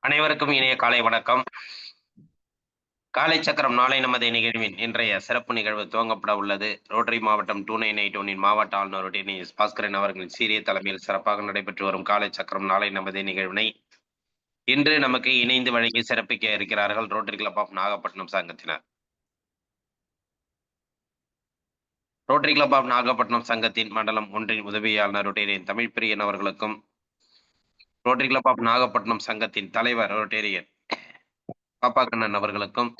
அனைவருக்கும் இனிய காலை வணக்கம். காலை சக்கரம் நாளை நமது நிகழ்வின் இன்றைய சிறப்பு நிகழ்வு துவங்கப்பட உள்ளது. ரோட்டரி மாவட்டம் 2981 மாவட்ட ஆளுநர் எஸ் பாஸ்கரன் அவர்களின் சீரிய தலைமையில் சிறப்பாக நடைபெற்று வரும் காலை சக்கரம் நாளை நமது நிகழ்வினை இன்று நமக்கு இணைந்து வழங்கி சிறப்பிக்க இருக்கிறார்கள் ரோட்டரி கிளப் ஆஃப் நாகப்பட்டினம் சங்கத்தினர். ரோட்டரி கிளப் ஆஃப் நாகப்பட்டினம் சங்கத்தின் மண்டலம் ஒன்றின் உதவியாளர் ரொட்டேரியன் தமிழ் பிரியன் அவர்களுக்கும், ரோட்டரி கிளப் ஆஃப் நாகப்பட்டினம் சங்கத்தின் தலைவர் ரொட்டேரியன் பாப்பாக்கண்ணன் அவர்களுக்கும்,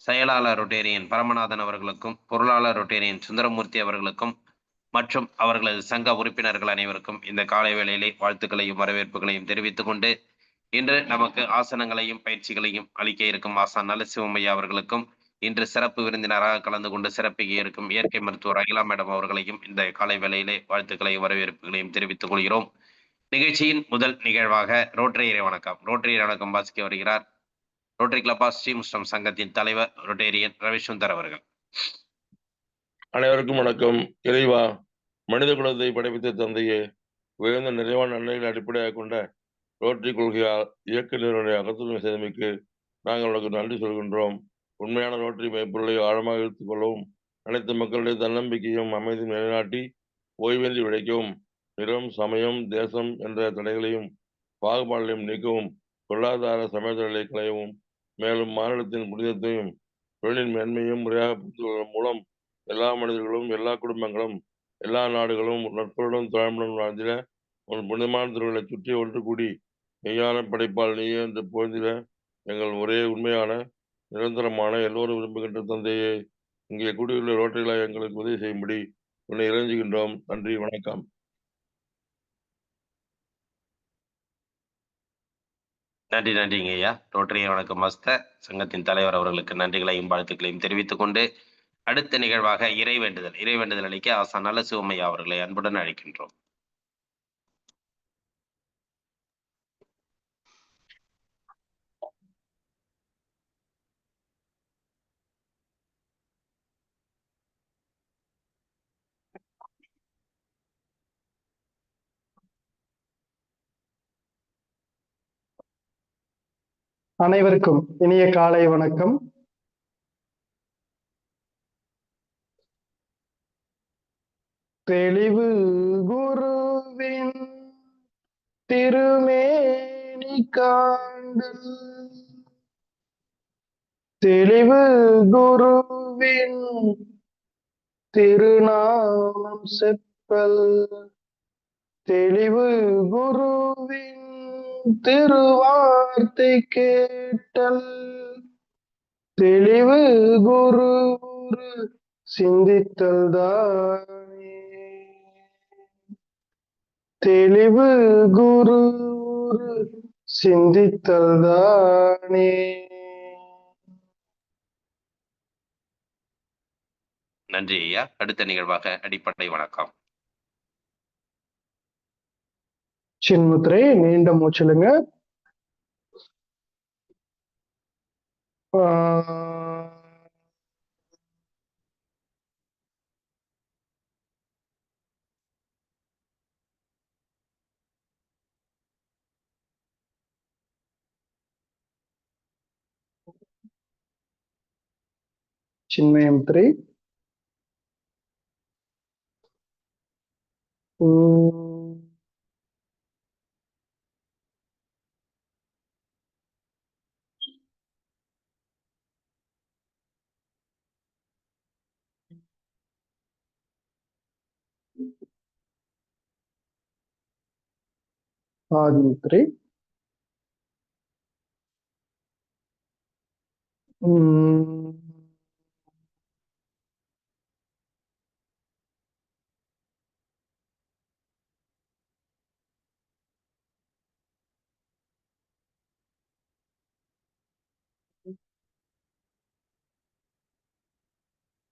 செயலாளர் ரொட்டேரியன் பரமநாதன் அவர்களுக்கும், பொருளாளர் ரொட்டேரியன் சுந்தரமூர்த்தி அவர்களுக்கும் மற்றும் அவர்களது சங்க உறுப்பினர்கள் அனைவருக்கும் இந்த காலை வேளையிலே வாழ்த்துக்களையும் வரவேற்புகளையும் தெரிவித்துக் கொண்டு, இன்று நமக்கு ஆசனங்களையும் பயிற்சிகளையும் அளிக்க இருக்கும் ஆசான் நலசிவமையா அவர்களுக்கும், இன்று சிறப்பு விருந்தினராக கலந்து கொண்டு சிறப்பிக்க இருக்கும் இயற்கை மருத்துவர் அகிலா மேடம் அவர்களையும் இந்த காலை வேளையிலே வாழ்த்துக்களையும் வரவேற்புகளையும் தெரிவித்துக் கொள்கிறோம். நிகழ்ச்சியின் முதல் நிகழ்வாக ரோட்டரி வணக்கம் வாசிக்க வருகிறார் ரோட்டரி கிளப் ஆஃப் ஸ்ரீமுஷ்டம் சங்கத்தின் தலைவர் ரொட்டேரியன் ரவிசுந்தர் அவர்கள். அனைவருக்கும் வணக்கம். இறைவா, மனித குலத்தை படைப்பித்த தந்தையே, உயர்ந்த நிறைவான நன்மைகளை அடிப்படையாக கொண்ட ரோட்டரி கொள்கையால் இயக்க நிறுவன அகத்துணை சேமிக்கு நாங்கள் உனக்கு நன்றி சொல்கின்றோம். உண்மையான ரோட்டரி மெய்ப்பொருளை ஆழமாக எடுத்துக் கொள்ளவும், அனைத்து மக்களுடைய தன்னம்பிக்கையும் அமைதியும் நிலைநாட்டி ஓய்வின்றி உழைக்கவும், நிறம், சமயம், தேசம் என்ற தடைகளையும் பாகுபாடுகளையும் நீக்கவும், பொருளாதார சமயத்தொழிலை களையவும், மேலும் மாநிலத்தின் புனிதத்தையும் தொழிலின் மேன்மையும் முறையாக புரிந்து கொள்வதன் மூலம் எல்லா மனிதர்களும், எல்லா குடும்பங்களும், எல்லா நாடுகளும் நட்புடன் தாழ்மையுடன் வாழ்ந்திட உன் புனிதமான திருவிழை சுற்றி ஒன்று கூடி மெய்யான படைப்பால் நீயே என்று பொழுதிட எங்கள் ஒரே உண்மையான நிரந்தரமான எல்லோரும் விரும்புகின்ற தந்தையே, இங்கே கூடியுள்ள ரோட்டரிகளாக எங்களுக்கு உதவி செய்யும்படி உன்னை இறைஞ்சுகின்றோம். நன்றி, வணக்கம். நன்றிங்க ஐயா. ரோட்டரிய வணக்கம் மாஸ்டர் சங்கத்தின் தலைவர் அவர்களுக்கு நன்றிகளையும் வாழ்த்துக்களையும் தெரிவித்துக் கொண்டு, அடுத்த நிகழ்வாக இறைவேண்டுதல் அளிக்க ஆசான் நலசிவமையா அவர்களை அன்புடன் அழைக்கின்றோம். அனைவருக்கும் இனிய காலை வணக்கம். தெளிவு குருவின் திருமேனி காண்டல், தெளிவு குருவின் திருநாமம் செப்பல், தெளிவு குருவின் திருவார்த்தை கேட்டல், தெளிவு குரு சிந்தித்தல் தானே, தெளிவு குரு சிந்தித்தல் தானே. நன்றி ஐயா. அடுத்த நிகழ்வாக அடிப்படை வணக்கம். சின்முத்திரை, நீண்ட மூச்சிலுங்க. சின்மயம் 3. ஆதித்ரி.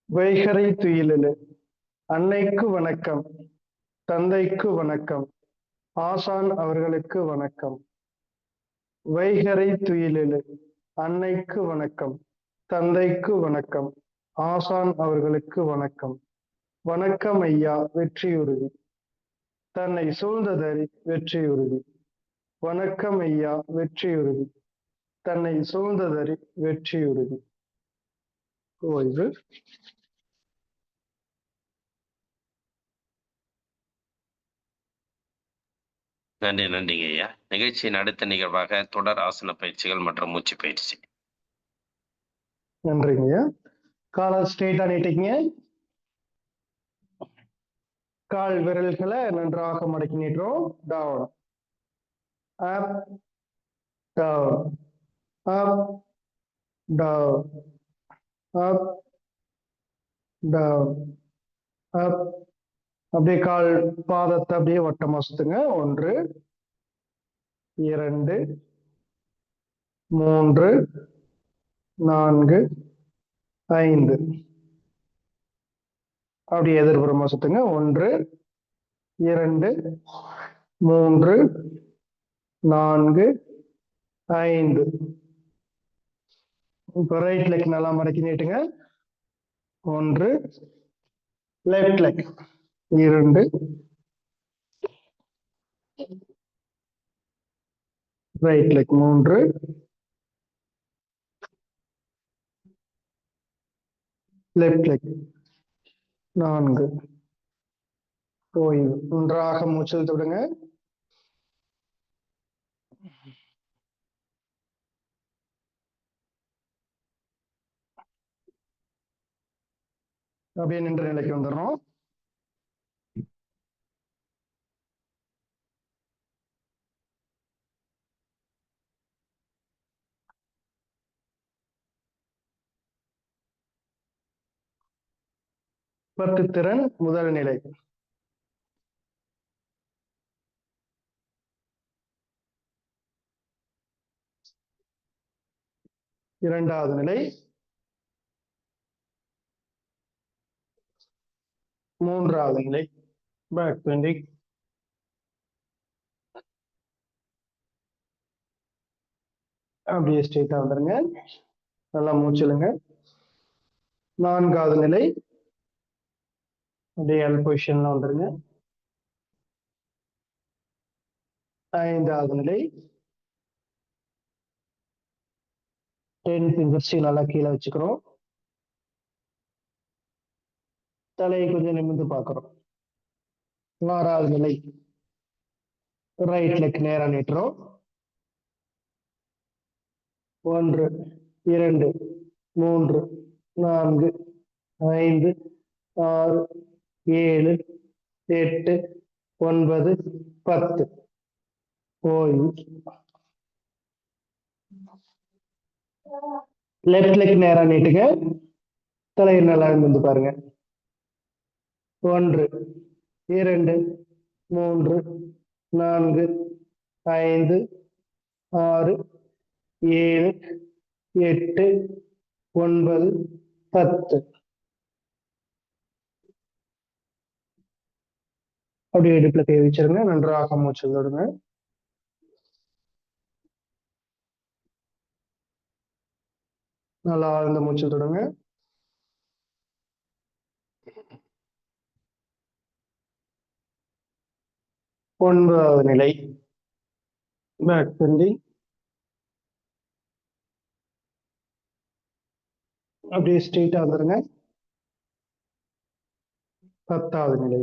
வைகரை துயிலு. அன்னைக்கு வணக்கம், தந்தைக்கு வணக்கம், ஆசான் அவர்களுக்கு வணக்கம். வைகரை துயிலு. அன்னைக்கு வணக்கம், தந்தைக்கு வணக்கம், ஆசான் அவர்களுக்கு வணக்கம். வணக்கம் ஐயா, வெற்றியுறுதி. தன்னை சூழ்ந்ததறி வெற்றியுறுதி. வணக்கம் ஐயா, வெற்றியுறுதி. தன்னை சூழ்ந்ததறி வெற்றியுறுதி. ஓய்வு. நன்றி, நன்றிங்க ஐயா. நிகழ்ச்சியின் அடுத்த நிகழ்வாக தொடர் ஆசன பயிற்சிகள் மற்றும் மூச்சு பயிற்சி. நன்றிங்க. காலை ஸ்ட்ரெயிட்டா நீட்டிங்க. கால் விரல்களை நன்றாக மடக்கி நீட்டுறோம். டவுன், அப், டவுன், அப், டவுன், அப், டவுன், அப். அப்படியே கால் பாதத்தை அப்படியே வட்டமா சுத்துங்க. 1 2 3 4 5. அப்படியே எதிர்புறமா சுத்துங்க. 1 2 3 4 5. இப்போ ரைட் லெக் நல்லா மடக்கி நீட்டுங்க. 1 left leg 2 right leg 3 left leg 4. ஓய்வு. நன்றாக மூச்சில் தொடுங்க. அப்படியே நின்ற நிலைக்கு வந்துடுறோம். பத்து திறன் முதல் நிலை. இரண்டாவது நிலை. மூன்றாவது நிலை. Back bending. அப்படியே ஸ்ட்ரெயிட்டா வந்துருங்க. நல்லா மூச்சிலுங்க. நான்காவது நிலை. அப்படியே எல் பொசிஷன்ல வந்துருங்க. ஐந்தாவது நிலை. 10 fingers நல்லா கீழே வச்சுக்கிறோம். தலையை கொஞ்சம் நிமிர்ந்து பார்க்கிறோம். ஆறாவது நிலை. ரைட் லெக் நேரா நீட்டுறோம். 1 2 3 4 5 6 7 8 9 10. ஓய்வு. லெஃப்ட் லெக் நேரா நீட்டுங்க. தலையை நல்லா நிமிர்ந்து பாருங்க. 1 2 3 4 5 6 7 8 9 10. அப்படியே இடுப்புல கை வச்சிருங்க. நன்றாக மூச்சு விடுங்க. நல்லா ஆழ்ந்த மூச்சு விடுங்க. ஒன்பதாவது நிலை. Back bending. அப்படியே ஸ்ட்ரெயிட்டா வந்துருங்க. 10வது நிலை.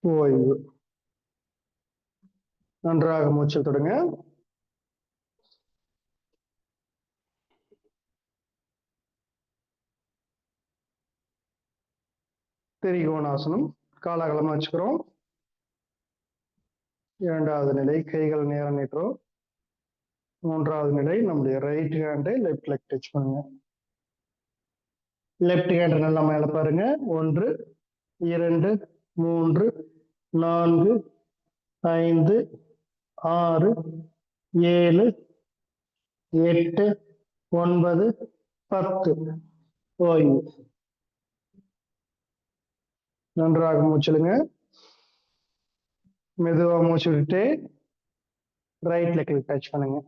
ஓய்வு. நன்றாக மூச்சு தொடுங்க. திரிகோணாசனம். காலகலமா வச்சுக்கிறோம். இரண்டாவது நிலை. கைகள் நேரம் நீட்டுறோம். மூன்றாவது நிலை. நம்முடைய ரைட் ஹேண்டை லெஃப்ட் லெக் டச் பண்ணுங்க. லெஃப்ட் ஹேண்ட் நல்லா மேல பாருங்க. 1 2 3 4 5 6 7 8 9 10. ஓய்வு. நன்றாக மூச்சிலுங்க. மெதுவா மூச்சு விட்டு ரைட் லெக்ல டச் பண்ணுங்க.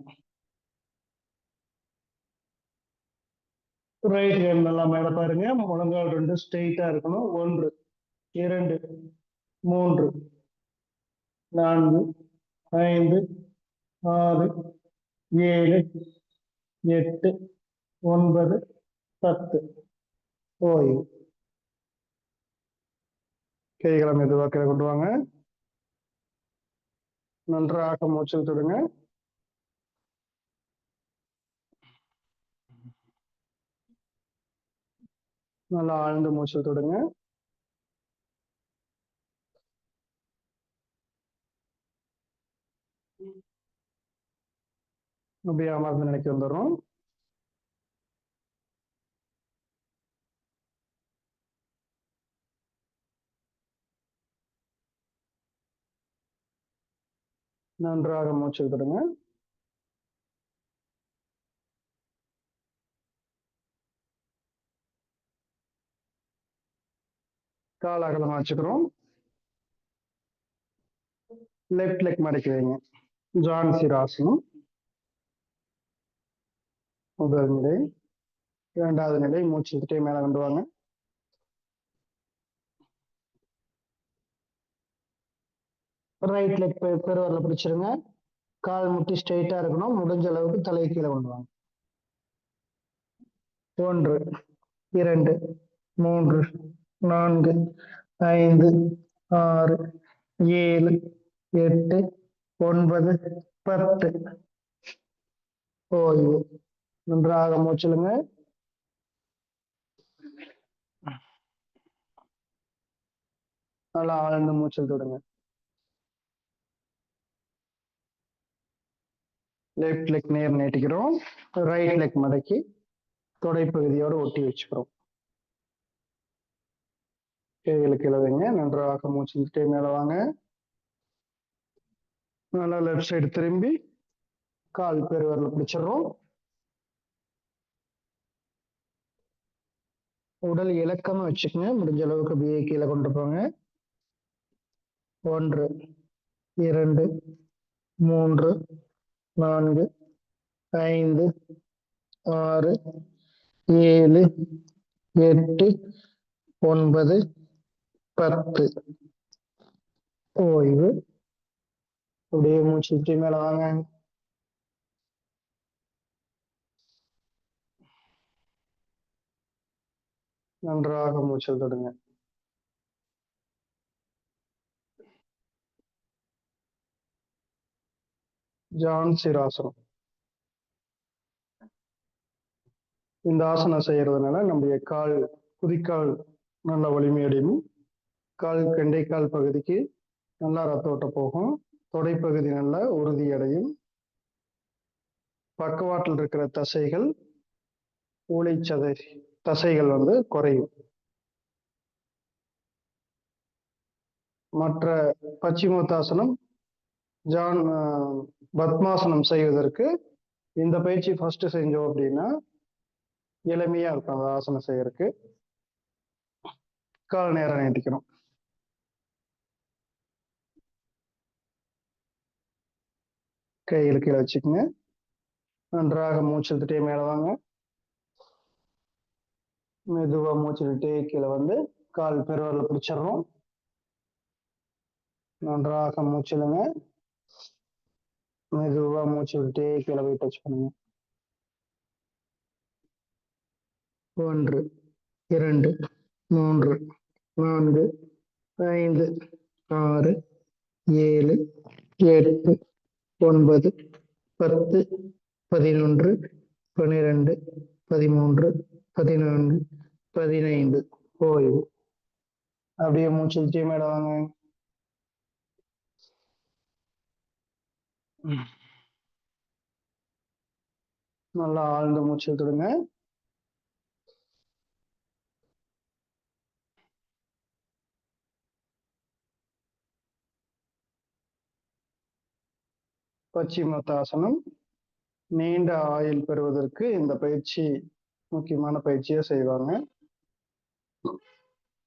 ரைட் ஹேண்ட் நல்லா மேல பாருங்க. முழங்கால் 2 ஸ்ட்ரெயிட்டா இருக்கணும். 1 2 3 4 5 6 7 8 9 10 ஓய்வு. கைகளை மெதுவாக கீழே கொண்டு வாங்க. நன்றாக மூச்சு தொடுங்க. நல்லா ஆழ்ந்த மூச்சு தொடுங்க. அப்படியே அமர்ந்து நினைக்க வந்துடுறோம். நன்றாக மூச்சு விடுங்க. கால் அகலமா வச்சுக்கிறோம். லெஃப்ட் லெக் மடக்கி வைங்க. ஜான் சிராசனம். முதல் நிலை. இரண்டாவது நிலை. மூச்சு விட்டுட்டே மேல கொண்டு வாங்க. Right leg பெருவரில் பிடிச்சிருங்க. கால் முட்டி ஸ்ட்ரெயிட்டா இருக்கணும். முடிஞ்ச அளவுக்கு தலையை கீழே கொண்டு வாங்க. 1 2 3 4 5 6 7 8 9 10 ஓய்வு. நன்றாக மூச்சிலுங்க. நல்லா ஆழ்ந்த மூச்சல் தொடுங்க. லெஃப்ட் லெக் நேர் நீட்டிக்கிறோம். ரைட் லெக் மடக்கி தொடைப்பகுதியோடு ஒட்டி வச்சுக்கிறோம். கைகளுக்கு இழவைங்க. நன்றாக மூச்சு மேல வாங்க. நல்லா லெஃப்ட் சைடு திரும்பி கால் பெருவரில் பிடிச்சிடறோம். உடல் இலக்கமா வச்சுக்கோங்க. முடிஞ்ச அளவுக்கு அப்படியே கீழே கொண்டு போங்க. 1 2 3 4 5 6 7 8 9 10 ஓய்வு. அப்படியே மூச்சு மேல வாங்க. நன்றாக மூச்சல் தொடுங்க. ஜான் சிராசனம். இந்த ஆசனம் செய்யறதுனால நம்முடைய கால் குதிக்கால் நல்ல வலிமையடையும். கால் கெண்டைக்கால் பகுதிக்கு நல்லா ரத்த ஓட்டம் போகும். தொடைப்பகுதி நல்லா உறுதியடையும். பக்கவாட்டில் இருக்கிற தசைகள் ஊளைச்சதை தசைகள் குறையும். மற்ற பச்சிமோத்தாசனம் ஜான் பத்மாசனம் செய்வதற்கு இந்த பயிற்சி ஃபர்ஸ்ட் செஞ்சோம் அப்படின்னா எளிமையா இருக்கும். அந்த ஆசனம் செய்யறதுக்கு கால் நேரம் நீட்டிக்கணும். கையில் கீழே வச்சுக்கோங்க. நன்றாக மூச்சு விட்டுட்டே மேல வாங்க. மெதுவா மூச்சு விட்டுட்டே கீழே வந்து கால் பெருவரில் பிடிச்சிடறோம். நன்றாக மூச்சிலுங்க. மெதுவா மூச்சு விட்டுட்டே கீழே போய் டச் பண்ணுங்க. 1 2 3 4 5 6 7 8 9 10 11 12 13 14 15 ஓய்வு. அப்படியே மூச்சு விட்டே மேல வாங்க. நல்லா ஆழ்ந்த மூச்சு விட்டுடுங்க. பச்சிமோத்தாசனம் நீண்ட ஆயுள் பெறுவதற்கு இந்த பயிற்சி முக்கியமான பயிற்சியை செய்வாங்க.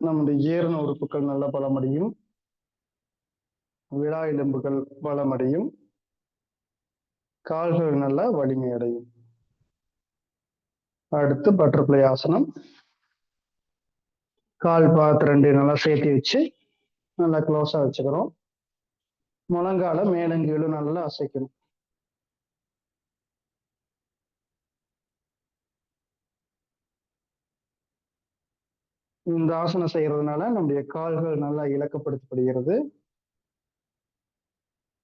நம்முடைய ஜீரண உறுப்புகள் நல்ல பலமடையும். விழா எலும்புகள் பலமடையும். கால்கள் நல்ல வலிமை அடையும். அடுத்து பட்டர்ஃப்ளை ஆசனம். கால் பாத்து 2 நல்லா சேர்த்து வச்சு நல்லா க்ளோஸா வச்சுக்கிறோம். முழங்கால மேலும் கீழும் நல்லா அசைக்கணும். இந்த ஆசனம் செய்யறதுனால நம்முடைய கால்கள் நல்லா இலக்கப்படுத்தப்படுகிறது.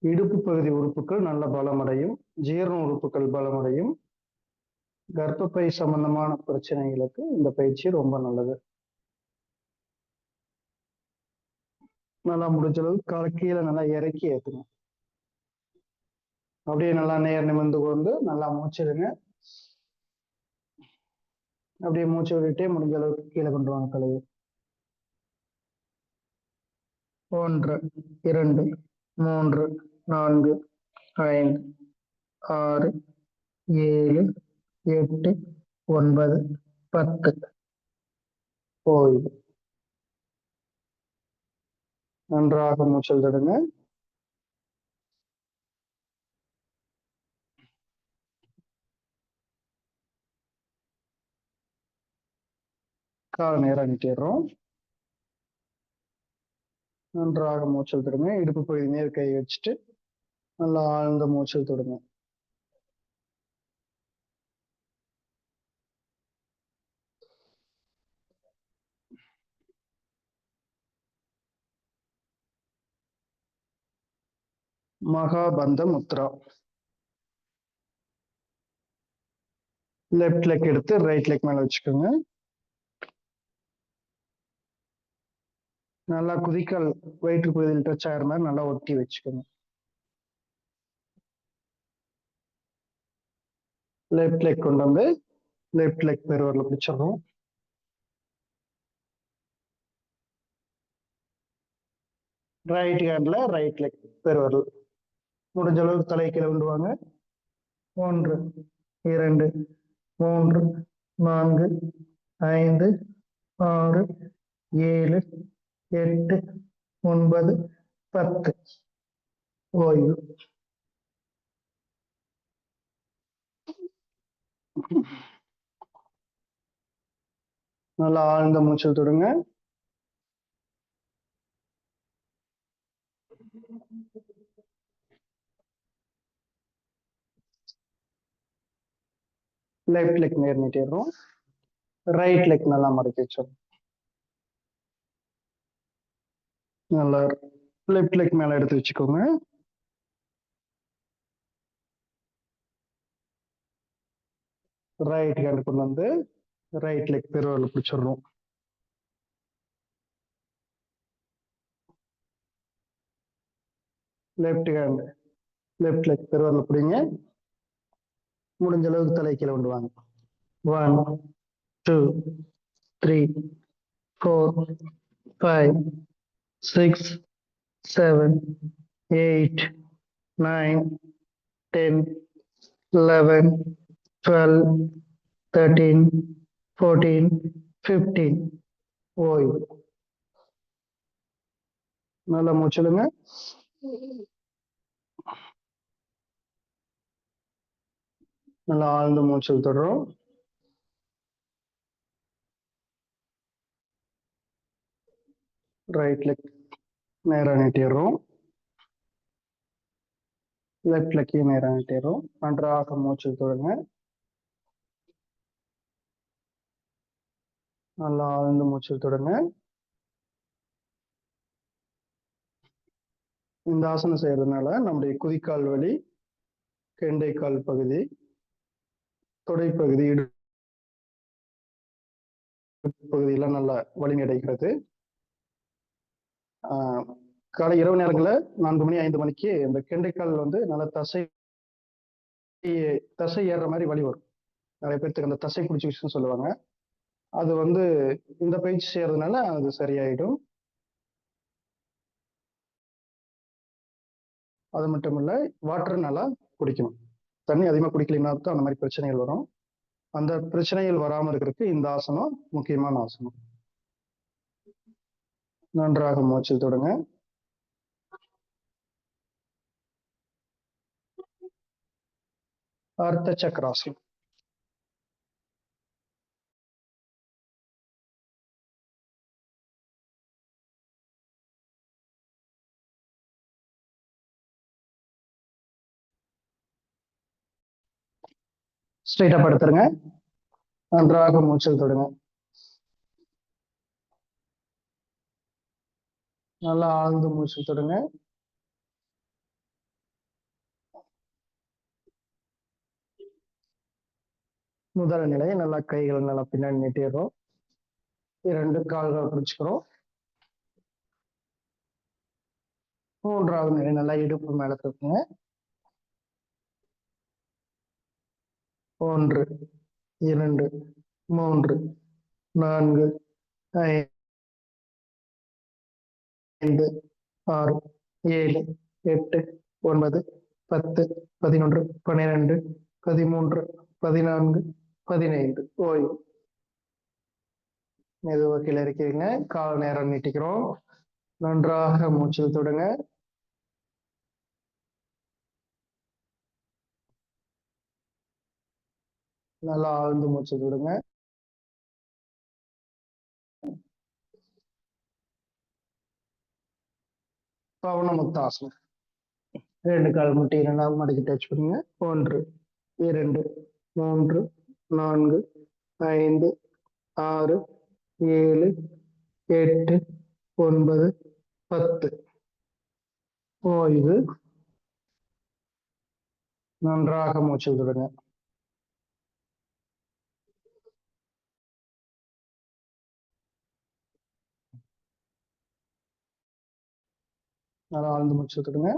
இடுப்பு பகுதி உறுப்புகள் நல்ல பலமடையும், ஜீரண உறுப்புகள் பலமடையும். கர்ப்பப்பை சம்பந்தமான பிரச்சனைகளுக்கு இந்த பயிற்சி ரொம்ப நல்லது. நல்லா முடிஞ்ச அளவு காலை கீழே நல்லா இறக்கி ஏத்துங்க. அப்படியே நல்லா நேர் நிமிர்ந்து கொண்டு நல்லா மூச்சிடுங்க. அப்படியே மூச்சு விட்டுட்டே முடிஞ்ச அளவுக்கு கீழே கொண்டு வாங்க தலையை. 1 2 3 4 5 6 7 8 9 10. ஓய்வு. நன்றாக மூச்சல் தடுங்க. கால நேரம் நீட்டிடுறோம். நன்றாக மூச்சல் தடுங்க. இடுப்பு பகுதி நேர் கை வச்சுட்டு நல்லா ஆழ்ந்த மூச்சல் தொடுங்க. மகாபந்த முத்ரா. லெஃப்ட் லெக் எடுத்து ரைட் லெக் மேல வச்சுக்கோங்க. நல்லா குதிக்கால் வயிற்று பகுதியில் டச் ஆகிற மாதிரி நல்லா ஒட்டி வச்சுக்கோங்க. லெஃப்ட் லெக் கொண்டு வந்து லெஃப்ட் லெக் பெருவரில் பிடிச்சிடறோம். ரைட் ஹேண்ட்ல ரைட் லெக் பெருவரல். முடிஞ்ச அளவுக்கு தலை கீழே கொண்டு வாங்க. 1 2 3 4 5 6 7 8 9 10. ஓய்வு. நல்லா ஆழ்ந்த மூச்சல் தொடுங்க. லெஃப்ட் லெக் நேர் நீட்டிடுறோம். ரைட் லெக் நல்லா மடக்கி வச்சிடும். நல்லா லெஃப்ட் லெக் மேல எடுத்து வச்சுக்கோங்க. ரைட் ஹேண்ட் கொண்டு வந்து ரைட் லெக் பெருவரில் பிடிச்சிடுறோம். லெஃப்ட் ஹேண்ட் லெஃப்ட் லெக் பெருவரில் பிடிங்க. முடிஞ்ச அளவுக்கு தலை கீழே கொண்டு வாங்க. 1 2 3 4 5 6 7 8 9 10 11 12 13 14 15. ஓய்வு. நல்லா மூச்சிடுங்க. நல்லா ஆழ்ந்த மூச்சல் தொடரும். ரைட் லெக் நேரா நீட்டிடுறோம். லெஃப்ட் லெக்கையும் நேரா நீட்டிடுறோம். நன்றாக மூச்சல் தொடுங்க. நல்லா ஆழ்ந்த மூச்சல் தொடுங்க. இந்த ஆசனம் செய்யறதுனால நம்முடைய குதிக்கால் வலி, கெண்டைக்கால் பகுதி, தொடைப்பகுதி, இடுப்பு பகுதியெல்லாம் நல்லா வலி கிடைக்கிறது. காலை இரவு நேரங்களில் 4 மணி 5 மணிக்கு இந்த கெண்டைக்கால் வந்து நல்லா தசை ஏறுற மாதிரி வலி வரும். நிறைய பேர்த்துக்கு அந்த தசை பிடிச்சிக்கிச்சுன்னு சொல்லுவாங்க. அது வந்து இந்த பயிற்சி செய்யறதுனால அது சரியாயிடும். அது மட்டும் இல்ல, வாட்டர் நல்லா குடிக்கணும். தண்ணி அதிகமாக குடிக்கலைன்னா தான் அந்த மாதிரி பிரச்சனைகள் வரும். அந்த பிரச்சனைகள் வராமல் இருக்கிறதுக்கு இந்த ஆசனம் முக்கியமான ஆசனம். நன்றாக மூச்சில் தொடுங்க. அர்த்த சக்கராசனம். ஸ்ட்ரைட்டா படுத்துருங்க. நன்றாக மூச்சல் தொடுங்க. நல்லா ஆழ்ந்து மூச்சல் தொடுங்க. முதல் நிலை நல்லா கைகள் நல்லா பின்னாடி நீட்டிடுறோம். 2 கால்கள் பிடிச்சுக்கிறோம். 3வது நிலை நல்லா இடுப்பு மேல தூக்குங்க. 1 2 3 4 5 6 7 8 9 10 11 12 13 14 15. ஓய்வு. மெதுவா கீழே இறக்கிடுங்க. கால் நேரம் நீட்டிக்கிறோம். நன்றாக மூச்சில் தொடுங்க. நல்லா ஆழ்ந்து மூச்சு விடுங்க. பவனமுக்தாசனம். 2 கால் முட்டி நல்லா மடக்கி டச் பண்ணுங்க. 1 2 3 4 5 6 7 8 9 10. ஓய்வு. நன்றாக மூச்சு விடுங்க. நல்லா ஆழ்ந்து மூச்சு விட்டுடுங்க.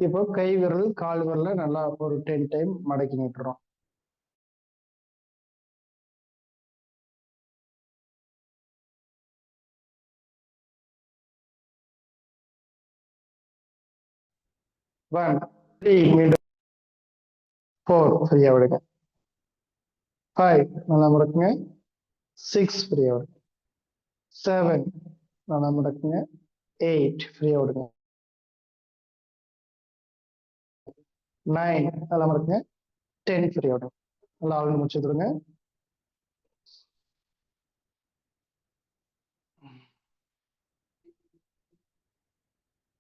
இப்போ கை விரல் கால் விரல நல்லா ஒரு 10 டைம் மடக்கி நிட்டுறோம். ஒன் 3 மீண்டும் 4 ஃப்ரீயா விடுங்க. 5 நல்லா மடக்குங்க. 6 ஃப்ரீயா விடுங்க. 7 நல்லா மடக்குங்க. 8 ஃப்ரீயா விடுங்க. 9 நல்லா மடக்குங்க. 10 ஃப்ரீயா விடுங்க. நல்லா ஆழ்ந்து மூச்சு விடுங்க.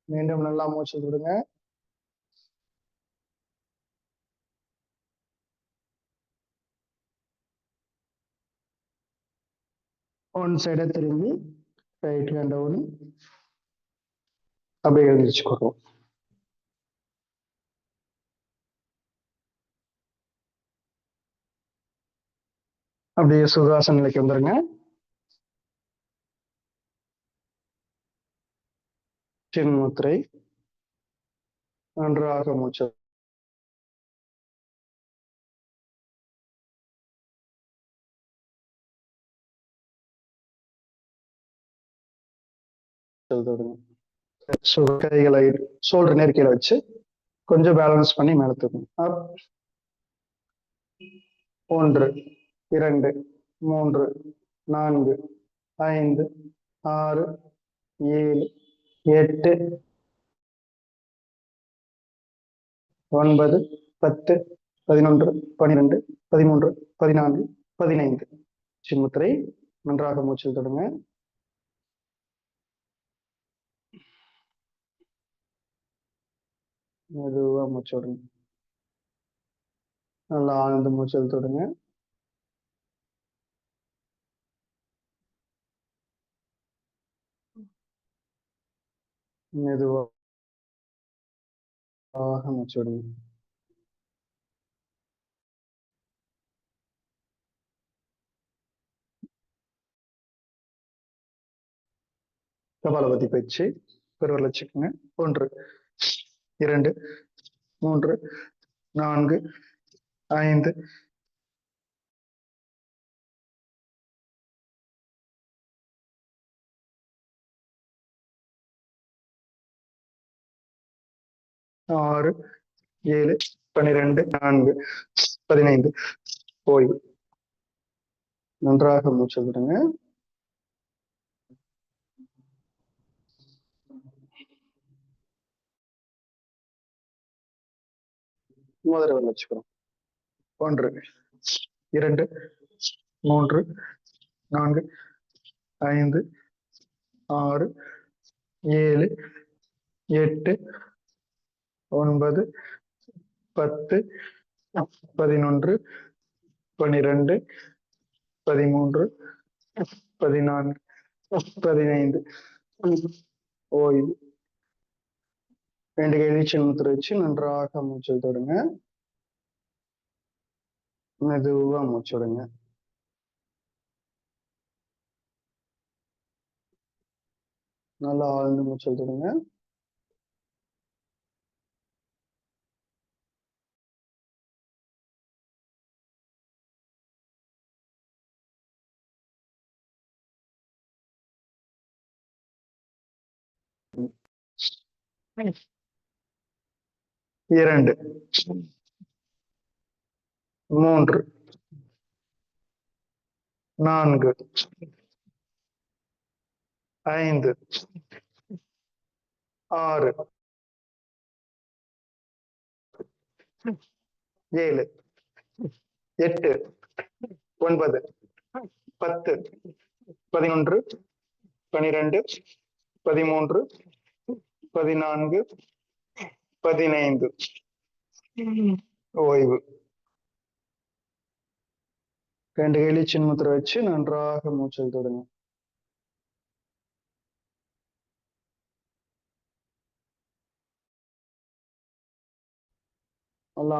மீண்டும் நல்லா மூச்சு விடுங்க. ஒன் சைட திரும்பி ரைட் ஹேண்ட் ஒன்று அப்படியே எழுந்திரிச்சுக்கிறோம். அப்படியே சுகாசன நிலைக்கு வந்துருங்க. சின்முத்திரை. நன்றாக மூச்சு கைகளை ஷோல்டர் நேர்க்கையில வச்சு கொஞ்சம் பேலன்ஸ் பண்ணி மேல தூக்கணும். 1 2 3 4 5 6 7 8 9 10 11 12 13 14 15. சின்முத்திரை. நன்றாக மூச்சில் தொடுங்க. மெதுவா மூச்சு விடுங்க. நல்லா ஆழ்ந்த மூச்சல் தொடுங்க. மெதுவாக மூச்சு விடுங்க. கபாலபதி பயிற்சி. பெருவரல் வச்சுக்கோங்க. 1 2 3 4 5 6 7 12 4 15. ஓய்வு. நன்றாக மூச்சு விடுங்க. முதல்வர் வச்சுக்கிறோம். 1 2 3 4 5 6, 7, 8, 9, 10, 11, 12, 13, 14, 15. ஓய்வு. 2 எலுமிச்சை முத்திரை வச்சு நன்றாக மூச்சு தொடுங்க. மெதுவா மூச்சு விடுங்க. நல்லா ஆழ்ந்து மூச்சு தொடுங்க. இரண்டு, 3, 4, 5, 6, 7, 8, 9, 10, 11, 12, 13, 14, 15. ஓய்வு. 2 எலுமிச்சை முத்திரை வச்சு நன்றாக மூச்சு தொடுங்க. நல்லா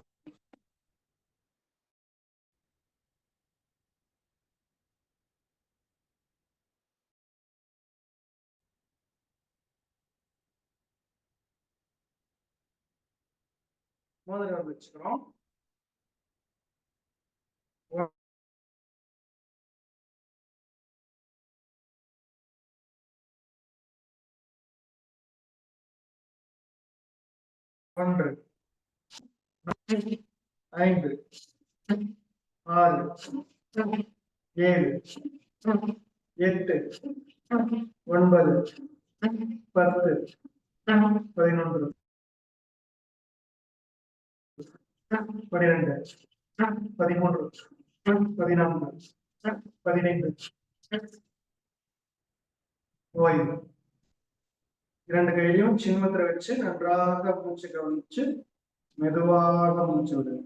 3வது வச்சுக்கிறோம். 1, 5, 6, 7, 8, 9, 10, 11, 12, 13, 14, 15. ஓய்வு. 2 கையிலையும் சின்மத்திரை வச்சு நன்றாக மூச்சு கவனிச்சு மெதுவாக மூச்சு விடுங்க.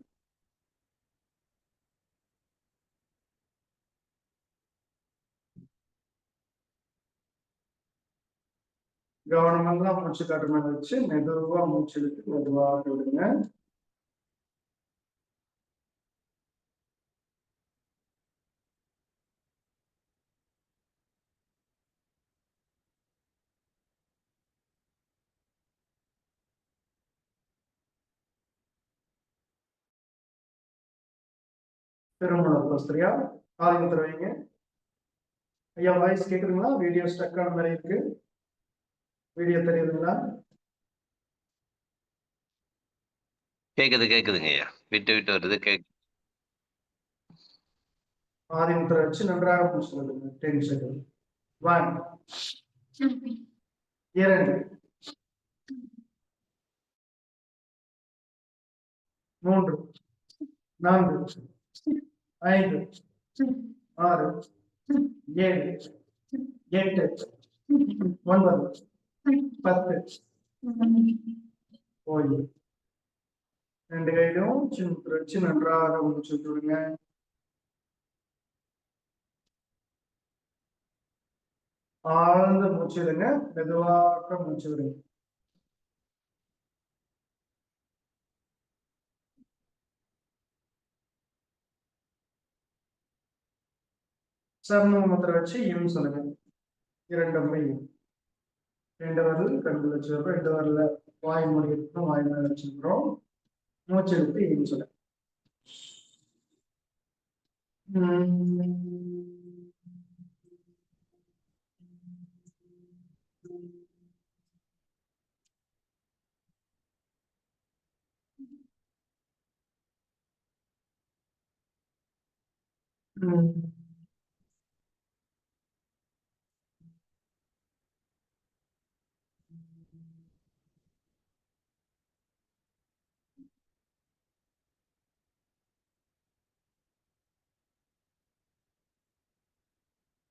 கவனமெல்லாம் மூச்சு காட்டு மேல வச்சு மெதுவா மூச்சு இழுத்து மெதுவாக விடுங்க. திருமணம் பஸ்திரியா ஆரம்பத்தில் வைங்க. ஐயா வாய்ஸ் கேக்குதுங்களா? வீடியோ ஸ்டக் ஆன மாதிரி இருக்கு. வீடியோ தெரியுதுங்களா? கேக்குதுங்க ஐயா. விட்டு விட்டு வருது. ஆரம்பத்தில் வச்சு நன்றாக மூச்சு விடுங்க. 10 செகண்ட். 1, 2, 3, 4, 5, 6, 7, 8, 9, 10. ஓய்வு. 2 கையிலும் சின்ன வச்சு நன்றாக மூச்சு விடுங்க. ஆழ்ந்த மூச்சு விடுங்க. மெதுவாக மூச்சு விடுங்க. சர்ம முத்திரை வச்சு இம் சொல்லுங்க. 2 முறை 2 வரல் கண்கள் வச்சிருக்கோம். 2 வரல வாய் மூடி இருக்கும். வாய் மேல வச்சிருக்கிறோம். மூச்சு எடுத்து இம் சொல்லுங்க.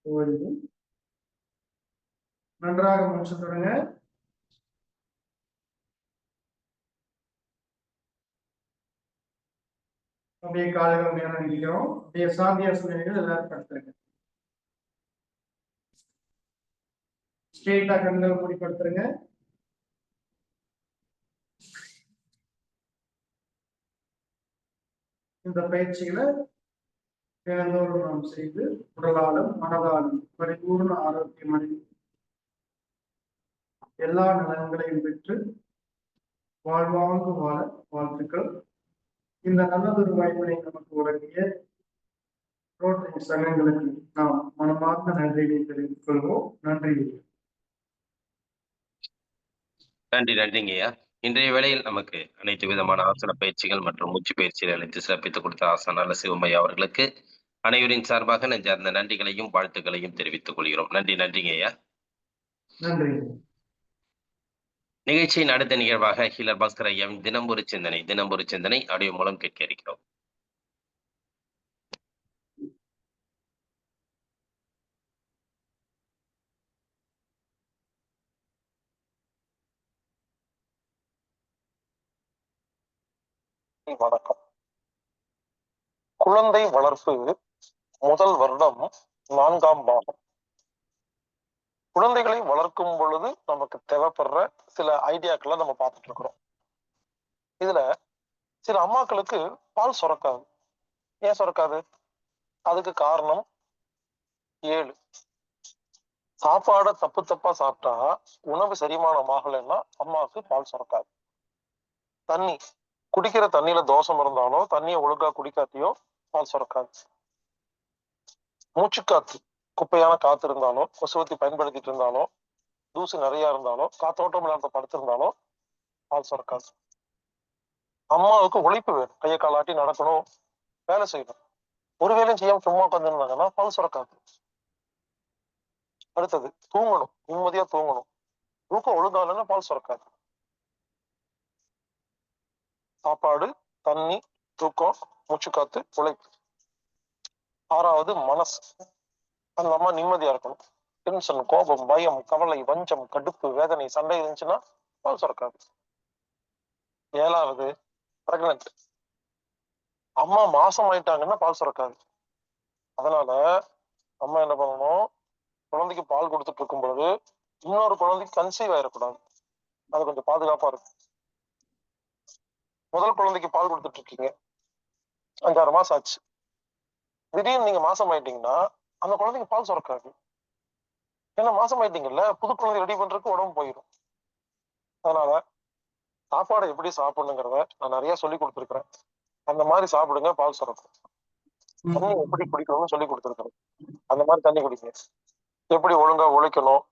ஓய்வு. நன்றாக மூச்சு தொடங்க. அப்படியே கால்கள் மேல நிற்கிறோம். அப்படியே சாத்தியாசனங்கள் எல்லாரும் படுத்துருங்க. ஸ்ட்ரெயிட்டா கண்களை மூடி படுத்துருங்க. இந்த பயிற்சிகளை தினந்தோறும் நாம் செய்து உடலாலும் மனதாலும் பரிபூர்ண ஆரோக்கியமடை எல்லா நலன்களையும் பெற்று வாழ்வாங்கு வாழ வாழ்த்துக்கள். இந்த நல்லதொரு வாய்ப்பினை நமக்கு வழங்கிய ரோட்டரி சங்கங்களுக்கு நாம் மனமார்ந்த நன்றியை தெரிவித்துக் கொள்வோம். நன்றி. நன்றிங்கய்யா. இன்றைய வேளையில் நமக்கு அனைத்து விதமான ஆசன பயிற்சிகள் மற்றும் மூச்சு பயிற்சிகள் அளித்து சிறப்பித்துக் கொடுத்த ஆசனால சிவமையா அவர்களுக்கு அனைவரின் சார்பாக நெஞ்சார்ந்த நன்றிகளையும் வாழ்த்துக்களையும் தெரிவித்துக் கொள்கிறோம். நன்றிங்கய்யா. நன்றி. நிகழ்ச்சியின் அடுத்த நிகழ்வாக ஹீலர் பாஸ்கர் ஐயாவின் தினம் ஒரு சிந்தனை ஆடியோ மூலம் கேட்க இருக்கிறோம். வணக்கம். குழந்தை வளர்ப்பு முதல் வருடம் 4ஆம் பாகம். குழந்தைகளை வளர்க்கும் பொழுது நமக்கு தேவைப்படுற சில ஐடியாக்களை நம்ம பார்த்துட்டு இருக்கிறோம். இதுல சில அம்மாக்களுக்கு பால் சுரக்காது. ஏன் சுரக்காது? அதுக்கு காரணம் 7. சாப்பாடை தப்பா சாப்பிட்டா உணவு செரிமானம் ஆகலைன்னா அம்மாவுக்கு பால் சுரக்காது. தண்ணி குடிக்கிற தண்ணியில தோஷம் இருந்தாலோ தண்ணியை ஒழுங்கா குடிக்காட்டியோ பால் சுரக்காது. மூச்சுக்காத்து குப்பையான காத்து இருந்தாலோ கொசுவத்தி பயன்படுத்திட்டு இருந்தாலோ தூசு நிறைய இருந்தாலோ காத்தோட்டம் இல்லாத படுத்திருந்தாலோ பால் சுரக்காது. அம்மாவுக்கு உழைப்பு வேணும். கையை காலாட்டி நடக்கணும், வேலை செய்யணும். ஒரு வேலையும் செய்யாம சும்மா உட்காந்துருந்தாங்கன்னா பால் சுரக்காது. அடுத்தது தூங்கணும், நிம்மதியா தூங்கணும். தூக்கம் ஒழுங்காலன்னா பால் சுரக்காது. சாப்பாடு, தண்ணி, தூக்கம், மூச்சுக்காத்து, உழைப்பு. 6வது மனசு. அந்த அம்மா நிம்மதியா இருக்கணும். டென்ஷன், கோபம், பயம், கவலை, வஞ்சம், கடுப்பு, வேதனை, சண்டை இருந்துச்சுன்னா பால் சுரக்காது. 7வது பிரெக்னன்ட். அம்மா மாசம் ஆயிட்டாங்கன்னா பால் சுரக்காது. அதனால அம்மா என்ன பண்ணணும், குழந்தைக்கு பால் கொடுத்துட்டு இருக்கும் பொழுது இன்னொரு குழந்தைக்கு கன்சீவ் ஆயிடக்கூடாது. அது கொஞ்சம் பாதுகாப்பா இருக்கும். முதல் குழந்தைக்கு பால் கொடுத்துட்டு இருக்கீங்க, 5-6 மாசம் ஆச்சு. திடீர்னு நீங்க மாசம் ஆயிட்டீங்கன்னா அந்த குழந்தைக்கு பால் சுரக்காது. ஏன்னா மாசம் ஆயிட்டீங்கல்ல, புது குழந்தை ரெடி பண்றதுக்கு உடம்பு போயிடும். அதனால சாப்பாடை எப்படி சாப்பிடணுங்கிறத நான் நிறைய சொல்லி கொடுத்துருக்கிறேன். அந்த மாதிரி சாப்பிடுங்க, பால் சுரக்கும். தண்ணி எப்படி குடிக்கணும்னு சொல்லி கொடுத்துருக்கிறேன். அந்த மாதிரி தண்ணி குடிங்க. எப்படி ஒழுங்கா உழைக்கணும்,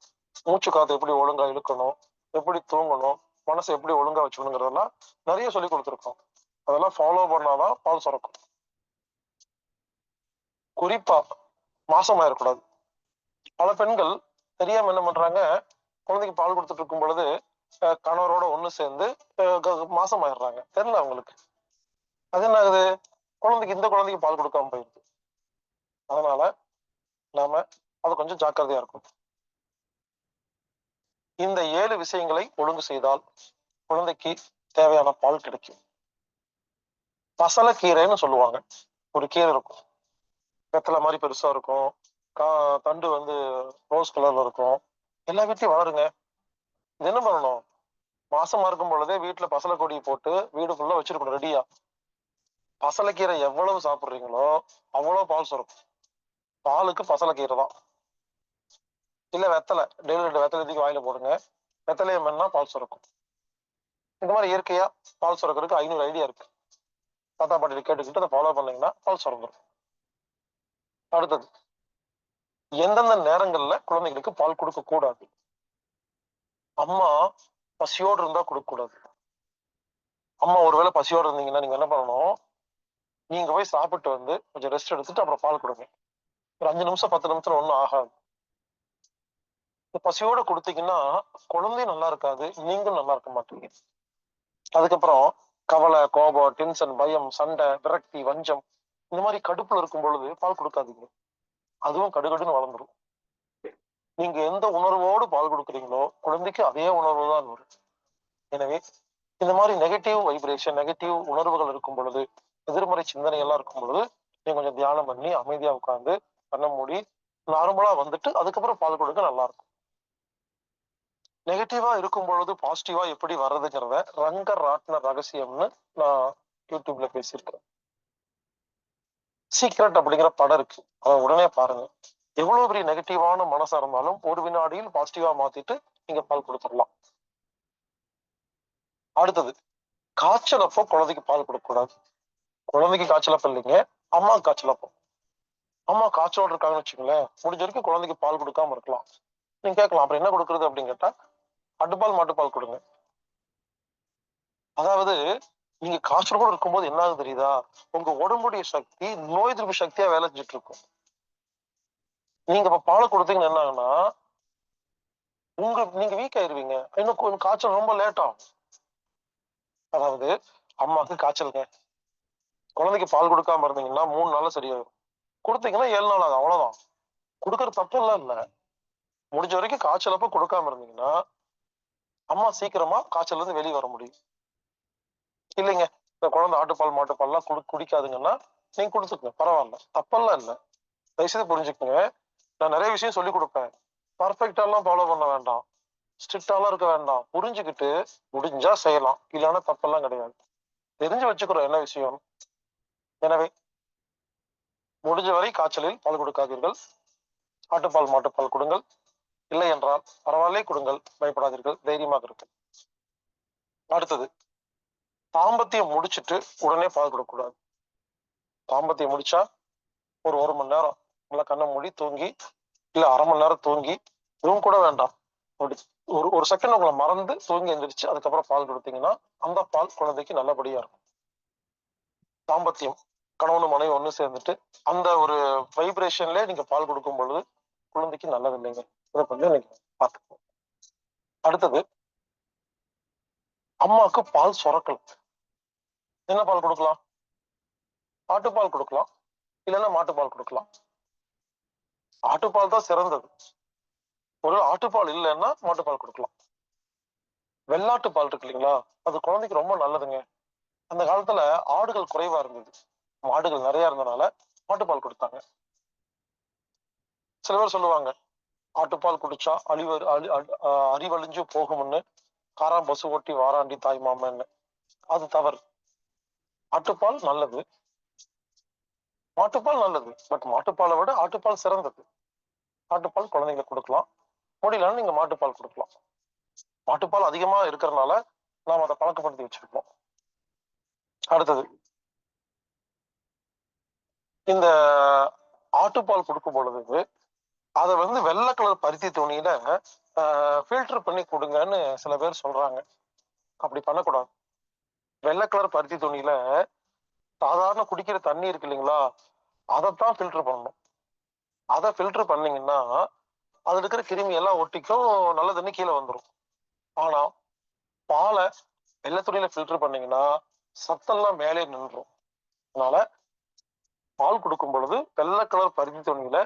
மூச்சு காத்து எப்படி ஒழுங்கா இழுக்கணும், எப்படி தூங்கணும், மனசை எப்படி ஒழுங்கா வச்சுக்கணுங்கிறதெல்லாம் நிறைய சொல்லி கொடுத்துருக்கோம். அதெல்லாம் ஃபாலோ பண்ணாதான் பால் சுரக்கும். குறிப்பா மாசம் ஆயிடக்கூடாது. பல பெண்கள் தெரியாம என்ன பண்றாங்க, குழந்தைக்கு பால் கொடுத்துட்டு இருக்கும் பொழுது கணவரோட ஒண்ணு சேர்ந்து மாசம் ஆயிடுறாங்க. தெரியல அவங்களுக்கு. அது என்ன ஆகுது, குழந்தைக்கு இந்த குழந்தைக்கு பால் கொடுக்காம போயிடுது. அதனால நாம அது கொஞ்சம் ஜாக்கிரதையா இருக்கும். இந்த 7 விஷயங்களை ஒழுங்கு செய்தால் குழந்தைக்கு தேவையான பால் கிடைக்கும். பசலைக்கீரைன்னு சொல்லுவாங்க. ஒரு கீரை இருக்கும், வெத்தலை மாதிரி பெருசா இருக்கும், தண்டு ரோஸ் கலர்ல இருக்கும். எல்லா வீட்லயும் வளருங்க. இது என்ன பண்ணணும், மாசமா இருக்கும் பொழுதே வீட்டுல பசலை கொடி போட்டு வீடு ஃபுல்லா வச்சிருக்கணும் ரெடியா. பசலைக்கீரை எவ்வளவு சாப்பிடுறீங்களோ அவ்வளவு பால் சுரக்கும். பாலுக்கு பசலைக்கீரை தான். இல்ல வெத்தலை, டெய்லி 2 வெத்தலை தூக்கி வாயில போடுங்க, வெத்தலையை மென்னா பால் சுரக்கும். இந்த மாதிரி இயற்கையா பால் சுரக்கிறதுக்கு 500 ஐடியா இருக்கு. தாத்தா பாட்டி கேட்டுக்கிட்டு அதை ஃபாலோ பண்ணீங்கன்னா பால் சுரக்கும். அடுத்தது, எந்தெந்த நேரங்கள்ல குழந்தைகளுக்கு பால் கொடுக்க கூடாது. அம்மா பசியோடு இருந்தா கொடுக்க கூடாது. அம்மா ஒருவேளை பசியோடு இருந்தீங்கன்னா நீங்க என்ன பண்ணணும், நீங்க போய் சாப்பிட்டு கொஞ்சம் ரெஸ்ட் எடுத்துட்டு அப்புறம் பால் கொடுங்க. ஒரு 5 நிமிஷம் 10 நிமிஷத்துல ஒன்றும் ஆகாது. பசியோட கொடுத்தீங்கன்னா குழந்தையும் நல்லா இருக்காது, நீங்களும் நல்லா இருக்க மாட்டீங்க. அதுக்கப்புறம் கவலை, கோபம், டென்ஷன், பயம், சண்டை, விரக்தி, வஞ்சம், இந்த மாதிரி கடுப்புல இருக்கும் பொழுது பால் கொடுக்காதீங்க. அதுவும் கடுகடுன்னு வளர்ந்துடும். நீங்க எந்த உணர்வோடு பால் கொடுக்குறீங்களோ குழந்தைக்கு அதே உணர்வு தான் வரும். எனவே இந்த மாதிரி நெகட்டிவ் வைப்ரேஷன், நெகட்டிவ் உணர்வுகள் இருக்கும் பொழுது, எதிர்மறை சிந்தனை எல்லாம் இருக்கும் பொழுது, நீங்க கொஞ்சம் தியானம் பண்ணி அமைதியா உட்கார்ந்து கண்ண மூடி நார்மலா வந்துட்டு அதுக்கப்புறம் பால் கொடுக்க நல்லா இருக்கும். நெகட்டிவா இருக்கும் பொழுது பாசிட்டிவா எப்படி வர்றதுங்கிறத ரங்கர் ராட்ன ரகசியம்னு நான் யூடியூப்ல பேசியிருக்கேன். சீக்ரெட் அப்படிங்கிற படம் இருக்கு, அதை உடனே பாருங்க. எவ்வளவு பெரிய நெகட்டிவான மனசா இருந்தாலும் ஒரு வினாடியில் பாசிட்டிவா மாத்திட்டு நீங்க பால் கொடுத்துடலாம். அடுத்தது, காய்ச்சல் அப்போ குழந்தைக்கு பால் கொடுக்க கூடாது. குழந்தைக்கு காய்ச்சல் அப்ப இல்லைங்க, அம்மா காய்ச்சல் அப்போ. அம்மா காய்ச்சலோடு இருக்காங்கன்னு வச்சுக்கோங்களேன், முடிஞ்ச வரைக்கும் குழந்தைக்கு பால் கொடுக்காம இருக்கலாம். நீங்க கேட்கலாம், அப்புறம் என்ன கொடுக்குறது அப்படின்னு கேட்டா, ஆட்டுப்பால் மாட்டுப்பால் கொடுங்க. அதாவது நீங்க காய்ச்சல் கூட இருக்கும்போது என்ன ஆகுது தெரியுதா, உங்க உடம்புடைய சக்தி நோய் எதிர்ப்பு சக்தியா வேலை செஞ்சுட்டு இருக்கும். நீங்க இப்ப பாலை கொடுத்தீங்கன்னு என்ன ஆகுனா, நீங்க வீக் ஆயிருவீங்க. இன்னும் காய்ச்சல் ரொம்ப லேட் ஆகும். அதாவது அம்மாவுக்கு காய்ச்சலுங்க, குழந்தைக்கு பால் கொடுக்காம இருந்தீங்கன்னா 3 நாள்ல சரியாயிடும். கொடுத்தீங்கன்னா 7 நாள் ஆகும், அவ்வளவுதான். கொடுக்கற தப்பு எல்லாம் இல்ல. முடிஞ்ச வரைக்கும் காய்ச்சல் அப்ப கொடுக்காம இருந்தீங்கன்னா அம்மா சீக்கிரமா காய்ச்சல் இருந்து வெளியே வர முடியும். இல்லைங்க, இந்த குழந்தை ஆட்டுப்பால் மாட்டுப்பால்லாம் குடிக்காதுங்கன்னா நீங்க கொடுத்துக்கங்க, பரவாயில்ல, தப்பெல்லாம் இல்லை. தயவுசெய்து புரிஞ்சுக்கோங்க, நான் நிறைய விஷயம் சொல்லி கொடுப்பேன். பர்ஃபெக்டா எல்லாம் ஃபாலோ பண்ண வேண்டாம், ஸ்ட்ரிக்டாலாம் இருக்க வேண்டாம். புரிஞ்சுக்கிட்டு முடிஞ்சா செய்யலாம், இல்லைன்னா தப்பெல்லாம் கிடையாது. தெரிஞ்சு வச்சுக்கிறோம் என்ன விஷயம். எனவே முடிஞ்ச வரை காய்ச்சலில் பால் கொடுக்காதீர்கள். ஆட்டுப்பால் மாட்டுப்பால் கொடுங்கள். இல்லை என்றால் பரவாயில்லை கொடுங்கள், பயப்படாதீர்கள், தைரியமாக இருக்கு. அடுத்தது, தாம்பத்தியம் முடிச்சுட்டு உடனே பால் கொடுக்கக்கூடாது. தாம்பத்தியம் முடிச்சா ஒரு மணி நேரம் நல்லா கண்ணை மூடி தூங்கி, இல்ல அரை மணி நேரம் தூங்கி, இதுவும் கூட வேண்டாம், ஒரு செகண்ட் உங்களை மறந்து தூங்கி எந்திரிச்சு அதுக்கப்புறம் பால் கொடுத்தீங்கன்னா அந்த பால் குழந்தைக்கு நல்லபடியா இருக்கும். தாம்பத்தியம் கணவன் மனைவி ஒண்ணு சேர்ந்துட்டு அந்த ஒரு வைப்ரேஷன்ல நீங்க பால் கொடுக்கும் பொழுது குழந்தைக்கு நல்லது இல்லைங்க. இதை கொஞ்சம் நீங்க பார்த்துக்கணும். அடுத்தது, அம்மாவுக்கு பால் சுரக்கல, என்ன பால் கொடுக்கலாம்? ஆட்டுப்பால் கொடுக்கலாம், இல்லைன்னா மாட்டுப்பால் கொடுக்கலாம். ஆட்டுப்பால் தான் சிறந்தது. ஒரு ஆட்டுப்பால் இல்லைன்னா மாட்டுப்பால் கொடுக்கலாம். வெள்ளாட்டு பால் இருக்கு இல்லைங்களா, அது குழந்தைக்கு ரொம்ப நல்லதுங்க. அந்த காலத்துல ஆடுகள் குறைவா இருந்தது, மாடுகள் நிறைய இருந்தனால மாட்டுப்பால் கொடுத்தாங்க. சில பேர் சொல்லுவாங்க, ஆட்டுப்பால் குடிச்சா அறிவழிஞ்சு போகும்னு, காராம் பசு ஓட்டி வாராண்டி தாய் மாமன்னு. அது தவறு. ஆட்டுப்பால் நல்லது, மாட்டுப்பால் நல்லது, பட் மாட்டுப்பாலை விட ஆட்டுப்பால் சிறந்தது. ஆட்டுப்பால் குழந்தைங்களுக்கு கொடுக்கலாம், முடியலன்னு நீங்க மாட்டுப்பால் கொடுக்கலாம். மாட்டுப்பால் அதிகமா இருக்கிறதுனால நாம் அதை பழக்கப்படுத்தி வச்சிருக்கோம். அடுத்தது, இந்த ஆட்டுப்பால் கொடுக்கும் பொழுது அதை வெள்ளை கலர் பருத்தி துணியில ஃபில்டர் பண்ணி கொடுங்கன்னு சில பேர் சொல்றாங்க. அப்படி பண்ணக்கூடாது. வெள்ளை கலர் பருத்தி துணியில சாதாரண குடிக்கிற தண்ணி இருக்கு இல்லைங்களா, அதைத்தான் ஃபில்டர் பண்ணணும். அதை ஃபில்டர் பண்ணீங்கன்னா அதுல இருக்கிற கிருமி எல்லாம் ஒட்டிக்கும், நல்ல தண்ணி கீழே வந்துடும். ஆனா பாலை வெள்ளை துணியில ஃபில்டர் பண்ணீங்கன்னா சத்தெல்லாம் மேலே நின்றும். அதனால பால் கொடுக்கும் பொழுது வெள்ளை கலர் பருத்தி துணியில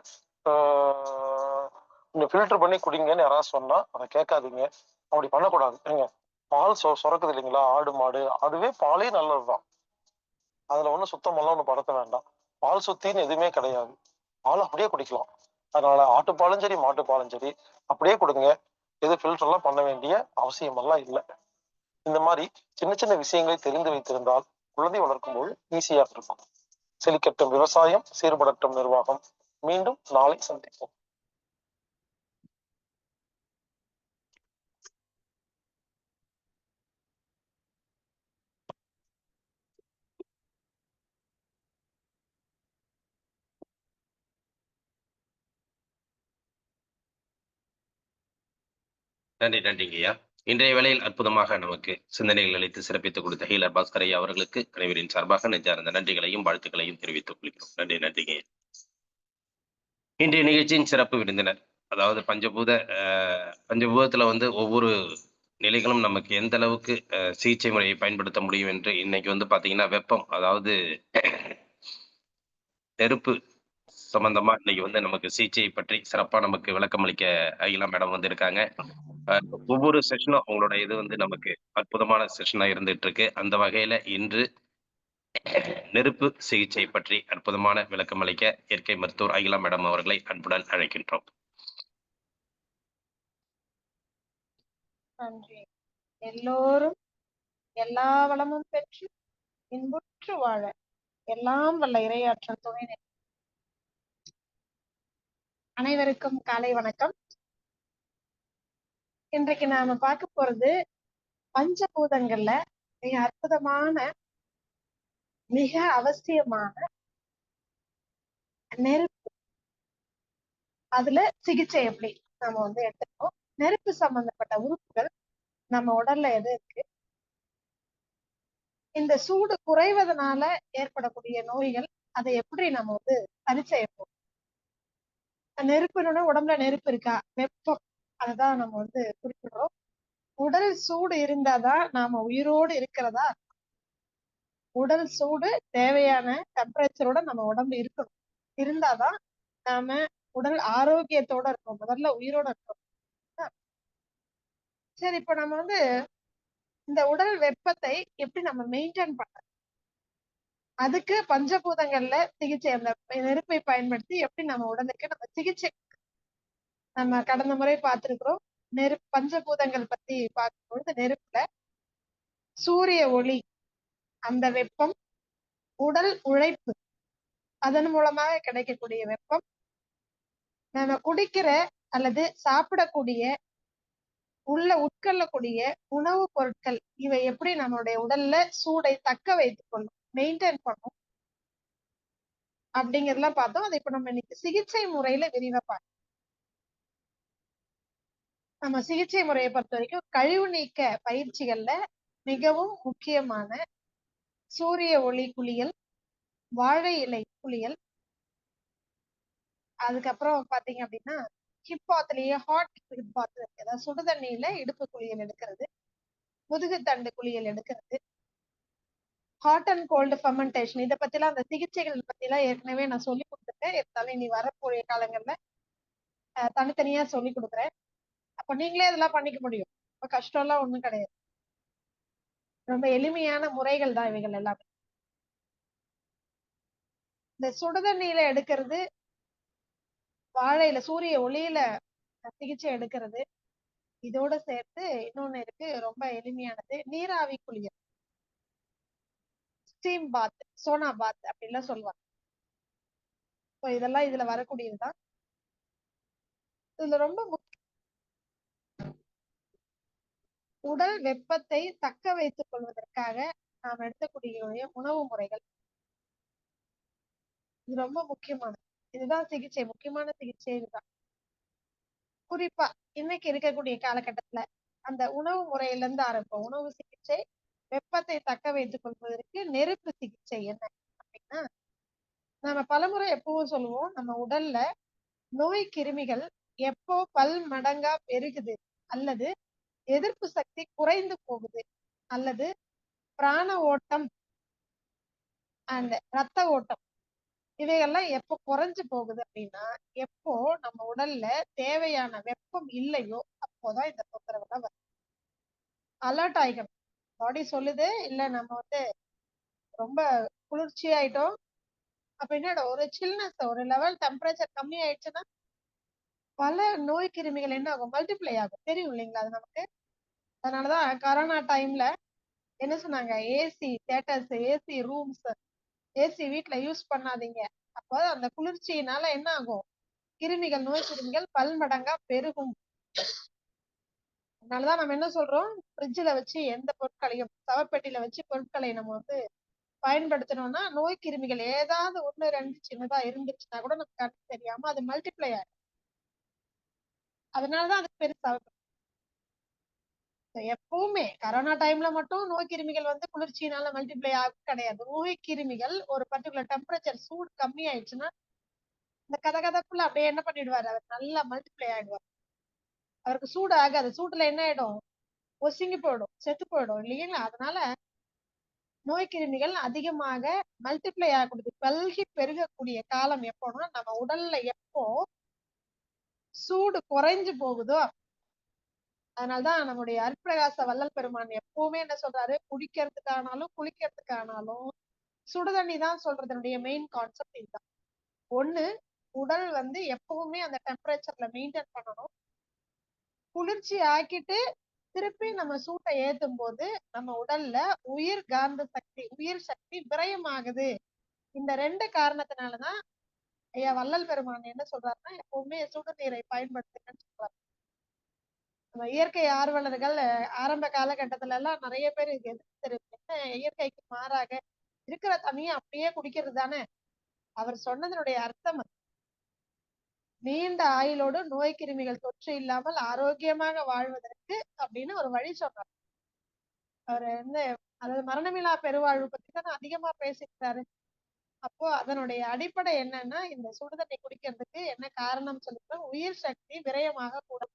நீங்க ஃபில்டர் பண்ணி குடிங்கன்னு யாராவது சொன்னா அதை கேட்காதீங்க. அப்படி பண்ணக்கூடாது. ஏங்க, பால் சுரக்குது இல்லைங்களா, ஆடு மாடு, அதுவே பாலே நல்லதுதான். அதுல ஒண்ணு சுத்தமெல்லாம் ஒண்ணு படுத்த வேண்டாம். பால் சுத்தின்னு எதுவுமே கிடையாது, பால் அப்படியே குடிக்கலாம். அதனால ஆட்டுப்பாலும் சரி மாட்டுப்பாலும் சரி அப்படியே கொடுங்க, எது ஃபில்டர் எல்லாம் பண்ண வேண்டிய அவசியம் எல்லாம் இல்லை. இந்த மாதிரி சின்ன சின்ன விஷயங்களை தெரிந்து வைத்திருந்தால் குழந்தை வளர்க்கும் போது ஈஸியா இருக்கும். செழிக்கட்டும் விவசாயம், சீர்படட்டும் நிர்வாகம். மீண்டும் நாளை சந்திப்போம். நன்றிங்க ஐயா. இன்றைய வேளையில் அற்புதமாக நமக்கு சிந்தனைகள் அளித்து சிறப்பித்துக் கொடுத்த ஹீலர் பாஸ்கர் ஐயா அவர்களுக்கு அனைவரின் சார்பாக நெஞ்சார்ந்த நன்றிகளையும் வாழ்த்துக்களையும் தெரிவித்துக் கொள்கிறோம். நன்றிங்க. இன்றைய நிகழ்ச்சியின் சிறப்பு விருந்தினர், அதாவது பஞ்சபூதத்துல ஒவ்வொரு நிலைகளும் நமக்கு எந்த அளவுக்கு சிகிச்சை முறையை பயன்படுத்த முடியும் என்று இன்னைக்கு பாத்தீங்கன்னா வெப்பம், அதாவது நெருப்பு, சம்பந்தமா இன்னைக்கு வந்து நமக்கு சிகிச்சை பற்றி சிறப்பா நமக்கு விளக்கம் அளிக்க அகிலா மேடம் வந்திருக்காங்க. ஒவ்வொரு செஷனும் அவங்களோட இது வந்து நமக்கு அற்புதமான செஷனா இருந்துட்டு இருக்கு. அந்த வகையில இன்று நெருப்பு சிகிச்சை பற்றி அற்புதமான விளக்கம் அளிக்க இயற்கை மருத்துவர் அகிலா மேடம் அவர்களை அன்புடன் அழைக்கின்றோம். நன்றி. எல்லோரும் எல்லா வளமும் பெற்று இன்புற்று வாழ எல்லாம் வல்ல இறையாற்றல் துணை நிற்க. அனைவருக்கும் காலை வணக்கம். இன்றைக்கு நாம பார்க்க போறது பஞ்சபூதங்கள்ல மிக அற்புதமான மிக அவசியமான நெருப்பு. அதுல சிகிச்சை எப்படி நாம வந்து எடுத்துக்கணும். நெருப்பு சம்பந்தப்பட்ட உறுப்புகள் நம்ம உடல்ல எது இருக்கு, இந்த சூடு குறைவதனால ஏற்படக்கூடிய நோய்கள், அதை எப்படி நம்ம வந்து சரி செய்யணும். நெருப்புன்னு உடம்புல நெருப்பு இருக்கா, வெப்பம், அததான் நம்ம வந்து குறிப்பிடுறோம். உடல் சூடு இருந்தாதான் நாம உயிரோடு இருக்கிறதா. உடல் சூடு தேவையான டெம்பரேச்சரோட நம்ம உடம்பு இருக்கணும். இருந்தாதான் நாம உடல் ஆரோக்கியத்தோட இருக்கோம், முதல்ல உயிரோட இருக்கோம். சரி, இப்ப நம்ம வந்து இந்த உடல் வெப்பத்தை எப்படி நம்ம மெயின்டைன் பண்றது, அதுக்கு பஞ்சபூதங்கள்ல சிகிச்சை, அந்த நெருப்பை பயன்படுத்தி எப்படி நம்ம உடலுக்கு நம்ம சிகிச்சை. நம்ம கடந்த முறை பார்த்திருக்கிறோம். நெருப்பு பஞ்சபூதங்கள் பத்தி பார்க்கும்பொழுது நெருப்புல சூரிய ஒளி, அந்த வெப்பம், உடல் உழைப்பு, அதன் மூலமாக கிடைக்கக்கூடிய வெப்பம், நம்ம குடிக்கிற அல்லது சாப்பிடக்கூடிய உள்ள உட்கொள்ளக்கூடிய உணவுப் பொருட்கள், இவை எப்படி நம்மளுடைய உடல்ல சூடை தக்க வைத்துக் கொள்ளும், மெயின்டைன் பண்ணும் அப்படிங்கறதெல்லாம் பார்த்தோம். அதை இப்ப நம்ம இன்னைக்கு சிகிச்சை முறையில விரிவா பார்க்கலாம். நம்ம சிகிச்சை முறையை பொறுத்த வரைக்கும் கழிவு நீக்க பயிற்சிகள்ல மிகவும் முக்கியமான சூரிய ஒளி குளியல், வாழை இலை குளியல், அதுக்கப்புறம் பாத்தீங்க அப்படின்னா ஹிப் பாத்லயே ஹாட் ஹிப் பாத் இருக்கு, அதாவது சுடுதண்ணியில இடுப்பு குளியல் எடுக்கிறது, முதுகு தண்டு குளியல் எடுக்கிறது, ஹாட் அண்ட் கோல்டு ஃபெர்மெண்டேஷன். இதை பத்திலாம் அந்த சிகிச்சைகள் பத்திலாம் ஏற்கனவே நான் சொல்லி கொடுத்துட்டேன். இருந்தாலும் இனி வரக்கூடிய காலங்கள்ல தனித்தனியா சொல்லி கொடுக்குறேன். அப்ப நீங்களே இதெல்லாம் பண்ணிக்க முடியும். இப்ப கஷ்டம் எல்லாம் ஒண்ணும் கிடையாது. ரொம்ப எளிமையான முறைகள் தான் இவைகள் எல்லாமே. இந்த சுடுதண்ணியில எடுக்கிறது, வாழையில சூரிய ஒளியில சிகிச்சை எடுக்கிறது, இதோட சேர்த்து இன்னொன்னு இருக்கு, ரொம்ப எளிமையானது, நீராவி குளியல், ஸ்டீம் பாத், சோனா பாத் அப்படின்லாம் சொல்லுவாங்க. இதெல்லாம் இதுல வரக்கூடியதுதான். இதுல ரொம்ப உடல் வெப்பத்தை தக்க வைத்துக் கொள்வதற்காக நாம் எடுக்கக்கூடிய உணவு முறைகள், இது ரொம்ப முக்கியமானது. இதுதான் சிகிச்சை, முக்கியமான சிகிச்சை இதுதான். குறிப்பா இன்னைக்கு இருக்கக்கூடிய காலகட்டத்துல அந்த உணவு முறையில இருந்து ஆரம்பிப்போம். உணவு சிகிச்சை, வெப்பத்தை தக்க வைத்துக் கொள்வதற்கு நெருப்பு சிகிச்சை என்ன அப்படின்னா, நம்ம பலமுறை எப்பவும் சொல்லுவோம், நம்ம உடல்ல நோய் கிருமிகள் எப்போ பல் மடங்கா பெருகுது, அல்லது எதிர்ப்பு சக்தி குறைந்து போகுது, அல்லது பிராண ஓட்டம் அண்ட் ரத்த ஓட்டம் இவைகள்லாம் எப்போ குறைஞ்சு போகுது அப்படின்னா, எப்போ நம்ம உடல்ல தேவையான வெப்பம் இல்லையோ அப்போதான் இந்த தொந்தரவு எல்லாம் வருது. அலர்ட் ஆகிக்கணும். பாடி சொல்லுது, இல்ல நம்ம வந்து ரொம்ப குளிர்ச்சி ஆயிட்டோம் அப்படின்னா, ஒரு சில்னஸ், ஒரு லெவல் டெம்பரேச்சர் கம்மி ஆயிடுச்சுன்னா பல நோய் கிருமிகள் என்ன ஆகும், மல்டிப்ளை ஆகும். தெரியும் இல்லைங்களா அது நமக்கு. அதனாலதான் கொரோனா டைம்ல என்ன சொன்னாங்க, AC theatres, AC rooms, AC வீட்ல யூஸ் பண்ணாதீங்க. அப்போ அந்த குளிர்ச்சியினால என்ன ஆகும், கிருமிகள், நோய் கிருமிகள் பல்மடங்கா பெருகும். அதனாலதான் நம்ம என்ன சொல்றோம், ஃப்ரிட்ஜ்ல வச்சு எந்த பொருட்களையும், சவப்பெட்டியில வச்சு பொருட்களை நம்ம வந்து பயன்படுத்தணும்னா, நோய் கிருமிகள் ஏதாவது ஒண்ணு ரெண்டு சின்னதா இருந்துச்சுன்னா கூட நமக்கு கண்ணு தெரியாம அது மல்டிப்ளை ஆகும். அதனாலதான் அதுக்கு பேரு சவப்பெட்டி. எப்பவுமே கரோனா டைம்ல மட்டும் நோய் கிருமிகள் வந்து குளிர்ச்சியினால மல்டிப்ளை ஆகும் கிடையாது. நோய் கிருமிகள் ஒரு பர்டிகுலர் டெம்பரேச்சர், சூடு கம்மி ஆயிடுச்சுன்னா இந்த கதகதப்புல அப்படியே என்ன பண்ணிடுவாரு, அவர் நல்லா மல்டிப்ளை ஆயிடுவார். அவருக்கு சூடு ஆகாது. சூட்டுல என்ன ஆயிடும், ஒசுங்கி போயிடும், செத்து போயிடும் இல்லைங்களா. அதனால நோய் கிருமிகள் அதிகமாக மல்டிப்ளை ஆகக்கூடிய பல்கி பெருகக்கூடிய காலம் எப்போன்னா நம்ம உடல்ல எப்போ சூடு குறைஞ்சு போகுதோ. அதனாலதான் நம்முடைய அருட்பிரகாச வள்ளல் பெருமான் எப்பவுமே என்ன சொல்றாரு, குடிக்கிறதுக்கானாலும் குளிக்கிறதுக்கானாலும் சுடுதண்ணி தான் சொல்றதனுடைய மெயின் கான்செப்ட் இதுதான். ஒண்ணு, உடல் வந்து எப்பவுமே அந்த டெம்பரேச்சர்ல மெயின்டைன் பண்ணணும். குளிர்ச்சி ஆக்கிட்டு திருப்பி நம்ம சூட்டை ஏத்தும் போது நம்ம உடல்ல உயிர் சக்தி விரயமாகுது. இந்த 2 காரணத்தினாலதான் ஐயா வள்ளல் பெருமான் என்ன சொல்றாருன்னா, எப்பவுமே சுடுநீரை பயன்படுத்துங்கன்னு சொல்றாரு. நம்ம இயற்கை ஆர்வலர்கள் ஆரம்ப காலகட்டத்துல எல்லாம் நிறைய பேர் இதுக்கு எதிர்ப்பு தெரிவிச்சு, என்ன இயற்கைக்கு மாறாக இருக்கிற தண்ணியை அப்படியே குடிக்கிறது தானே. அவர் சொன்னதனுடைய அர்த்தம் அது. நீண்ட ஆயுளோடு நோய் கிருமிகள் தொற்று இல்லாமல் ஆரோக்கியமாக வாழ்வதற்கு அப்படின்னு ஒரு வழி சொல்றாரு. அவர் வந்து அதாவது மரணமில்லா பெருவாழ்வு பத்தி தான் அதிகமா பேசியிருக்காரு. அப்போ அதனுடைய அடிப்படை என்னன்னா, இந்த சுடுதண்ணி குடிக்கிறதுக்கு என்ன காரணம் சொல்லிட்டு உயிர் சக்தி விரயமாக கூடாது.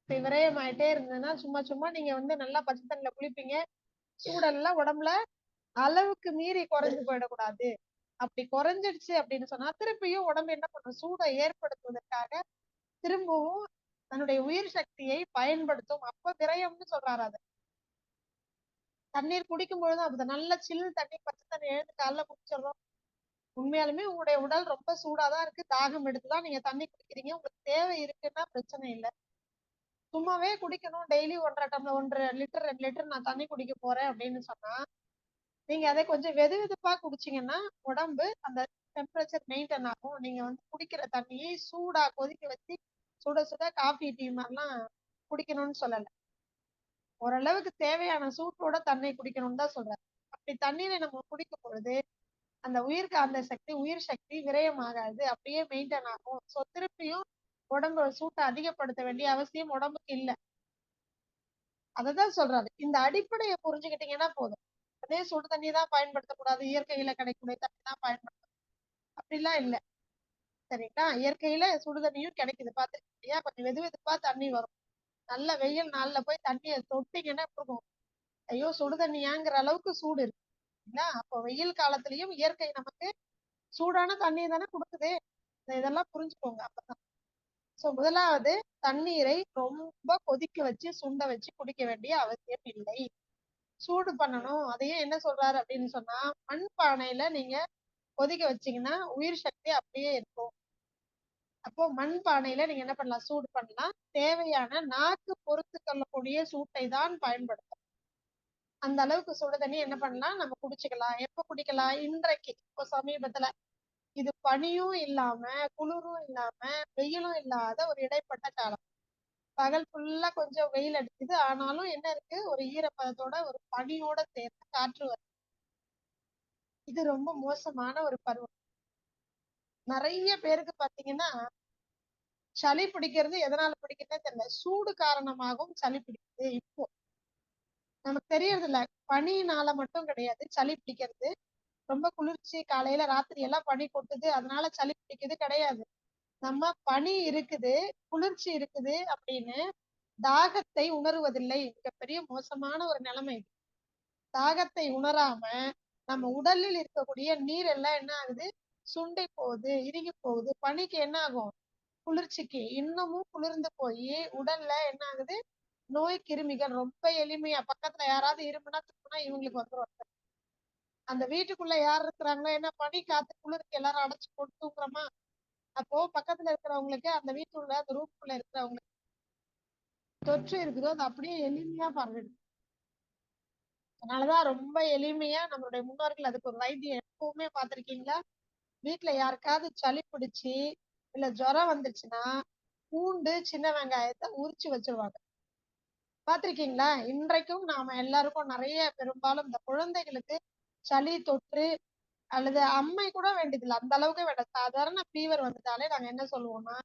விரயமாயிட்டே இருந்ததுன்னா சும்மா சும்மா நீங்க வந்து நல்லா பச்சை தண்ணில குளிப்பீங்க, சூடெல்லாம் உடம்புல அளவுக்கு மீறி குறைஞ்சு போயிடக்கூடாது. அப்படி குறைஞ்சிடுச்சு அப்படின்னு சொன்னா திருப்பியும் உடம்பு என்ன பண்ணும், சூடை ஏற்படுத்துவதற்காக திரும்பவும் தன்னுடைய உயிர் சக்தியை பயன்படுத்தும். அப்ப விரயம்னு சொல்றாரு. அது தண்ணீர் குடிக்கும் பொழுதும் அப்படி நல்ல சில் தண்ணி பச்சை தண்ணி எழுந்து காலைல குடிச்சிடறோம். உண்மையாலுமே உங்களுடைய உடல் ரொம்ப சூடாதான் இருக்கு, தாகம் எடுத்துதான் நீங்க தண்ணி குடிக்கிறீங்க, உங்களுக்கு தேவை இருக்குன்னா பிரச்சனை இல்லை. சும்மாவே குடிக்கணும், டெய்லி 1.5 டம்ளர் 1.5 லிட்டர் 2 லிட்டர் நான் தண்ணி குடிக்க போறேன் அப்படின்னு சொன்னா நீங்க அதை கொஞ்சம் வெது வெதுப்பா குடிச்சீங்கன்னா உடம்பு அந்த டெம்பரேச்சர் மெயின்டைன் ஆகும். நீங்க வந்து குடிக்கிற தண்ணியை சூடா கொதிக்க வச்சு சுட சுட காஃபி டீ மாதிரிலாம் குடிக்கணும்னு சொல்லல. ஓரளவுக்கு தேவையான சூட்டோட தண்ணி குடிக்கணும்னு தான் சொல்றாரு. அப்படி தண்ணீரை நம்ம குடிக்கும் பொழுது அந்த உயிர் சக்தி விரயமாகாது, அப்படியே மெயின்டைன் ஆகும். சோ திருப்பியும் உடம்பு சூட்டை அதிகப்படுத்த வேண்டிய அவசியம் உடம்புக்கு இல்லை. அததான் சொல்றாரு. இந்த அடிப்படையை புரிஞ்சுக்கிட்டீங்கன்னா போதும். அதே சுடு தண்ணி தான் பயன்படுத்தக்கூடாது, இயற்கையில கிடைக்கக்கூடிய தண்ணி தான் பயன்படுத்தணும் அப்படிலாம் இல்லை. சரிங்களா? இயற்கையில சுடு தண்ணியும் கிடைக்குது, பாத்துருக்கீங்க. கொஞ்சம் வெது வெதுப்பா தண்ணி வரும். நல்ல வெயில் நாள்ல போய் தண்ணியை தொட்டிங்கன்னா இருக்கும், ஐயோ சுடு தண்ணியாங்கிற அளவுக்கு சூடு இருக்கு. அப்போ வெயில் காலத்திலயும் இயற்கை நமக்கு சூடான தண்ணி தானே கொடுக்குது. இதெல்லாம் புரிஞ்சுக்கோங்க அப்பதான். சோ முதலாவது, தண்ணீரை ரொம்ப கொதிக்க வச்சு சுண்ட வச்சு குடிக்க வேண்டிய அவசியம் இல்லை. சூடு பண்ணணும். அதையே என்ன சொல்றாரு அப்படின்னு சொன்னா, மண் பானையில நீங்க கொதிக்க வச்சீங்கன்னா உயிர் சக்தி அப்படியே இருக்கும். அப்போ மண் பானையில நீங்க என்ன பண்ணலாம், சூடு பண்ணலாம். தேவையான நாக்கு பொறுத்து கொள்ளக்கூடிய சூட்டை தான் பயன்படுத்தும். அந்த அளவுக்கு சுடு தண்ணி என்ன பண்ணலாம், நம்ம குடிச்சுக்கலாம். எப்ப குடிக்கலாம், இன்றைக்கு இப்போ சமீபத்துல இது பனியும் இல்லாம குளிரும் இல்லாம வெயிலும் இல்லாத ஒரு இடைப்பட்ட காலம். பகல் ஃபுல்லா கொஞ்சம் வெயில் அடிக்குது, ஆனாலும் என்ன இருக்கு, ஒரு ஈரப்பதத்தோட ஒரு பனியோட சேர்ந்து காற்று வருது. இது ரொம்ப மோசமான ஒரு பருவம். நிறைய பேருக்கு பாத்தீங்கன்னா சளி பிடிக்கிறது எதனால பிடிக்குதுன்னு தெரியல, சூடு காரணமாகவும் சளி பிடிக்குது. இப்போ நமக்கு தெரியறது இல்ல, பனினால மட்டும் கிடையாது சளி பிடிக்கிறது. ரொம்ப குளிர்ச்சி, காலையில ராத்திரி எல்லாம் பனி கொட்டுது அதனால சளி பிடிக்குது கிடையாது. நம்ம பனி இருக்குது, குளிர்ச்சி இருக்குது அப்படின்னு தாகத்தை உணருவதில்லை. மிகப்பெரிய மோசமான ஒரு நிலைமை. தாகத்தை உணராம நம்ம உடலில் இருக்கக்கூடிய நீர் எல்லாம் என்ன ஆகுது, சுண்டி போகுது, இறுகி போகுது. பனிக்கு என்ன ஆகும், குளிர்ச்சிக்கு இன்னமும் குளிர்ந்து போய் உடல்ல என்ன ஆகுது, நோய் கிருமிகள் ரொம்ப எளிமையா பக்கத்துல யாராவது இருமுனா துப்புனா இவங்களுக்கு வந்துடும். அந்த வீட்டுக்குள்ள யார் இருக்கிறாங்களோ, என்ன பனி காத்து குளிருக்கு எல்லாரும் அடைச்சு போட்டு தூங்குறோமா, அப்போ பக்கத்துல இருக்கிறவங்களுக்கு அந்த வீட்டுக்குள்ள அந்த ரூம்குள்ள இருக்கிறவங்களுக்கு தொற்று இருக்குதோ அது அப்படியே எளிமையா பரவிடும். அதனாலதான் ரொம்ப எளிமையா நம்மளுடைய முன்னோர்கள் அதுக்கு ஒரு வைத்தியம் எப்பவுமே பார்த்திருக்கீங்களா, வீட்டுல யாருக்காவது சளி பிடிச்சு இல்ல ஜுரம் வந்துச்சுன்னா பூண்டு சின்ன வெங்காயத்தை உரிச்சு வச்சிருவாங்க. பாத்திருக்கீங்களா? இன்றைக்கும் நாம எல்லாருக்கும் நிறைய பெரும்பாலும் இந்த குழந்தைகளுக்கு சளி தொற்று அல்லது அம்மை கூட வேண்டியதில்லை, அந்த அளவுக்கு வேண்டாம், சாதாரண ஃபீவர் வந்துட்டாலே நாங்க என்ன சொல்லுவோம்னா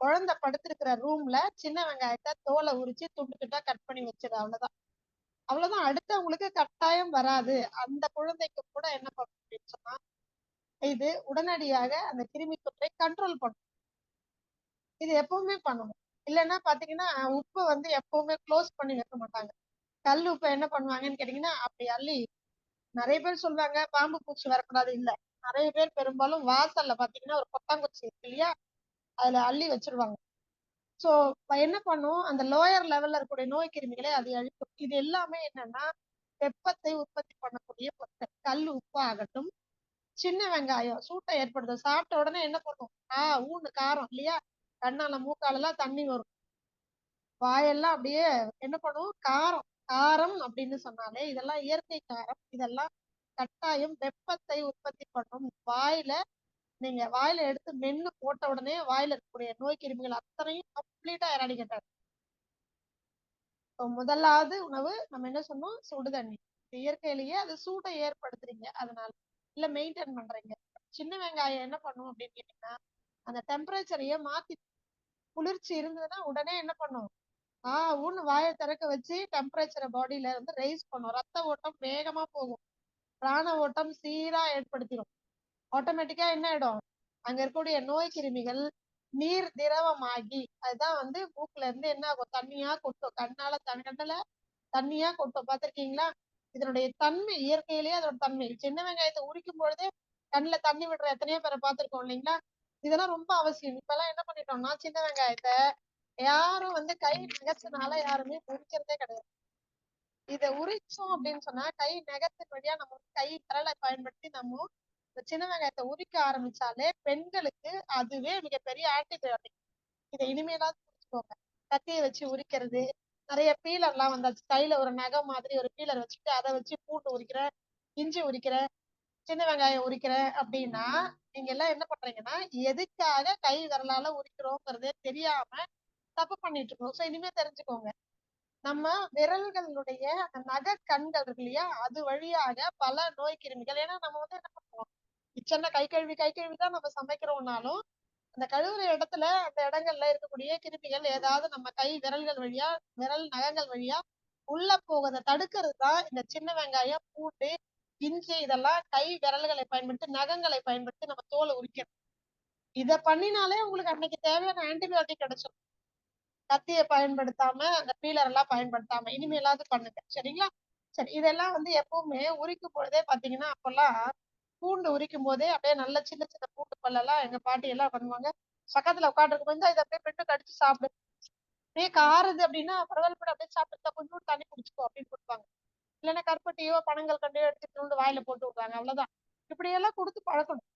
குழந்தை படுத்திருக்கிற ரூம்ல சின்ன வெங்காயத்தை தோலை உரிச்சு துண்டு துண்டா கட் பண்ணி வச்சிரு, அவ்வளவுதான். அவ்வளவுதான், அடுத்தவங்களுக்கு கட்டாயம் வராது. அந்த குழந்தைக்கு கூட என்ன பண்ணும் அப்படின்னு சொன்னா இது உடனடியாக அந்த கிருமி தொற்றை கண்ட்ரோல் பண்ணும். இது எப்பவுமே பண்ணணும். இல்லைன்னா பாத்தீங்கன்னா உப்பு வந்து எப்பவுமே க்ளோஸ் பண்ணி வைக்க மாட்டாங்க. கல் உப்பை என்ன பண்ணுவாங்கன்னு கேட்டீங்கன்னா அப்படி அள்ளி நிறைய பேர் சொல்லுவாங்க பாம்பு பூச்சி வரக்கூடாது. இல்ல, நிறைய பேர் பெரும்பாலும் வாசல்ல பாத்தீங்கன்னா ஒரு கொட்டாங்குச்சி இருக்கு இல்லையா, அதுல அள்ளி வச்சிருவாங்க. சோ என்ன பண்ணும், அந்த லோயர் லெவல்ல இருக்கக்கூடிய நோய் கிருமிகளை அது அழிக்கும். இது எல்லாமே என்னன்னா வெப்பத்தை உற்பத்தி பண்ணக்கூடிய பொருட்கள். கல் உப்பு ஆகட்டும், சின்ன வெங்காயம் சூட்டை ஏற்படுத்தும். சாப்பிட்ட உடனே என்ன பண்ணும், ஊன்னு காரம் இல்லையா, கண்ணால மூக்கால எல்லாம் தண்ணி வரும், வாயெல்லாம் அப்படியே என்ன பண்ணும், காரம். காரம் அப்படின்னு சொன்னாலே இதெல்லாம் இயற்கை காரம். இதெல்லாம் கட்டாயம் வெப்பத்தை உற்பத்தி பண்ணும். நீங்க வாயில எடுத்து மென்னு போட்ட உடனே வாயில இருக்கக்கூடிய நோய் கிருமிகள் அத்தனையும் கம்ப்ளீட்டா எராடிகேட் ஆகும். முதலாவது உணவு நம்ம என்ன சொன்னோம், சுடு தண்ணி. இயற்கையிலேயே அது சூட்டை ஏற்படுத்துறீங்க, அதனால இல்ல மெயின்டைன் பண்றீங்க. சின்ன வெங்காயம் என்ன பண்ணும் அப்படின்னு கேட்டீங்கன்னா, அந்த டெம்பரேச்சரையே மாத்தி, குளிர்ச்சி இருந்ததுன்னா உடனே என்ன பண்ணும், ஊன்னு வாயை திறக்க வச்சு டெம்பரேச்சரை பாடியில வந்து ரைஸ் பண்ணும். ரத்த ஓட்டம் வேகமா போகும், பிராண ஓட்டம் சீரா ஏற்படுத்திடும். ஆட்டோமேட்டிக்கா என்ன ஆயிடும், அங்க இருக்கக்கூடிய நோய் கிருமிகள் நீர் திரவமாகி அதுதான் வந்து மூக்குல இருந்து என்ன ஆகும், தண்ணியா கொட்டும். கண்ணுல தண்ணியா கொட்டும். பார்த்திருக்கீங்களா? இதனுடைய தன்மை இயற்கையிலேயே அதோட தன்மை. சின்ன வெங்காயத்தை உரிக்கும் பொழுதே கண்ணுல தண்ணி விடுற எத்தனையோ பேரை பார்த்திருக்கோம் இல்லைங்களா? இதெல்லாம் ரொம்ப அவசியம். இப்ப எல்லாம் என்ன பண்ணிட்டோம்னா சின்ன வெங்காயத்தை யாரும் வந்து கை நகர்ச்சனால யாருமே உரிக்கிறதே கிடையாது. இதை உரிச்சோம் அப்படின்னு சொன்னா கை நகத்தின் வழியா நம்ம கை விரலை பயன்படுத்தி நம்ம இந்த சின்ன வெங்காயத்தை உரிக்க ஆரம்பிச்சாலே பெண்களுக்கு அதுவே மிகப்பெரிய ஆன்டிபயோட்டிக். இதை இனிமேலாவது புரிஞ்சுக்கோங்க. கத்தியை வச்சு உரிக்கிறது, நிறைய பீலர் எல்லாம் வந்தாச்சு. கையில ஒரு நகம் மாதிரி ஒரு பீலர் வச்சுட்டு அதை வச்சு பூண்டு உரிக்கிறேன், இஞ்சி உரிக்கிறேன், சின்ன வெங்காயம் உரிக்கிறேன் அப்படின்னா நீங்க எல்லாம் என்ன பண்றீங்கன்னா எதுக்காக கை விரலால உரிக்கிறோங்கிறதே தெரியாம தப்பு பண்ணிட்டு இருக்கோம். சோ இனிமே தெரிஞ்சுக்கோங்க. நம்ம விரல்களுடைய அந்த நக கண்கள் இருக்கு இல்லையா, அது வழியாக பல நோய் கிருமிகள். ஏன்னா நம்ம வந்து என்ன பண்ணுவோம், கிச்சன்ல கை கழுவி தான் நம்ம சமைக்கிறோம்னாலும் அந்த கழுவுற இடத்துல அந்த இடங்கள்ல இருக்கக்கூடிய கிருமிகள் ஏதாவது நம்ம கை விரல்கள் வழியா, விரல் நகங்கள் வழியா உள்ள போவதை தடுக்கிறது தான் இந்த சின்ன வெங்காயம், பூண்டு, இஞ்சி இதெல்லாம் கை விரல்களை பயன்படுத்தி நகங்களை பயன்படுத்தி நம்ம தோலை உரிக்கணும். இதை பண்ணினாலே உங்களுக்கு அன்னைக்கு தேவையான ஆன்டிபயோட்டிக் கிடைச்சிடும். கத்தியை பயன்படுத்தாம அந்த பீலர் எல்லாம் பயன்படுத்தாம இனிமேலாவது பண்ணுங்க, சரிங்களா? சரி, இதெல்லாம் வந்து எப்பவுமே உரிக்கும் பொழுதே பாத்தீங்கன்னா அப்பெல்லாம் பூண்டு உரிக்கும் போதே அப்படியே நல்ல சின்ன சின்ன பூண்டு பல்லெல்லாம் எங்க பாட்டி எல்லாம் பண்ணுவாங்க. பக்கத்துல உட்காந்துருக்கும் போது இதை அப்படியே பெட்டு கடிச்சு சாப்பிடு, அப்படியே காருது அப்படின்னா பரவாயில்ல அப்படியே சாப்பிட்டு கொஞ்சம் தண்ணி குடிச்சுக்கோ அப்படின்னு கொடுப்பாங்க. இல்லைன்னா கருப்பட்டியோ பனங்கள் கண்டையோ எடுத்துட்டு வாயில போட்டு விடுவாங்க, அவ்வளவுதான். இப்படி எல்லாம் கொடுத்து பழக்கணும்.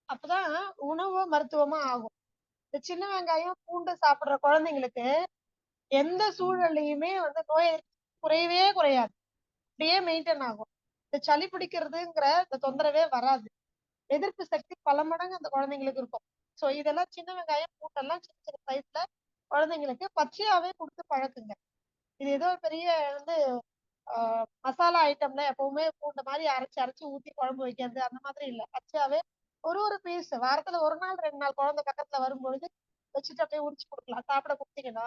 அப்பதான் உணவு மருத்துவமா ஆகும். இந்த சின்ன வெங்காயம் பூண்டு சாப்பிடுற குழந்தைங்களுக்கு எந்த சூழல்லையுமே வந்து நோய் குறையவே குறையாது, அப்படியே மெயின்டைன் ஆகும். இந்த சளி பிடிக்கிறதுங்கிற இந்த தொந்தரவே வராது. எதிர்ப்பு சக்தி பல மடங்கு அந்த குழந்தைங்களுக்கு இருக்கும். சோ இதெல்லாம் சின்ன வெங்காயம் பூண்டெல்லாம் சின்ன சின்ன சைஸ்ல குழந்தைங்களுக்கு பச்சையாவே கொடுத்து பழக்குங்க. இது ஏதோ பெரிய வந்து மசாலா ஐட்டம்ல எப்பவுமே பூண்டு மாதிரி அரைச்சு அரைச்சு ஊத்தி குழம்பு வைக்கிறது அந்த மாதிரி இல்ல. பச்சையாவே ஒரு பீஸ் வாரத்துல 1 நாள் 2 நாள் குழந்தை பக்கத்துல வரும்பொழுது வச்சுட்டு அப்படியே உரிச்சு கொடுக்கலாம். சாப்பிட கொடுத்தீங்கன்னா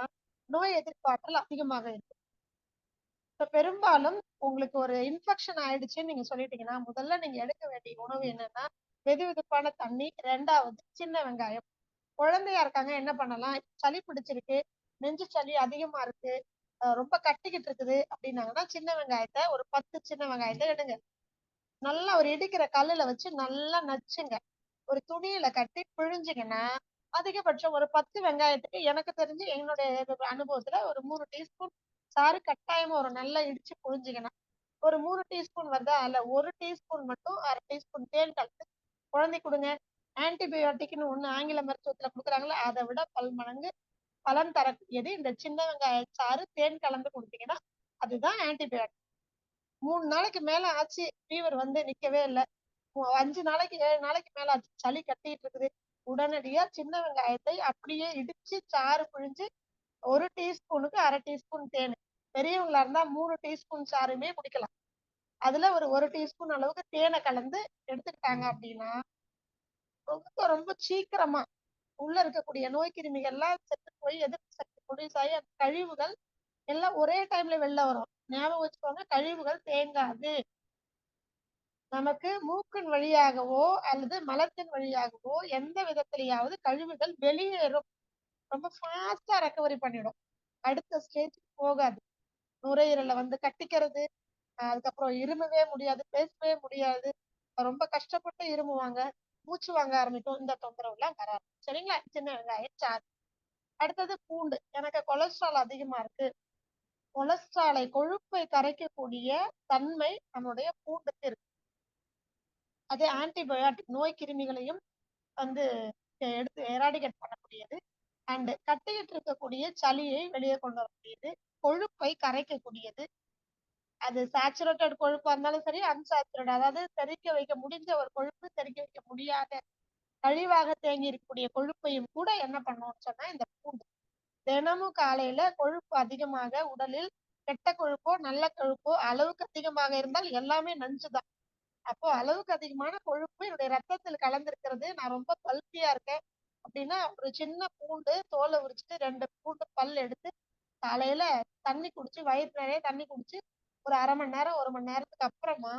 நோய் எதிர்ப்பாற்றல் அதிகமாக இருக்கும். இப்ப பெரும்பாலும் உங்களுக்கு ஒரு இன்ஃபெக்ஷன் ஆயிடுச்சுன்னு நீங்க சொல்லிட்டீங்கன்னா முதல்ல நீங்க எடுக்க வேண்டிய உணவு என்னன்னா வெது வெதுப்பான தண்ணி, 2வது சின்ன வெங்காயம். குழந்தையா இருக்காங்க என்ன பண்ணலாம், சளி பிடிச்சிருக்கு, நெஞ்சு சளி அதிகமா இருக்கு, ரொம்ப கட்டிக்கிட்டு இருக்குது அப்படின்னாங்கன்னா சின்ன வெங்காயத்தை ஒரு 10 சின்ன வெங்காயத்தை எடுங்க. நல்லா ஒரு இடிக்கிற கல்லுல வச்சு நல்லா நச்சுங்க. ஒரு துணியில கட்டி பிழிஞ்சிங்கன்னா அதிகபட்சம் ஒரு 10 வெங்காயத்துக்கு எனக்கு தெரிஞ்சு என்னுடைய அனுபவத்துல ஒரு 3 டீஸ்பூன் சாறு கட்டாயமா ஒரு நல்லா இடிச்சு புழிஞ்சிங்கன்னா ஒரு 3 டீஸ்பூன் வருதா, அல்ல 1 டீஸ்பூன் மட்டும் 1/2 டீஸ்பூன் தேன் கலந்து குழந்தை கொடுங்க. ஆன்டிபயோட்டிக்னு ஒண்ணு ஆங்கில மருத்துவத்துல கொடுக்குறாங்களா, அதை விட பல்மடங்கு பலன் தரக்கூடியது இந்த சின்ன வெங்காய சாறு தேன் கலந்து கொடுத்தீங்கன்னா அதுதான் ஆன்டிபயோட்டிக். 3 நாளைக்கு மேல ஆச்சு ஃபீவர் வந்து நிக்கவே இல்லை, 5 நாளைக்கு 7 நாளைக்கு மேல ஆச்சு சளி கட்டிட்டு இருக்குது, உடனடியா சின்ன வெங்காயத்தை அப்படியே இடிச்சு சாறு பிழிஞ்சு 1 டீஸ்பூனுக்கு 1/2 டீஸ்பூன் தேன், பெரியவங்களா இருந்தா 3 டீஸ்பூன் சாறுமே குடிக்கலாம். அதுல ஒரு டீஸ்பூன் அளவுக்கு தேனை கலந்து எடுத்துக்கிட்டாங்க அப்படின்னா ரொம்ப ரொம்ப சீக்கிரமா உள்ள இருக்கக்கூடிய நோய் கிருமிகள் எல்லாம் செத்து போய் எதிர்ப்பு சக்தி ப்ரொடியூஸ் ஆகி அந்த கழிவுகள் எல்லாம் ஒரே டைம்ல வெளில வரும். ஞாபகம் வச்சுக்கோங்க, கழிவுகள் தேங்காது. நமக்கு மூக்கின் வழியாகவோ அல்லது மலத்தின் வழியாகவோ எந்த விதத்திலேயாவது கழிவுகள் வெளியேறும். ரொம்ப ஃபாஸ்டா ரெக்கவரி பண்ணிடும், அடுத்த ஸ்டேஜ் போகாது. நுரையீரலை வந்து கட்டிக்கிறது, அதுக்கப்புறம் இருமவே முடியாது, பேசவே முடியாது, ரொம்ப கஷ்டப்பட்டு இருமுவாங்க, மூச்சு வாங்க ஆரம்பிக்கும். இந்த தொந்தரவு எல்லாம் வராது. சரிங்களா? சின்ன வெங்காயம் சாறு. அடுத்தது பூண்டு. எனக்கு கொலஸ்ட்ரால் அதிகமா இருக்கு. கொலஸ்ட்ராலை, கொழுப்பை கரைக்கக்கூடிய தன்மை நம்முடைய பூண்டுக்கு இருக்கு. அது ஆன்டிபயோட்டிக், நோய் கிருமிகளையும் வந்து எடுத்து எராடிகேட் பண்ணக்கூடியது. அண்ட் கட்டிக்கிட்டு இருக்கக்கூடிய சளியை வெளியே கொண்டு வரக்கூடியது, கொழுப்பை கரைக்கக்கூடியது. அது சேச்சுரேட்டட் கொழுப்பா இருந்தாலும் சரி, அன்சாச்சுரேட், அதாவது செரிக்க வைக்க முடிஞ்ச ஒரு கொழுப்பு, செரிக்க வைக்க முடியாத கழிவாக தேங்கி இருக்கக்கூடிய கொழுப்பையும் கூட என்ன பண்ணணும்னு சொன்னா இந்த பூண்டு. தினமும் காலையில கொழுப்பு அதிகமாக உடலில், கெட்ட கொழுப்போ நல்ல கொழுப்போ அளவுக்கு அதிகமாக இருந்தால் எல்லாமே நஞ்சுதான். அப்போ அளவுக்கு அதிகமான கொழுப்பு என்னுடைய ரத்தத்தில் கலந்திருக்கிறது, நான் ரொம்ப பல்கியா இருக்கேன் அப்படின்னா, ஒரு சின்ன பூண்டு தோலை உரிச்சிட்டு 2 பூண்டு பல் எடுத்து காலையில தண்ணி குடிச்சு, வயிறு நிறைய தண்ணி குடிச்சு, ஒரு 1/2 மணி நேரம் 1 மணி நேரத்துக்கு அப்புறமா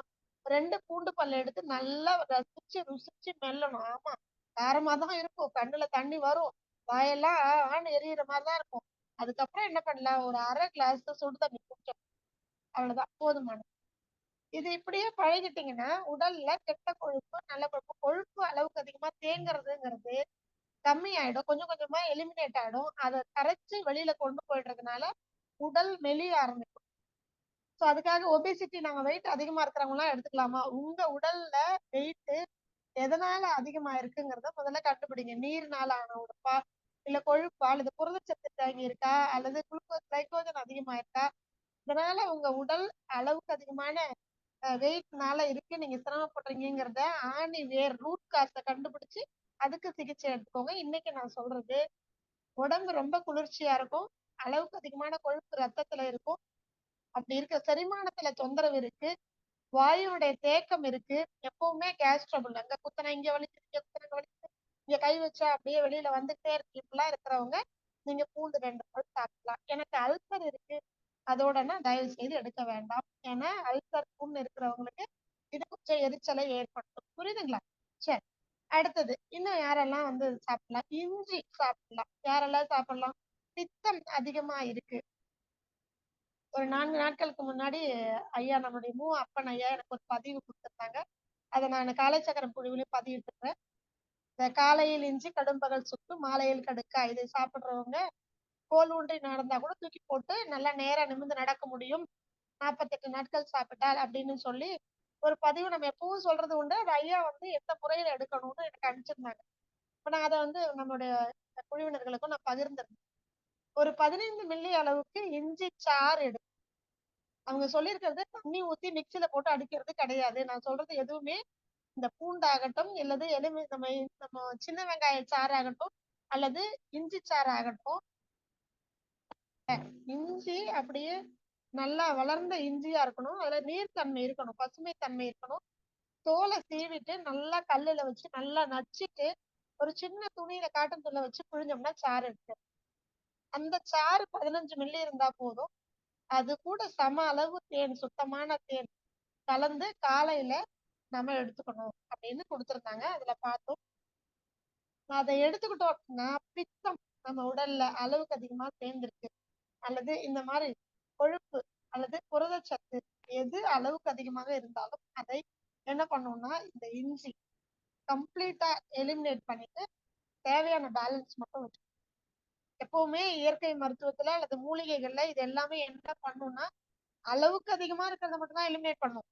2 பூண்டு பல் எடுத்து நல்லா ரசிச்சு ருசிச்சு மெல்லணும். ஆமா, காரமா தான் இருக்கும், கண்ணுல தண்ணி வரும், வாயெல்லாம் ஆன்னு எரியிற மாதிரிதான் இருக்கும். அதுக்கப்புறம் என்ன பண்ணலாம், ஒரு 1/2 கிளாஸ் சுடு தண்ணி குடிச்சோம், அவ்வளவுதான் போதுமானது. இது இப்படியே பழகிட்டீங்கன்னா உடல்ல கெட்ட கொழுப்பு நல்ல கொழுப்பு, கொழுப்பு அளவுக்கு அதிகமா தேங்குறதுங்கிறது கம்மியாயிடும், கொஞ்சம் கொஞ்சமா எலிமினேட் ஆயிடும். அதை கரைச்சு வெளியில கொண்டு போயிடுறதுனால உடல் மெலிய ஆரம்பிக்கும். சோ அதுக்காக ஒபேசிட்டி, நாங்க வெயிட் அதிகமா இருக்கிறவங்க எல்லாம் எடுத்துக்கலாமா? உங்க உடல்ல வெயிட் எதனால அதிகமா இருக்குங்கிறத முதல்ல கண்டுபிடிங்க. நீர்னால ஆன உடம்பா, இல்ல கொழுப்பா, அல்லது புரதச்சத்து தேங்கி இருக்கா, அல்லது குளுக்கோஸ் கிளைக்கோஜன் அதிகமா இருக்கா? இதனால உங்க உடல் அளவுக்கு அதிகமான வெயிட்னால இருக்கு, நீங்க சிரமப்படுறீங்கிறத ஆணி வேர் ரூட் காச கண்டுபிடிச்சு அதுக்கு சிகிச்சை எடுத்துக்கோங்க. இன்னைக்கு நான் சொல்றது, உடம்பு ரொம்ப குளிர்ச்சியா இருக்கும், அளவுக்கு அதிகமான கொழுப்பு ரத்தத்துல இருக்கும், அப்படி இருக்க செரிமானத்துல தொந்தரவு இருக்கு, வாயுனுடைய தேக்கம் இருக்கு, எப்பவுமே கேஸ் ட்ரபிள், அங்க குத்தனை இங்க வலிக்குது, இங்க குத்தனை இங்க வலிக்குது, இங்க கை வச்சா அப்படியே வெளியில வந்துட்டே இருக்கு, இப்படிலாம் இருக்கிறவங்க நீங்க பூண்டு 2 பல் சாப்பிடலாம். எனக்கு அல்சர் இருக்கு, அதோடனா தயவு செய்து எடுக்க வேண்டாம். ஏன்னா அல்சர் புண்ணு இருக்கிறவங்களுக்கு இது கொஞ்சம் எரிச்சலை ஏற்படுத்தும். புரியுதுங்களா? சரி. அடுத்தது இன்னும் யாரெல்லாம் சாப்பிடலாம்? இஞ்சி சாப்பிடலாம். யாரெல்லாம் சாப்பிடலாம்? பித்தம் அதிகமா இருக்கு. ஒரு 4 நாட்களுக்கு முன்னாடி ஐயா, நம்முடைய அப்பன் ஐயா எனக்கு ஒரு பதிவு கொடுத்திருந்தாங்க. அதை நான் காலை சக்கரம் குழுவிலையும் பதிவிட்டுறேன். இந்த காலையில் இஞ்சி கடும்பகல் சுக்கு மாலையில் கடுக்கா, இதை சாப்பிடுறவங்க கோல் ஊன்றி நடந்தா கூட தூக்கி போட்டு நல்லா நேரா நிமிர்ந்து நடக்க முடியும் 48 நாட்கள் சாப்பிட்டால் அப்படின்னு சொல்லி ஒரு பதிவு நம்ம எப்பவும் சொல்றது உண்டு. அது ஐயா எந்த முறையில எடுக்கணும்னு எனக்கு அனுப்பிச்சிருந்தாங்க. இப்ப நான் அதை நம்மளுடைய குழுவினர்களுக்கும் நான் பகிர்ந்திருந்தேன். ஒரு 15 மில்லி அளவுக்கு இஞ்சி சாறு எடு. அவங்க சொல்லியிருக்கிறது தண்ணி ஊத்தி மிக்சியில போட்டு அடிக்கிறது கிடையாது. நான் சொல்றது எதுவுமே இந்த பூண்டாகட்டும், இல்லது எலுமி நம்ம நம்ம சின்ன வெங்காய சாறு ஆகட்டும், அல்லது இஞ்சி சாறு ஆகட்டும், இஞ்சி அப்படியே நல்லா வளர்ந்த இஞ்சியா இருக்கணும், அதுல நீர்த்தன்மை இருக்கணும், பசுமை தன்மை இருக்கணும். தோலை சீவிட்டு நல்லா கல்லுல வச்சு நல்லா நச்சுட்டு ஒரு சின்ன துணியில காட்டன் துணியில வச்சு புழிஞ்சோம்னா சாறு இருக்கு. அந்த சாறு 15 மில்லி இருந்தா போதும். அது கூட சம அளவு தேன், சுத்தமான தேன் கலந்து காலையில நம்ம எடுத்துக்கணும் அப்படின்னு கொடுத்திருந்தாங்க. அதுல பார்த்தோம். அதை எடுத்துக்கிட்டோம் அப்படின்னா பித்தம் நம்ம உடல்ல அளவுக்கு அதிகமா சேர்ந்திருக்கு, அல்லது இந்த மாதிரி கொழுப்பு அல்லது புரதச்சத்து எது அளவுக்கு அதிகமாக இருந்தாலும் அதை என்ன பண்ணணும்னா இந்த இஞ்சி கம்ப்ளீட்டா எலிமினேட் பண்ணிட்டு தேவையான பேலன்ஸ் மட்டும் வச்சு, எப்பவுமே இயற்கை மருத்துவத்துல அல்லது மூலிகைகள்ல இது எல்லாமே என்ன பண்ணும்னா அளவுக்கு அதிகமா இருக்கிறத மட்டும் தான் எலிமினேட் பண்ணும்.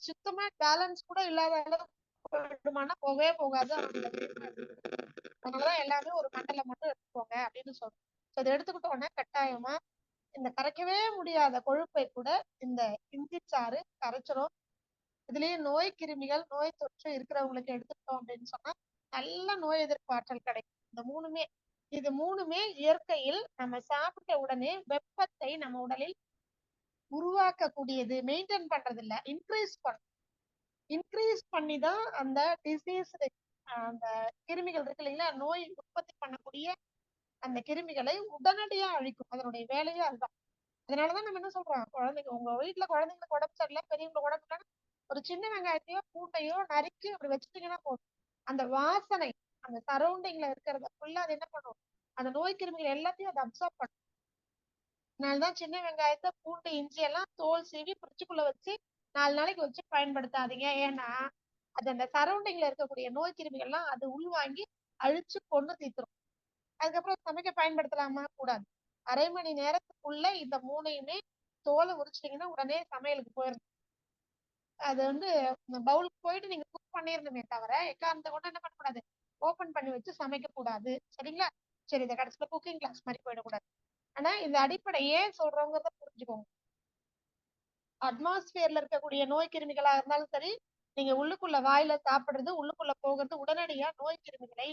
சுத்தமா பேலன்ஸ் கூட இல்லாத அளவுக்கு போயிடுமானா போகவே போகாது. அதனாலதான் எல்லாமே ஒரு மண்டலம் மட்டும் எடுத்துக்கோங்க அப்படின்னு சொல்றோம். இதை எடுத்துக்கிட்டோம்னா கட்டாயமா இந்த கரைக்கவே முடியாத கொழுப்பை கூட இந்த இஞ்சி சாறு கரைச்சிரும். இதுலயே நோய் கிருமிகள், நோய் தொற்று இருக்கிறவங்களுக்கு எடுத்துக்கிட்டோம் அப்படின்னு சொன்னா நல்ல நோய் எதிர்ப்பாற்றல் கிடைக்கும். இது மூணுமே இயற்கையில் நம்ம சாப்பிட்ட உடனே வெப்பத்தை நம்ம உடலில் உருவாக்கக்கூடியது, மெயின்டைன் பண்றது இல்ல, இன்க்ரீஸ் பண்ணி தான் அந்த டிசீஸ், அந்த கிருமிகள் இருக்கு இல்லைங்களா, நோய் உற்பத்தி பண்ணக்கூடிய அந்த கிருமிகளை உடனடியா அழிக்கும். அதனுடைய வேலையே அதுதான். அதனாலதான் நம்ம என்ன சொல்றோம், குழந்தைங்க உங்க வீட்டுல குழந்தைங்களுக்கு உடம்பு சரியில்லை, பெரியவங்க உடம்பு சரியில்லை, ஒரு சின்ன வெங்காயத்தையோ பூண்டையோ நறுக்கி அப்படி வச்சுட்டீங்கன்னா போதும், அந்த வாசனை அந்த சரௌண்டிங்ல இருக்கிறத ஃபுல்லா அது என்ன பண்ணும், அந்த நோய் கிருமிகள் எல்லாத்தையும் அதை அப்சர்வ் பண்ணும். அதனாலதான் சின்ன வெங்காயத்தை, பூண்டு, இஞ்சி எல்லாம் தோல் சீவி ஃப்ரிட்ஜுக்குள்ள வச்சு 4 நாளைக்கு வச்சு பயன்படுத்தாதீங்க. ஏன்னா அது அந்த சரௌண்டிங்ல இருக்கக்கூடிய நோய் கிருமிகள்லாம் அது உள்வாங்கி அழிச்சு கொன்னு தீத்துரும். அதுக்கப்புறம் சமைக்க பயன்படுத்தலாமா? கூடாது. 1/2 மணி நேரத்துக்குள்ள இந்த 3யுமே தோலை உரிச்சிட்டீங்கன்னா உடனே சமையலுக்கு போயிடணும். அது வந்து பவுலுக்கு போயிட்டு நீங்க குக் பண்ணிருந்தமே தவிர எக்காரணத்தை கொண்டு என்ன பண்ணக்கூடாது, ஓபன் பண்ணி வச்சு சமைக்க கூடாது. சரிங்களா? சரி, இதை கடைசியில குக்கிங் கிளாஸ் மாதிரி போயிடக்கூடாது. ஆனா இந்த அடிப்படை ஏன் சொல்றோங்கிறத புரிஞ்சுக்கோங்க. அட்மாஸ்பியர்ல இருக்கக்கூடிய நோய் கிருமிகளா இருந்தாலும் சரி, நீங்க உள்ளுக்குள்ள வாயில சாப்பிடுறது, உள்ளுக்குள்ள போகிறது உடனடியா நோய் கிருமிகளை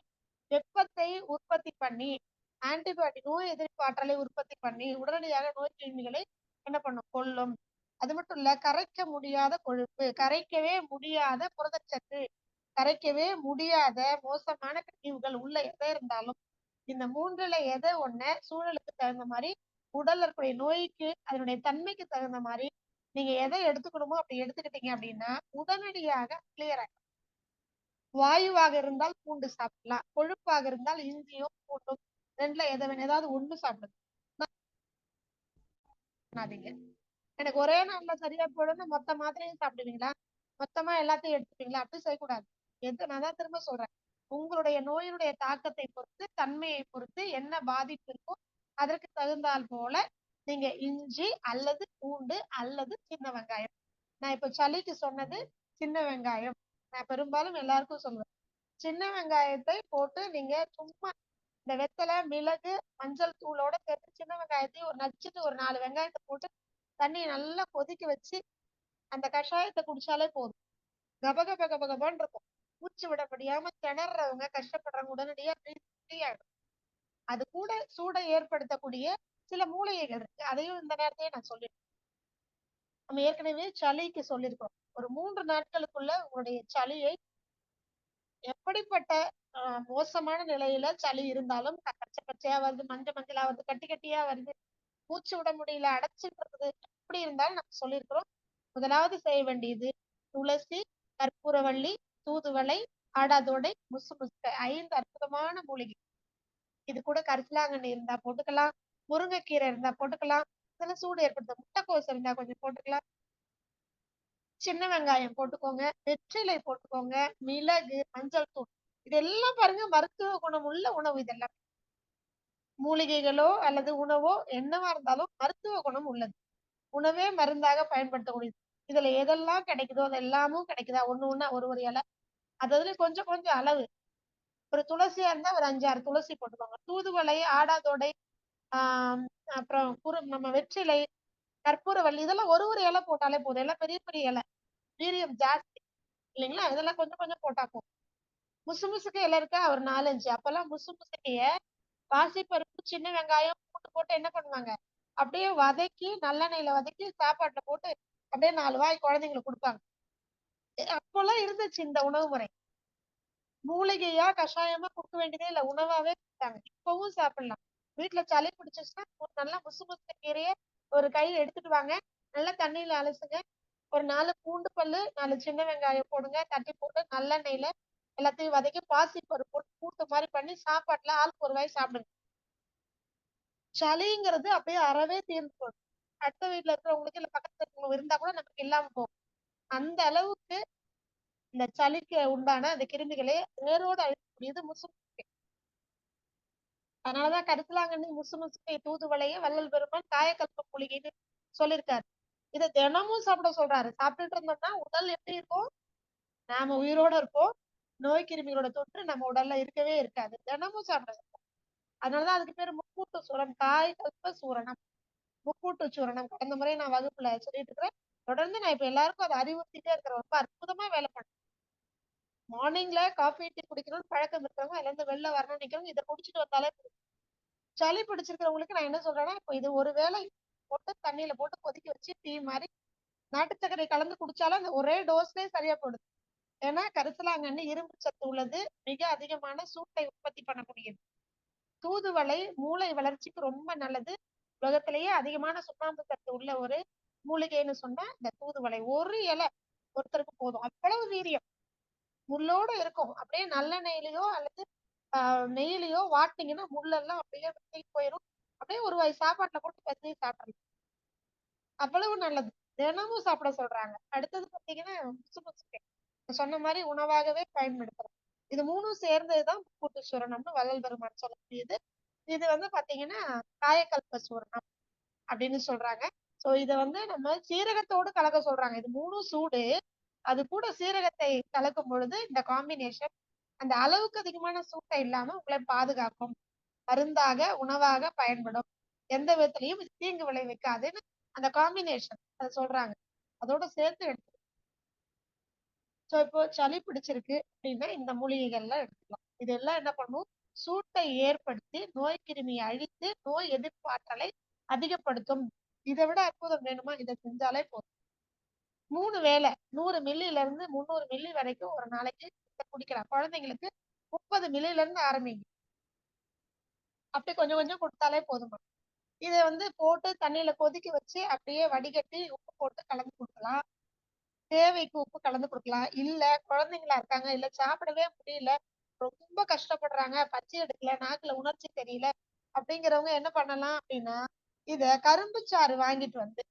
வெப்பத்தை உற்பத்தி பண்ணி, ஆன்டிபயோட்டிக் நோய் எதிர்ப்பு ஆற்றலை உற்பத்தி பண்ணி உடனடியாக நோய் கிருமிகளை என்ன பண்ணும்? கொல்லும். அது மட்டும் இல்ல, கரைக்க முடியாத கொழுப்பு, கரைக்கவே முடியாத புரதச்சத்து, கரைக்கவே முடியாத மோசமான கழிவுகள் உள்ள எதை இருந்தாலும் இந்த 3ல எதை ஒண்ண சூழலுக்கு தகுந்த மாதிரி, உடல்ல இருக்கக்கூடிய நோய்க்கு அதனுடைய தன்மைக்கு தகுந்த மாதிரி நீங்க எதை எடுத்துக்கணுமோ அப்படி எடுத்துக்கிட்டீங்க அப்படின்னா உடனடியாக கிளியர் ஆகும். வாயுவாக இருந்தால் பூண்டு சாப்பிடலாம், கொழுப்பாக இருந்தால் இஞ்சியும் பூண்டும் 2ல எதை வேணும், ஏதாவது ஒண்ணு சாப்பிடுங்க. பண்ணாதீங்க. எனக்கு ஒரே நாள்ல சரியா போயிடும்னு மொத்த மாத்திரையும் சாப்பிடுவீங்களா? மொத்தமா எல்லாத்தையும் எடுத்துப்பீங்களா? அப்படி செய்யக்கூடாது. நான் தான் திரும்ப சொல்றேன். உங்களுடைய நோயினுடைய தாக்கத்தை பொறுத்து, தன்மையை பொறுத்து என்ன பாதிப்பு இருக்கோ அதற்கு தகுந்தால் போல நீங்க இஞ்சி அல்லது பூண்டு அல்லது சின்ன வெங்காயம். நான் இப்ப சளிக்கு சொன்னது சின்ன வெங்காயம். நான் பெரும்பாலும் எல்லாருக்கும் சொல்லுவேன். சின்ன வெங்காயத்தை போட்டு நீங்க சும்மா இந்த வெத்தலை, மிளகு, மஞ்சள் தூளோட சேர்த்து சின்ன வெங்காயத்தையும் ஒரு நச்சுட்டு ஒரு 4 வெங்காயத்தை போட்டு தண்ணியை நல்லா கொதிக்க வச்சு அந்த கஷாயத்தை குடிச்சாலே போதும். கபகப கபகபன்னு இருக்கும். மூச்சு விட முடியாம திணறவங்க, கஷ்டப்படுறவங்க உடனடியா ஃப்ரீ ஆயிடும். அது கூட சூடை ஏற்படுத்தக்கூடிய சில மூலிகைகள் இருக்கு. அதையும் இந்த நேரத்தையே நான் சொல்லிடுறேன். நம்ம ஏற்கனவே சளிக்கு சொல்லியிருக்கோம். ஒரு 3 நாட்களுக்குள்ள உங்களுடைய சளியை எப்படிப்பட்ட மோசமான நிலையில சளி இருந்தாலும் பச்சை பச்சையா வருது, மஞ்சளா வருது, கட்டி கட்டியா வருது, மூச்சு விட முடியல, அடைச்சிட்டு இருக்குது, எப்படி இருந்தாலும் நம்ம சொல்லியிருக்கிறோம். முதலாவது செய்ய வேண்டியது துளசி, கற்பூரவள்ளி, தூதுவளை, ஆடாதோடை, முசுமுசுக்கை 5 அற்புதமான மூலிகை. இது கூட கரிசலாங்கண்ணி இருந்தா போட்டுக்கலாம், முருங்கைக்கீரை இருந்தா போட்டுக்கலாம், இதெல்லாம் சூடு ஏற்படுத்தும். முட்டைக்கோஸ் இருந்தா கொஞ்சம் போட்டுக்கலாம், சின்ன வெங்காயம் போட்டுக்கோங்க, வெற்றிலை போட்டுக்கோங்க, மிளகு, மஞ்சள் தூள், இதெல்லாம் பாருங்க மருத்துவ குணம் உள்ள உணவு. இதெல்லாம் மூலிகைகளோ அல்லது உணவோ என்னவா இருந்தாலும் மருத்துவ குணம் உள்ளது. உணவே மருந்தாக பயன்படுத்தக்கூடியது. இதுல எதெல்லாம் கிடைக்குதோ அது எல்லாமும் கிடைக்குதா? ஒண்ணு ஒரு ஒரு இலை, அதுல கொஞ்சம் கொஞ்சம் அளவு. ஒரு துளசியா இருந்தா ஒரு 5, 6 துளசி போட்டுக்கோங்க. தூதுவளை, ஆடாதோடை, ஆஹ் அப்புறம் நம்ம வெற்றிலை, கற்பூரவள்ளி, இதெல்லாம் ஒரு ஒரு இலை போட்டாலே போதும். எல்லாம் பெரிய பெரிய இலை, வீரியம் ஜாஸ்தி இல்லைங்களா? இதெல்லாம் கொஞ்சம் கொஞ்சம் போட்டா போதும். முசுமுசுக்கு இலை இருக்கா? ஒரு 4, 5. அப்பெல்லாம் முசுமுசுக்கைய பாசிப்பருப்பு, சின்ன வெங்காயம், பூண்டு போட்டு என்ன பண்ணுவாங்க, அப்படியே வதக்கி நல்லெண்ணெயில வதக்கி சாப்பாட்டுல போட்டு அப்படியே 4 வாய் குழந்தைங்களுக்கு கொடுப்பாங்க. அப்பெல்லாம் இருந்துச்சு இந்த உணவு முறை. மூலிகையா கஷாயமா கொடுக்க வேண்டியதே இல்ல, உணவாவே கொடுத்தாங்க. இப்பவும் சாப்பிடலாம். வீட்டுல சளி பிடிச்சிச்சுன்னா ஒரு நல்லா முசுமுசு கீரைய ஒரு கை எடுத்துட்டு வாங்க, நல்லா தண்ணியில அலசுங்க, ஒரு 4 பூண்டு பல்லு, 4 சின்ன வெங்காயம் போடுங்க, தட்டி போட்டு நல்லெண்ணெயில எல்லாத்தையும் வதக்கி பாசிப்பருப்பு போட்டு கூட்டு மாதிரி பண்ணி சாப்பாட்டுல ஆளுக்கு ஒரு வாய் சாப்பிடுங்க. சளிங்கிறது அப்படியே அறவே தீர்ந்து போகும். அடுத்த வீட்டுல இருக்கிறவங்களுக்கு இல்ல பக்கத்துல இருக்கிறவங்க இருந்தா கூட நமக்கு இல்லாம போகும். அந்த அளவுக்கு இந்த சளிக்கு உண்டான அந்த கிருமிகளை வேரோடு அழிக்கக்கூடியது முசுமுசுக்கை. அதனாலதான் கரிசலாங்கண்ணி, முசுமுசுக்கை, தூதுவளைய வள்ளல் பெருமான் காயக்கல்ப மூலிகைன்னு சொல்லியிருக்காரு. இதை தினமும் சாப்பிட சொல்றாரு. சாப்பிட்டுட்டு இருந்தோம்னா உடல் எப்படி இருக்கும்? நாம உயிரோட இருப்போம், நோய் கிருமிகளோட தொற்று நம்ம உடல்ல இருக்கவே இருக்காது. தினமும் சாப்பிட சொல்றாரு. அதனாலதான் அதுக்கு பேரு முக்கூட்டு சூரணம், காயகல்ப சூரணம், முக்கூட்டு சூரணம். கடந்த முறை நான் வகுப்புல சொல்லிட்டு இருக்கிறேன். தொடர்ந்து நான் இப்ப எல்லாருக்கும் அதை அறிவுறுத்திட்டே இருக்கிறேன். ரொம்ப அற்புதமா வேலை பண்ணேன். மார்னிங்ல காஃபி டீ குடிக்கணும்னு பழக்கம் இருக்கிறவங்க அதுல இருந்து வெளில வரணும்னு நினைக்கிறவங்க இதை குடிச்சிட்டு வந்தாலே போதும். சளி பிடிச்சிருக்கிறவங்களுக்கு நான் என்ன சொல்றேன்னா, இப்போ இது ஒரு வேளை போட்டு தண்ணியில போட்டு கொதிக்க வச்சு டீ மாதிரி நாட்டு சர்க்கரை கலந்து குடிச்சாலும் அந்த ஒரே டோஸ்லயே சரியா போடுது. ஏன்னா கரிசலாங்கண்ணி இரும்பு சத்து உள்ளது, மிக அதிகமான சூட்டை உற்பத்தி பண்ணக்கூடியது. தூதுவளை மூளை வளர்ச்சிக்கு ரொம்ப நல்லது. உலகத்திலேயே அதிகமான சுண்ணாம்பு சத்து உள்ள ஒரு மூலிகைன்னு சொன்னா இந்த தூதுவளை. ஒரு இலை ஒருத்தருக்கு போதும், அவ்வளவு வீரியம். முள்ளோட இருக்கும். அப்படியே நல்லெண்ணெயிலயோ அல்லது நெய்யிலயோ வாட்டினீங்கன்னா முள்ளெல்லாம் அப்படியே வெட்டி போயிடும். அப்படியே ஒரு வாய் சாப்பாட்டுல போட்டு பத்தி சாப்பிடலாம். அவ்வளவு நல்லது. தினமும் சாப்பிட சொல்றாங்க. அடுத்தது பாத்தீங்கன்னா முசுமுசுக்கை. சொன்ன மாதிரி உணவாகவே பயன்படுத்தலாம். இது 3ம் சேர்ந்ததுதான் முக்கூட்டு சூரணம்னு வள்ளல் பெருமான் சொல்லக்கூடியது. இது வந்து பாத்தீங்கன்னா காயகல்ப சூரணம் அப்படின்னு சொல்றாங்க. சோ இத வந்து நம்ம சீரகத்தோடு கலக்க சொல்றாங்க. இது 3ம் சூடு. அது கூட சீரகத்தை கலக்கும் பொழுது இந்த காம்பினேஷன் அந்த அளவுக்கு அதிகமான சூட்டை இல்லாம உங்களை பாதுகாக்கும். மருந்தாக, உணவாக பயன்படும். எந்த விதத்திலையும் இது தீங்கு விளைவிக்காதுன்னு அந்த காம்பினேஷன் அத சொல்றாங்க. அதோட சேர்த்து எடுத்து சோ இப்போ சளி பிடிச்சிருக்கு அப்படின்னா இந்த மூலிகைகள்லாம் எடுத்துக்கலாம். இதெல்லாம் என்ன பண்ணும்? சூட்டை ஏற்படுத்தி நோய் கிருமியை அழித்து நோய் எதிர்ப்பு ஆற்றலை அதிகப்படுத்தும். இதை விட அற்புதம் வேணுமா? இதை செஞ்சாலே போதும். 3 வேளை 100 மில்லில இருந்து 300 மில்லி வரைக்கும் ஒரு நாளைக்கு இதை குடிக்கலாம். குழந்தைங்களுக்கு 30 மில்லில இருந்து ஆரம்பிங்க. அப்படி கொஞ்சம் கொஞ்சம் கொடுத்தாலே போதுமா. இதை வந்து போட்டு தண்ணியில கொதிக்க வச்சு அப்படியே வடிகட்டி உப்பு போட்டு கலந்து கொடுக்கலாம். தேவைக்கு உப்பு கலந்து கொடுக்கலாம். இல்ல குழந்தைங்களா இருக்காங்க, இல்ல சாப்பிடவே முடியல, ரொம்ப கஷ்டப்படுறாங்க, பச்சை எடுக்கல, நாக்குல உணர்ச்சி தெரியல அப்படிங்கிறவங்க என்ன பண்ணலாம் அப்படின்னா, இத கரும்பு சாறு வாங்கிட்டு வந்து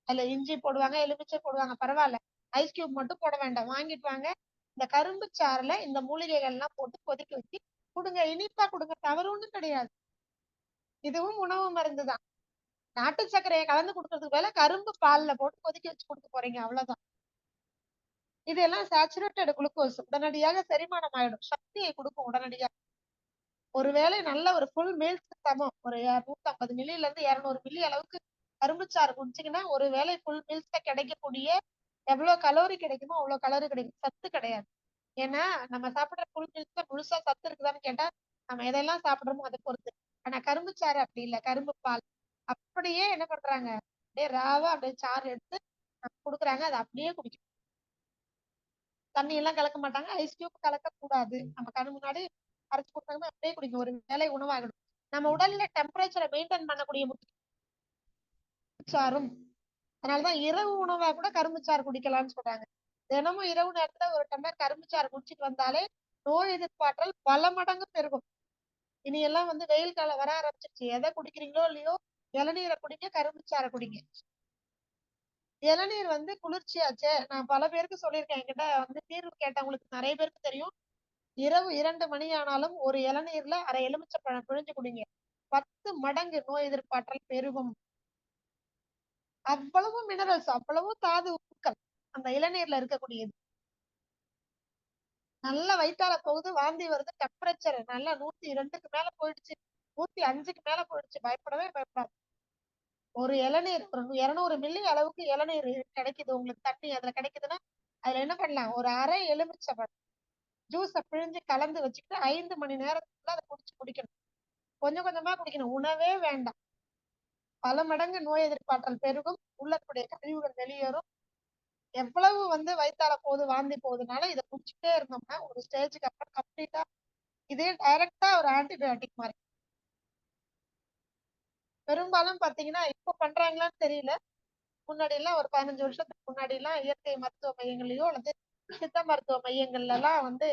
அதுல இஞ்சி போடுவாங்க, எலுமிச்சை போடுவாங்க, பரவாயில்ல. ஐஸ் கியூப் மட்டும் போட வேண்டாம். வாங்கிட்டு வாங்க. இந்த கரும்பு சாறுல இந்த மூலிகைகள் எல்லாம் போட்டு கொதிக்க வச்சு கொடுங்க. இனிப்பா கொடுங்க, தவறு ஒண்ணும் கிடையாது. இதுவும் உணவு மருந்து தான். நாட்டு சர்க்கரையை கலந்து கொடுக்கறதுக்கு பதிலா கரும்பு பால்ல போட்டு கொதிக்க வச்சு கொடுக்க போறீங்க, அவ்வளவுதான். இதெல்லாம் சேச்சுரேட்டட் குளுக்கோஸ், உடனடியாக செரிமானம் ஆயிடும், சக்தியை கொடுக்கும் உடனடியா. ஒருவேளை நல்ல ஒரு ஃபுல் மீல்ஸ் சமம் ஒரு 150 மில்லில இருந்து 200 மில்லி அளவுக்கு கரும்புச்சாறு குடிச்சீங்கன்னா ஒரு வேளை ஃபுல் மீல்ஸ்ல கிடைக்கக்கூடிய எவ்வளவு கலோரி கிடைக்குமோ அவ்வளவு கலோரி கிடைக்கும். சத்து கிடையாது. ஏன்னா நம்ம சாப்பிடுற ஃபுல் மீல்ஸ்ல முழுசா சத்து இருக்குதான்னு கேட்டா நம்ம எதெல்லாம் சாப்பிடுறோமோ அதை பொறுத்து. ஆனா கரும்புச்சாறு அப்படி இல்லை. கரும்பு பால் அப்படியே என்ன பண்றாங்க, அப்படியே ராவா அப்படியே சாறு எடுத்து கொடுக்குறாங்க. அதை அப்படியே குடிக்கணும். தண்ணி எல்லாம் கலக்க மாட்டாங்க. ஐஸ் கியூப் கலக்க கூடாது. நம்ம கண்ணு முன்னாடி அரைச்சு கொடுத்தாங்கன்னா அப்படியே குடிக்கும். ஒரு வேளை உணவாகணும். நம்ம உடல்ல டெம்பரேச்சரை மெயின்டைன் பண்ணக்கூடிய சாறும். அதனாலதான் இரவு உணவா கூட கரும்புச்சாறு குடிக்கலாம்னு சொல்றாங்க. தினமும் இரவு நேரத்துல ஒரு டம்ளர் கரும்புச்சாறு குடிச்சிட்டு வந்தாலே நோய் எதிர்ப்பாற்றல் பல மடங்கு பெருகும். இனி எல்லாம் வந்து வெயில் காலம் வர ஆரம்பிச்சிருச்சு. எதை குடிக்கிறீங்களோ இல்லையோ இளநீரை குடிங்க, கரும்புச்சாறை குடிங்க. இளநீர் வந்து குளிர்ச்சியாச்சே. நான் பல பேருக்கு சொல்லியிருக்கேன். என்கிட்ட வந்து தீர்வு கேட்டவங்களுக்கு நிறைய பேருக்கு தெரியும். இரவு 2 மணி ஆனாலும் ஒரு இளநீர்ல அரை எலுமிச்சப்பழம் பிழிஞ்சு குடிங்க. 10 மடங்கு நோய் எதிர்ப்பாற்றல் பெருகும். அவ்வளவு மினரல்ஸ், அவ்வளவு தாது உப்புக்கள் அந்த இளநீர்ல இருக்கக்கூடியது. நல்ல வயித்தால போகுது, வாந்தி வருது, டெம்பரேச்சர் நல்லா 102க்கு மேல போயிடுச்சு, 105க்கு மேல போயிடுச்சு, பயப்படவே பயப்படாது. ஒரு இளநீர் ஒரு 200 மில்லி அளவுக்கு இளநீர் கிடைக்குது உங்களுக்கு, தண்ணி அதுல கிடைக்குதுன்னா அதுல என்ன பண்ணலாம், ஒரு அரை எலுமிச்சம்பழம் ஜூஸ பிழிஞ்சு கலந்து வச்சுக்கிட்டு 5 மணி நேரத்துக்குள்ள அதை குடிக்கணும். கொஞ்சம் கொஞ்சமா குடிக்கணும். உணவே வேண்டாம். பல மடங்கு நோய் எதிர்ப்பாற்றல் பெருகும். உள்ளக்கூடிய கழிவுகள் வெளியேறும். எவ்வளவு வந்து வயித்தால போகுது, வாந்தி போகுதுனால இதை குடிச்சுட்டே இருந்தோம்னா ஒரு ஸ்டேஜுக்கு அப்புறம் கம்ப்ளீட்டா இதே டைரக்டா ஒரு ஆன்டிபயோட்டிக் மாதிரி. பெரும்பாலும் பாத்தீங்கன்னா இப்ப பண்றாங்களான்னு தெரியல. முன்னாடி எல்லாம் ஒரு 15 வருஷத்துக்கு முன்னாடி எல்லாம் இயற்கை மருத்துவ மையங்களையோ அல்லது சித்த மருத்துவ மையங்கள்ல எல்லாம் வந்து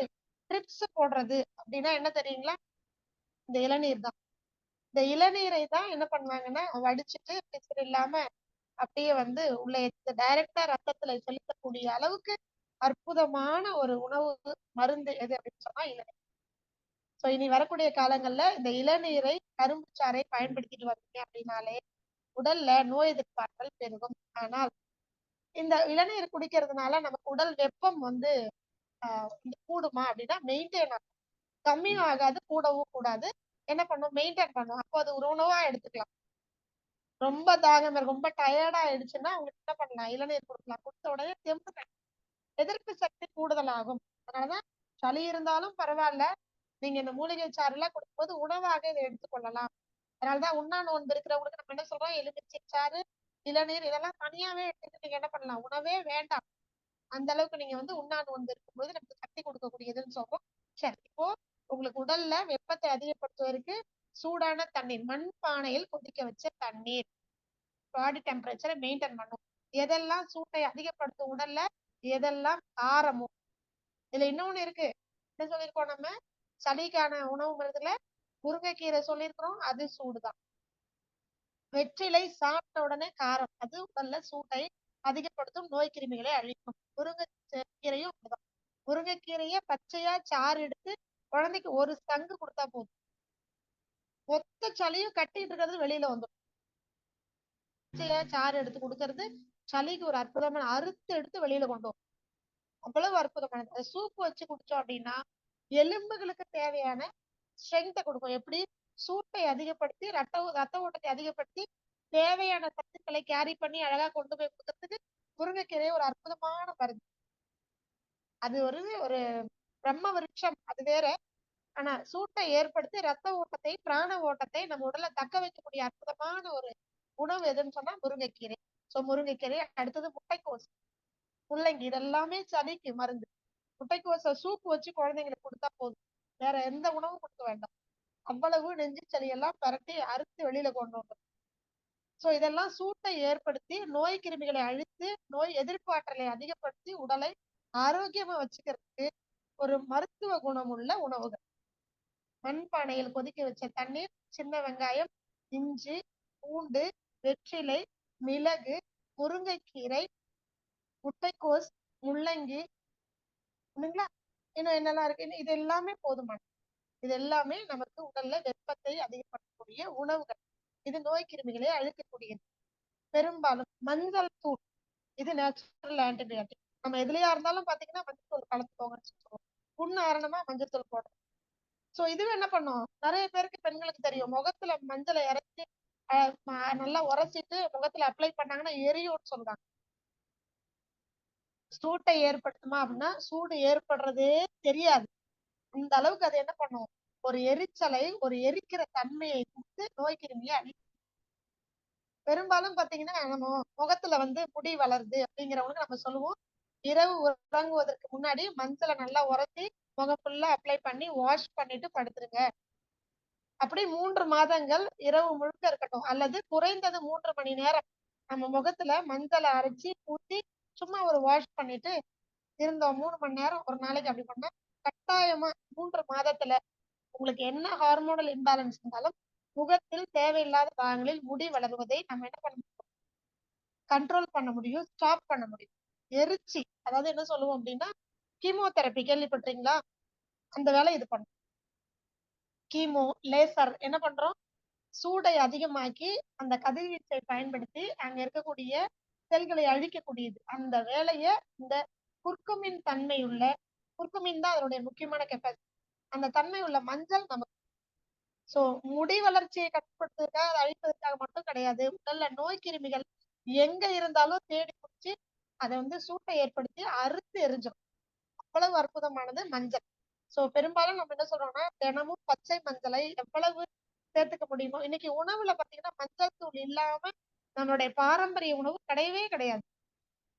ட்ரிப்ஸ் போடுறது அப்படின்னா என்ன தெரியுங்களா? இந்த இளநீர் தான். இந்த இளநீரை தான் என்ன பண்ணுவாங்கன்னா வடிச்சிட்டு பிசிறு இல்லாம அப்படியே வந்து உள்ள டைரக்டா ரத்தத்துல செலுத்தக்கூடிய அளவுக்கு அற்புதமான ஒரு உணவு மருந்து எது அப்படின்னு சொன்னா இளநீர். சோ இனி வரக்கூடிய காலங்கள்ல இந்த இளநீரை, கரும்புச்சாறை பயன்படுத்திட்டு வந்தீங்க அப்படின்னாலே உடல்ல நோய் எதிர்ப்பாற்றல் பெருகும். ஆனால் இந்த இளநீர் குடிக்கிறதுனால நமக்கு உடல் வெப்பம் வந்து கூடுமா அப்படின்னா மெயின்டைன் ஆகும். கம்மியும் ஆகாது, கூடவும் கூடாது. என்ன பண்ணும், மெயின்டைன் பண்ணும். அப்போ அது ஒரு உணவா எடுத்துக்கலாம். ரொம்ப தாகம், ரொம்ப டயர்டா ஆயிடுச்சுன்னா அவங்களுக்கு என்ன பண்ணலாம், இளநீர் கொடுக்கலாம். கொடுத்த உடனே தெம்பு, எதிர்ப்பு சக்தி கூடுதலாகும். அதனாலதான் சளி இருந்தாலும் பரவாயில்ல, நீங்க இந்த மூலிகை சாறு எல்லாம் கொடுக்கும்போது உணவாக இதை எடுத்துக்கொள்ளலாம். அதனாலதான் உண்ணா நோன்பு இருக்கிறவங்களுக்கு நம்ம என்ன சொல்றோம், எலுமிச்சை சாறு, இளநீர் இதெல்லாம் தனியாவே எடுத்துட்டு நீங்க என்ன பண்ணலாம், உணவே வேண்டாம். அந்த அளவுக்கு நீங்க வந்து உண்ணா நோன்பு இருக்கும்போது நமக்கு சக்தி கொடுக்கக்கூடியதுன்னு சொல்றோம். சரி, இப்போ உங்களுக்கு உடல்ல வெப்பத்தை அதிகப்படுத்துவதற்கு சூடான தண்ணீர், மண் பானையில் கொதிக்க வச்ச தண்ணீர் பாடி டெம்பரேச்சரை மெயின்டைன் பண்ணும். எதெல்லாம் சூட்டை அதிகப்படுத்தும் உடல்ல, எதெல்லாம் ஆரமும். இதுல இன்னொன்னு இருக்கு. என்ன சொல்லியிருக்கோம் நம்ம, சளிக்கான உணவு மருந்துல முருங்கைக்கீரை சொல்லியிருக்கிறோம், அது சூடுதான். வெற்றிலை சாப்பிட்ட உடனே காரம், அது உடல்ல சூட்டை அதிகப்படுத்தும், நோய் கிருமிகளை அழிக்கும். கீரையும் அப்படிதான். முருங்கைக்கீரைய பச்சையா சாறு எடுத்து குழந்தைக்கு ஒரு சங்கு கொடுத்தா போதும், மொத்த சளியும் கட்டிட்டு இருக்கிறது வெளியில வந்துடும். பச்சையா சாறு எடுத்து கொடுக்கறது சளிக்கு ஒரு அற்புதமான, அறுத்து எடுத்து வெளியில கொண்டு வரும். அவ்வளவு அற்புதமானது. சூப் வச்சு குடிச்சோம் அப்படின்னா எலும்புகளுக்கு தேவையான ஸ்ட்ரென்த்தை கொடுக்கும். எப்படி? சூட்டை அதிகப்படுத்தி ரத்த ஓட்டத்தை அதிகப்படுத்தி தேவையான சத்துக்களை கேரி பண்ணி அழகா கொண்டு போய் கொடுக்கறதுக்கு முருங்கைக்கீரை ஒரு அற்புதமான மருந்து. அது ஒரு ஒரு பிரம்ம விருட்சம், அது வேற. ஆனா சூட்டை ஏற்படுத்தி ரத்த ஓட்டத்தை, பிராண ஓட்டத்தை நம்ம உடல்ல தக்க வைக்கக்கூடிய அற்புதமான ஒரு உணவு எதுன்னு சொன்னா முருங்கைக்கீரை. சோ முருங்கைக்கீரை. அடுத்தது முட்டைக்கோஸ், முள்ளங்கி, இதெல்லாமே சளிக்கு மருந்து. முட்டைக்கோச சூப் வச்சு குழந்தைங்களுக்கு கொடுத்தா போதும், வேற எந்த உணவும் கொடுக்க வேண்டாம். அவ்வளவு நெஞ்சு சளி எல்லாம் பரட்டி அறுத்து வெளியில கொண்டு வரும். சோ இதெல்லாம் சூட்டை ஏற்படுத்தி நோய் கிருமிகளை அழித்து நோய் எதிர்ப்பு ஆற்றலை அதிகப்படுத்தி உடலை ஆரோக்கியமா வச்சுக்கிறதுக்கு ஒரு மருத்துவ குணமுள்ள உணவுகள். மண்பானையில் கொதிக்க வச்ச தண்ணீர், சின்ன வெங்காயம், இஞ்சி, பூண்டு, வெற்றிலை, மிளகு, முருங்கைக்கீரை, முட்டைக்கோஸ், முள்ளங்கி, இல்லைங்களா? இன்னும் என்னெல்லாம் இருக்கு, இது எல்லாமே போதுமானது. இது எல்லாமே நமக்கு உடல்ல வெப்பத்தை அதிகப்படுத்தக்கூடிய உணவுகள். இது நோய் கிருமிகளை அழிக்கக்கூடியது. பெரும்பாலும் மஞ்சள் தூள், இது நேச்சுரல் ஆன்டிபயோட்டிக். நம்ம எதுலயா இருந்தாலும் பாத்தீங்கன்னா மஞ்சள் தூள் கலந்துக்கோங்கன்னு சொல்லுவோம். புண்ணு ஆரணமா மஞ்சள் தூள் போடுறோம். சோ இதுவும் என்ன பண்ணும், நிறைய பேருக்கு பெண்களுக்கு தெரியும், முகத்துல மஞ்சளை இறச்சி நல்லா உரைச்சிட்டு முகத்துல அப்ளை பண்ணாங்கன்னா எரியும்னு சொல்றாங்க. சூட்டை ஏற்படுத்துமா அப்படின்னா சூடு ஏற்படுறதே தெரியாது. அந்த அளவுக்கு அது என்ன பண்ணும், ஒரு எரிச்சலை, ஒரு எரிக்கிற தன்மையை கொடுத்து நோய் கிருமியை அழிக்கும். பெரும்பாலும் பாத்தீங்கன்னா நம்ம முகத்துல முடி வளருது அப்படிங்கிறவங்களுக்கு நம்ம சொல்லுவோம், இரவு உறங்குவதற்கு முன்னாடி மஞ்சளை நல்லா உரைச்சி முகம் ஃபுல்லா அப்ளை பண்ணி வாஷ் பண்ணிட்டு படுத்துருங்க. அப்படி 3 மாதங்கள் இரவு முழுக்க இருக்கட்டும், அல்லது குறைந்தது 3 மணி நேரம் நம்ம முகத்துல மஞ்சளை அரைச்சி ஊத்தி சும்மா ஒரு வாஷ் பண்ணிட்டு இருந்தோம் 3 மணி நேரம் ஒரு நாளைக்கு. அப்படி பண்ணா கட்டாயமா 3 மாதத்துல உங்களுக்கு என்ன ஹார்மோனல் இம்பேலன்ஸ் இருந்தாலும் முகத்தில் தேவையில்லாத பாகங்களில் முடி வளருவதை நம்ம என்ன பண்ண முடியும், கண்ட்ரோல் பண்ண முடியும், ஸ்டாப் பண்ண முடியும். எரிச்சி, அதாவது என்ன சொல்லுவோம் அப்படின்னா கீமோதெரப்பி கேள்விப்பட்டிருக்கீங்களா? அந்த வேலை இது பண்ணும். கீமோ, லேசர் என்ன பண்றோம், சூடை அதிகமாக்கி அந்த கதிர்வீச்சை பயன்படுத்தி அங்க இருக்கக்கூடிய செல்களை அழிக்கக்கூடியது. அந்த வேலையை இந்த குர்குமின் தன்மை உள்ள, குர்குமின் தான் அதனுடைய முக்கியமான கெப்பாசிட்டி, அந்த தன்மை உள்ள மஞ்சள் நமக்கு. சோ முடி வளர்ச்சியை கட்டுப்படுத்துவதற்காக, அதை அழிப்பதற்காக மட்டும் கிடையாது. உடல்ல நோய் கிருமிகள் எங்க இருந்தாலும் தேடி பிடிச்சி அதை சூட்டை ஏற்படுத்தி அறுத்து எரிஞ்சிடும். அவ்வளவு அற்புதமானது மஞ்சள். சோ பெரும்பாலும் நம்ம என்ன சொல்றோம்னா தினமும் பச்சை மஞ்சளை எவ்வளவு சேர்த்துக்க முடியுமோ. இன்னைக்கு உணவுல பாத்தீங்கன்னா மஞ்சள் தூள் இல்லாம நம்மளுடைய பாரம்பரிய உணவு கிடையவே கிடையாது.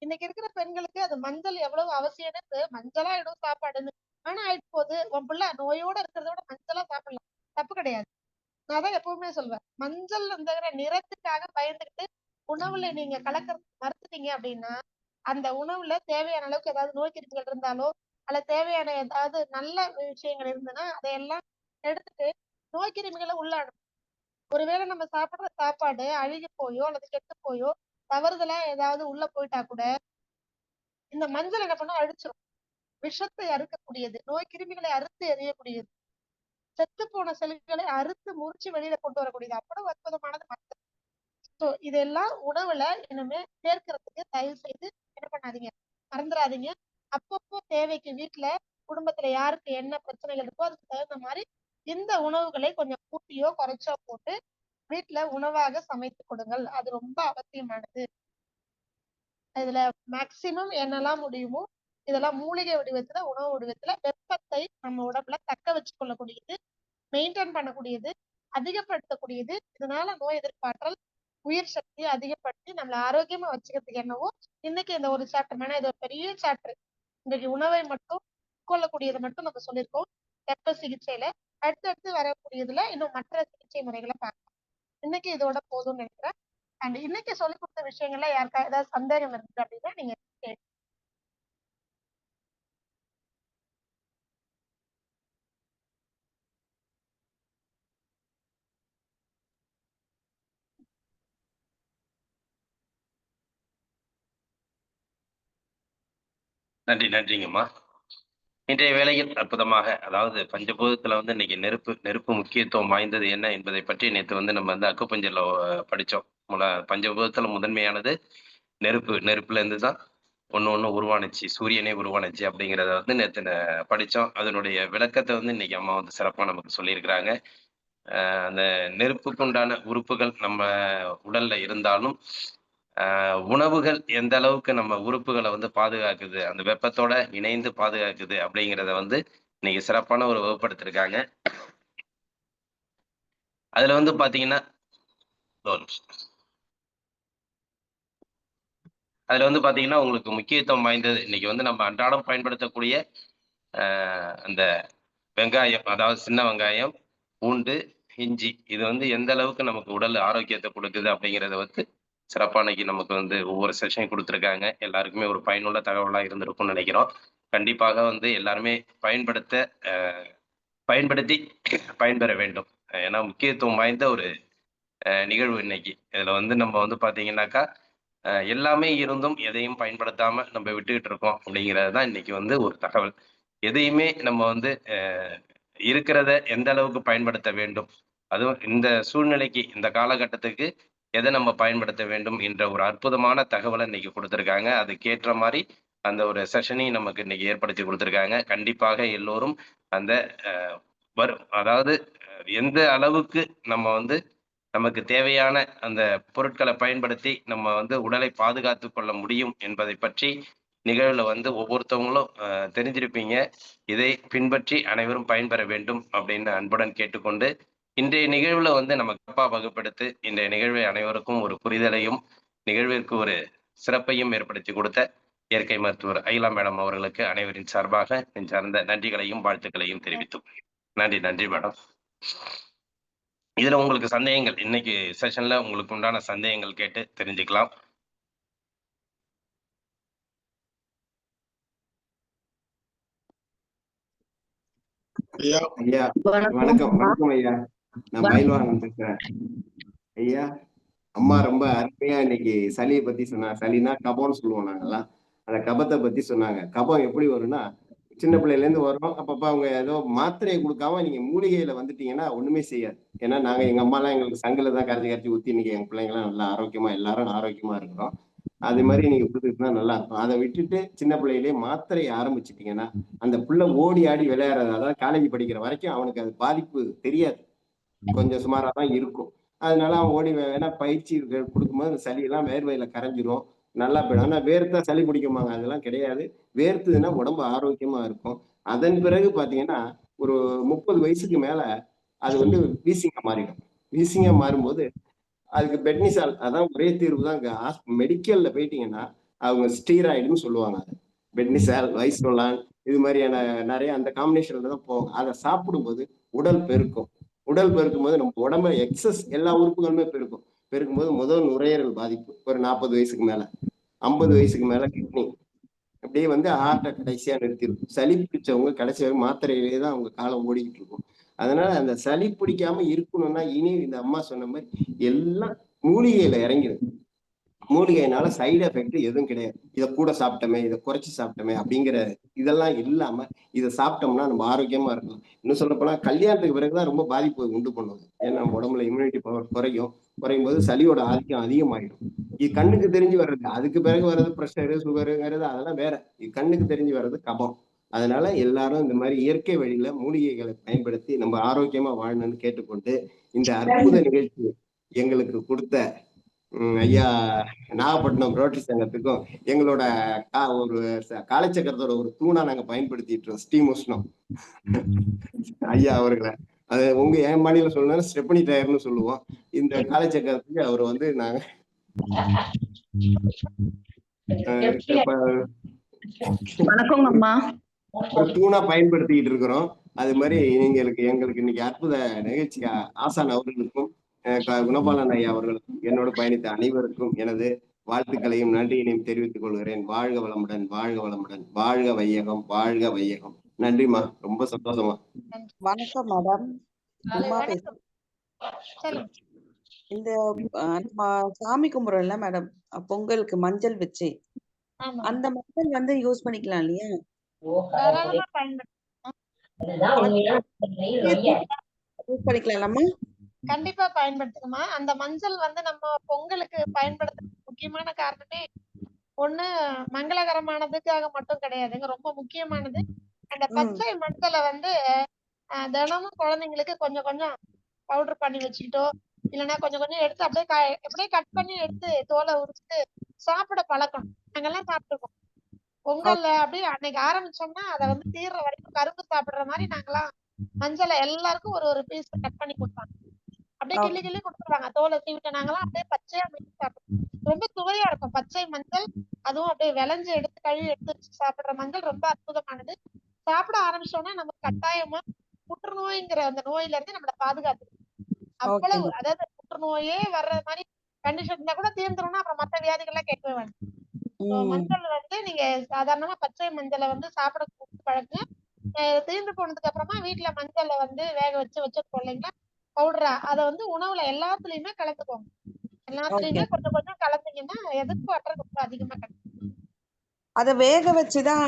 இன்னைக்கு இருக்கிற பெண்களுக்கு அது மஞ்சள் எவ்வளவு அவசியம்னு, மஞ்சளா இடும் சாப்பாடுன்னு ஆனா ஆயிட்டு போகுது. உன் பிள்ளை நோயோட இருக்கிறத விட மஞ்சளா சாப்பிடலாம், தப்பு கிடையாது. நான் தான் எப்பவுமே சொல்வேன், மஞ்சள் அந்த நிறத்துக்காக பயந்துகிட்டு உணவுல நீங்க கலக்கறது மறுத்துட்டீங்க அப்படின்னா அந்த உணவுல தேவையான அளவுக்கு ஏதாவது நோய் கிருமிகள் இருந்தாலோ அல்ல தேவையான ஏதாவது நல்ல விஷயங்கள் இருந்ததுன்னா அதையெல்லாம் எடுத்துட்டு நோய் கிருமிகளை உள்ளாடும். ஒருவேளை நம்ம சாப்பிடுற சாப்பாடு அழுகி போயோ அல்லது கெட்டு போயோ தவறுதலா ஏதாவது உள்ள போயிட்டா கூட இந்த மஞ்சள் என்ன பண்ணா அழிச்சிடும். விஷத்தை அறுக்கக்கூடியது, நோய் கிருமிகளை அறுத்து எறியக்கூடியது, செத்து போன செல்களை அறுத்து முறிச்சு வெளியில கொண்டு வரக்கூடியது. அவ்வளவு அற்புதமானது மஞ்சள். சோ இதெல்லாம் உணவுல இனிமே சேர்க்கறதுக்கு தயவு செய்து என்ன பண்ணாதீங்க, மறந்துடாதீங்க. அப்பப்போ தேவைக்கு வீட்டுல குடும்பத்துல யாருக்கு என்ன பிரச்சனைகள் இருக்கோ அதுக்கு தகுந்த மாதிரி இந்த உணவுகளை கொஞ்சம் கூட்டியோ குறைச்சோ போட்டு வீட்டுல உணவாக சமைத்து கொடுங்கள். அது ரொம்ப அவசியமானது. இதுல மேக்சிமம் என்னெல்லாம் முடியுமோ இதெல்லாம் மூலிகை வடிவத்துல, உணவு வடிவத்துல வெப்பத்தை நம்ம உடம்புல தக்க வச்சு கொள்ளக்கூடியது, மெயின்டைன் பண்ணக்கூடியது, அதிகப்படுத்தக்கூடியது. இதனால நோய் எதிர்ப்பாற்றல், உயிர் சக்தியை அதிகப்படுத்தி நம்மளை ஆரோக்கியமா வச்சுக்கிறதுக்கு என்னவோ இன்னைக்கு இந்த ஒரு சாப்டர், ஏன்னா இது ஒரு பெரிய சாப்டர். இன்னைக்கு உணவை மட்டும் கொள்ளக்கூடியதை மட்டும் நம்ம சொல்லியிருக்கோம் வெப்ப சிகிச்சையில. அடுத்தடுத்து வரக்கூடியதுல இன்னும் மற்ற சிகிச்சை முறைகளை பார்க்கலாம். இன்னைக்கு இதோட போதும்னு நினைக்கிறேன். அண்ட் இன்னைக்கு சொல்லி கொடுத்த விஷயங்கள்ல யாருக்கா ஏதாவது சந்தேகம் இருக்கு அப்படின்னா நீங்க கேளுங்க. நன்றிங்கம்மா. இன்றைய வேளையில் அற்புதமாக, அதாவது பஞ்சபூதத்துல வந்து இன்னைக்கு நெருப்பு முக்கியத்துவம் வாய்ந்தது என்ன என்பதை பற்றி நேத்து வந்து நம்ம வந்து அக்குபஞ்சர்ல படிச்சோம். பஞ்சபூதத்துல முதன்மையானது நெருப்பு. நெருப்புல இருந்து தான் ஒண்ணு உருவானுச்சு. சூரியனே உருவானுச்சு அப்படிங்கிறத வந்து நேத்து படிச்சோம். அதனுடைய விளக்கத்த வந்து இன்னைக்கு அம்மா வந்து சிறப்பா நமக்கு சொல்லியிருக்கிறாங்க. அந்த நெருப்புக்கு உண்டான உறுப்புகள் நம்ம உடல்ல இருந்தாலும், உணவுகள் எந்த அளவுக்கு நம்ம உறுப்புகள வந்து பாதுகாக்குது, அந்த வெப்பத்தோட இணைந்து பாதுகாக்குது அப்படிங்கிறத வந்து இன்னைக்கு சிறப்பான ஒரு வகுப்படுத்திருக்காங்க. அதுல வந்து பாத்தீங்கன்னா, ஒரு நிமிஷம். அதுல வந்து பாத்தீங்கன்னா, உங்களுக்கு முக்கியத்துவம் வாய்ந்தது இன்னைக்கு வந்து நம்ம அன்றாடம் பயன்படுத்தக்கூடிய அந்த வெங்காயம், அதாவது சின்ன வெங்காயம், பூண்டு, இஞ்சி இது வந்து எந்த அளவுக்கு நமக்கு உடல் ஆரோக்கியத்தை கொடுக்குது அப்படிங்கிறத வந்து சிறப்பா இன்னைக்கு நமக்கு வந்து ஒவ்வொரு செஷன் கொடுத்துருக்காங்க. எல்லாருக்குமே ஒரு பயனுள்ள தகவலா இருந்திருக்கும்னு நினைக்கிறோம். கண்டிப்பாக வந்து எல்லாருமே பயன்படுத்தி பயன்பெற வேண்டும். ஏன்னா முக்கியத்துவம் வாய்ந்த ஒரு நிகழ்வு இன்னைக்கு. இதுல வந்து நம்ம வந்து பாத்தீங்கன்னாக்கா, எல்லாமே இருந்தும் எதையும் பயன்படுத்தாம நம்ம விட்டுக்கிட்டு இருக்கோம் அப்படிங்கிறது தான் இன்னைக்கு வந்து ஒரு தகவல். எதையுமே நம்ம வந்து இருக்கிறத எந்த அளவுக்கு பயன்படுத்த வேண்டும், அதுவும் இந்த சூழ்நிலைக்கு, இந்த காலகட்டத்துக்கு எதை நம்ம பயன்படுத்த வேண்டும் என்ற ஒரு அற்புதமான தகவலை இன்னைக்கு கொடுத்துருக்காங்க. அதுக்கேற்ற மாதிரி அந்த ஒரு செஷனையும் நமக்கு இன்னைக்கு ஏற்படுத்தி கொடுத்துருக்காங்க. கண்டிப்பாக எல்லோரும் அந்த அதாவது எந்த அளவுக்கு நம்ம வந்து நமக்கு தேவையான அந்த பொருட்களை பயன்படுத்தி நம்ம வந்து உடலை பாதுகாத்துக் கொள்ள முடியும் என்பதை பற்றி நிகழ்வுல வந்து ஒவ்வொருத்தவங்களும் தெரிஞ்சிருப்பீங்க. இதை பின்பற்றி அனைவரும் பயன்பெற வேண்டும் அப்படின்னு அன்புடன் கேட்டுக்கொண்டு, இன்றைய நிகழ்வுல வந்து நம்ம சிறப்பா வகுப்பெடுத்து இன்றைய நிகழ்வை அனைவருக்கும் ஒரு புரிதலையும், நிகழ்விற்கு ஒரு சிறப்பையும் ஏற்படுத்தி கொடுத்த இயற்கை மருத்துவர் அகிலா மேடம் அவர்களுக்கு அனைவரின் சார்பாக நெஞ்சார்ந்த நன்றிகளையும் வாழ்த்துக்களையும் தெரிவித்தோம். நன்றி மேடம். இதுல உங்களுக்கு சந்தேகங்கள், இன்னைக்கு செஷன்ல உங்களுக்கு உண்டான சந்தேகங்கள் கேட்டு தெரிஞ்சுக்கலாம். ஐயா வணக்கம் ஐயா. நான் மயில்வாகனம் பேசுறேன் ஐயா. அம்மா ரொம்ப அருமையா இன்னைக்கு சளியை பத்தி சொன்னாங்க. சளினா கபம்னு சொல்லுவோம் நாங்கெல்லாம். அந்த கபத்தை பத்தி சொன்னாங்க. கபம் எப்படி வரும்னா, சின்ன பிள்ளையில இருந்து வரும். அப்பப்ப அவங்க ஏதோ மாத்திரையை கொடுக்காம நீங்க மூலிகையில வந்துட்டீங்கன்னா ஒண்ணுமே செய்யாது. ஏன்னா எங்க அம்மா எல்லாம் எங்களுக்கு சங்குல தான் கரைச்சி ஊத்தி இன்னைக்கு எங்க பிள்ளைங்க எல்லாம் நல்லா ஆரோக்கியமா, எல்லாரும் ஆரோக்கியமா இருக்கிறோம். அது மாதிரி நீங்க கொடுத்துக்கிட்டா நல்லா இருக்கும். அதை விட்டுட்டு சின்ன பிள்ளையிலேயே மாத்திரையை ஆரம்பிச்சுட்டீங்கன்னா அந்த புள்ள ஓடி ஆடி விளையாடுறது, அதாவது காலேஜ் படிக்கிற வரைக்கும் அவனுக்கு அது பாதிப்பு தெரியாது, கொஞ்சம் சுமாரா தான் இருக்கும். அதனால அவன் ஓடி வேணா பயிற்சி கொடுக்கும்போது அந்த சளி எல்லாம் வேர்வையில கரைஞ்சிரும், நல்லா போயிடும். ஆனா வேர்த்தா சளி பிடிக்குமாங்க? அதெல்லாம் கிடையாது. வேர்த்துதுன்னா உடம்பு ஆரோக்கியமா இருக்கும். அதன் பிறகு பாத்தீங்கன்னா ஒரு 30 வயசுக்கு மேல அது வந்து வீசிங்கா மாறிடும். வீசிங்கா மாறும்போது அதுக்கு பெட்னிசால் அதான் ஒரே தீர்வு தான். மெடிக்கல்ல போயிட்டீங்கன்னா அவங்க ஸ்டீராய்டுன்னு சொல்லுவாங்க. பெட்னிசால், வைஸ்னோலான் இது மாதிரியான நிறைய அந்த காம்பினேஷன்ல தான் போகும். அதை சாப்பிடும்போது உடல் பெருக்கும். உடல் பெருக்கும் போது நம்ம உடம்புல எக்ஸஸ் எல்லா உறுப்புகளுமே பெருக்கும் போது முதல் நுரையீரல் பாதிப்பு ஒரு 40 வயசுக்கு மேல, 50 வயசுக்கு மேல கிட்னி, அப்படியே வந்து ஹார்ட்டை கடைசியா நிறுத்திருக்கும். சளி பிடிச்சவங்க கடைசி வரை மாத்திரையிலேயே தான் அவங்க காலம் ஓடிக்கிட்டு இருக்கும். அதனால அந்த சளி பிடிக்காம இருக்கணும்னா இனி இந்த அம்மா சொன்ன மாதிரி எல்லாம் மூலிகையில இறங்கிடும். மூலிகையினால சைடு எஃபெக்ட் எதுவும் கிடையாது. இதை கூட சாப்பிட்டோமே, இதை குறைச்சி சாப்பிட்டோமே அப்படிங்கிற இதெல்லாம் இல்லாம இதை சாப்பிட்டோம்னா நம்ம ஆரோக்கியமா இருக்கலாம். இன்னும் சொல்ல போனா கல்யாணத்துக்கு பிறகுதான் ரொம்ப பாதிப்பு உண்டு பண்ணுவது. ஏன்னா நம்ம உடம்புல இம்யூனிட்டி பவர் குறையும் போது சளியோட ஆதிக்கம் அதிகமாயிடும். இது கண்ணுக்கு தெரிஞ்சு வர்றது, அதுக்கு பிறகு வர்றது ப்ரெஷரு, சுகருங்கிறது அதெல்லாம் வேற. இது கண்ணுக்கு தெரிஞ்சு வர்றது கபம். அதனால எல்லாரும் இந்த மாதிரி இயற்கை வழியில மூலிகைகளை பயன்படுத்தி நம்ம ஆரோக்கியமா வாழணும்னு கேட்டுக்கொண்டு, இந்த அற்புத நிகழ்ச்சி எங்களுக்கு கொடுத்த ஐயா நாகப்பட்டினம் ரோட்டரி சங்கத்துக்கும் எங்களோட ஒரு காலச்சக்கரத்தோட ஒரு தூணா நாங்க பயன்படுத்திட்டு இருக்கோம் ஸ்டீம் உஷ்ணம் ஐயா அவர்களை. அது என் மாநில சொல்லணும் ஸ்டெப்பனி டயர்னு சொல்லுவோம். இந்த காலச்சக்கரத்துக்கு அவர் வந்து நாங்க ஒரு தூணா பயன்படுத்திக்கிட்டு இருக்கிறோம். அது மாதிரி எங்களுக்கு இன்னைக்கு அற்புத நிகழ்ச்சி ஆசான் அவர்களுக்கும் குணபாலன் ஐயா அவர்களுக்கும் என்னோடு பயணித்த அனைவருக்கும் எனது வாழ்த்துக்களையும் நன்றியினையும் தெரிவித்துக் கொள்கிறேன். வாழ்க வளமுடன், வாழ்க வளமுடன், வாழ்க வையகம், வாழ்க வையகம். நன்றிமா, ரொம்ப சந்தோஷமா. வணக்கம் மேடம். இந்த சாமி கும்பிடுறோம்ல மேடம், பொங்கலுக்கு மஞ்சள் வச்சு ஆமா அந்த மஞ்சள் வந்து யூஸ் பண்ணிக்கலாம் இல்லையா? தாராளமா பயன்படுத்தலாம். யூஸ் பண்ணிக்கலாமா? கண்டிப்பா பயன்படுத்துங்கம்மா. அந்த மஞ்சள் வந்து நம்ம பொங்கலுக்கு பயன்படுத்துறதுக்கு முக்கியமான காரணமே ஒண்ணு மங்களகரமானதுக்காக மட்டும் கிடையாதுங்க. ரொம்ப முக்கியமானது. அந்த பச்சை மஞ்சள வந்து தினமும் குழந்தைங்களுக்கு கொஞ்சம் கொஞ்சம் பவுடர் பண்ணி வச்சுக்கிட்டோ, இல்லன்னா கொஞ்சம் கொஞ்சம் எடுத்து அப்படியே கட் பண்ணி எடுத்து தோல உரிச்சுட்டு சாப்பிட பழக்கணும். நாங்கெல்லாம் சாப்பிட்டுருக்கோம். பொங்கல்ல அப்படியே அன்னைக்கு ஆரம்பிச்சோம்னா, அத வந்து தீர்ற வரைக்கும் கரும்பு சாப்பிடுற மாரி நாங்கலாம் மஞ்சள எல்லாருக்கும் ஒரு ஒரு பீஸ் கட் பண்ணி குடுப்பாங்க. அப்படியே கிள்ளி ஓகே. கிள்ளி குடுத்துருவாங்க. தோல சீவிட்டு நாங்கலாம் அப்படியே பச்சையா மென்னு சாப்பிடுவோம். ரொம்ப சுவையா இருக்கும். பச்சை மஞ்சள், அதுவும் அப்படியே விளைஞ்சு எடுத்து கழுவி எடுத்து வச்சு சாப்பிடுற மஞ்சள் ரொம்ப அற்புதமானது. சாப்பிட ஆரம்பிச்சோம்னா நமக்கு கட்டாயமா புற்றுநோய்ங்கிற அந்த நோயில இருந்து நம்மள பாதுகாத்துக்கும். அவ்வளவு ஓகேம்மா. அதாவது புற்றுநோயே வர்ற மாரி கண்டிஷன் இருந்தா கூட தீர்ந்துரும்னா அப்புறம் மத்த வியாதிகள்லாம் கேட்கவே வேண்டாம். மஞ்சள் வந்து நீங்க சாதாரணமா பச்சை மஞ்சள வந்து சாப்பிட குடுத்து பழக்குங்க. தீர்ந்து போனதுக்கு அப்புறமா வீட்ல மஞ்சள வந்து வேக வச்சு வச்சிருப்போம் இல்லைங்களா? பவுடரா அத வந்து உணவுல எல்லாத்துலயுமே கலந்துக்கோங்க. ஓகே. எல்லாத்துலயுமே கொஞ்சம் கொஞ்சம் கலந்தீங்கன்னா எதிர்ப்பு ஆற்றல் ரொம்ப அதிகமா கிடைக்கும். அத வேக வச்சுதான்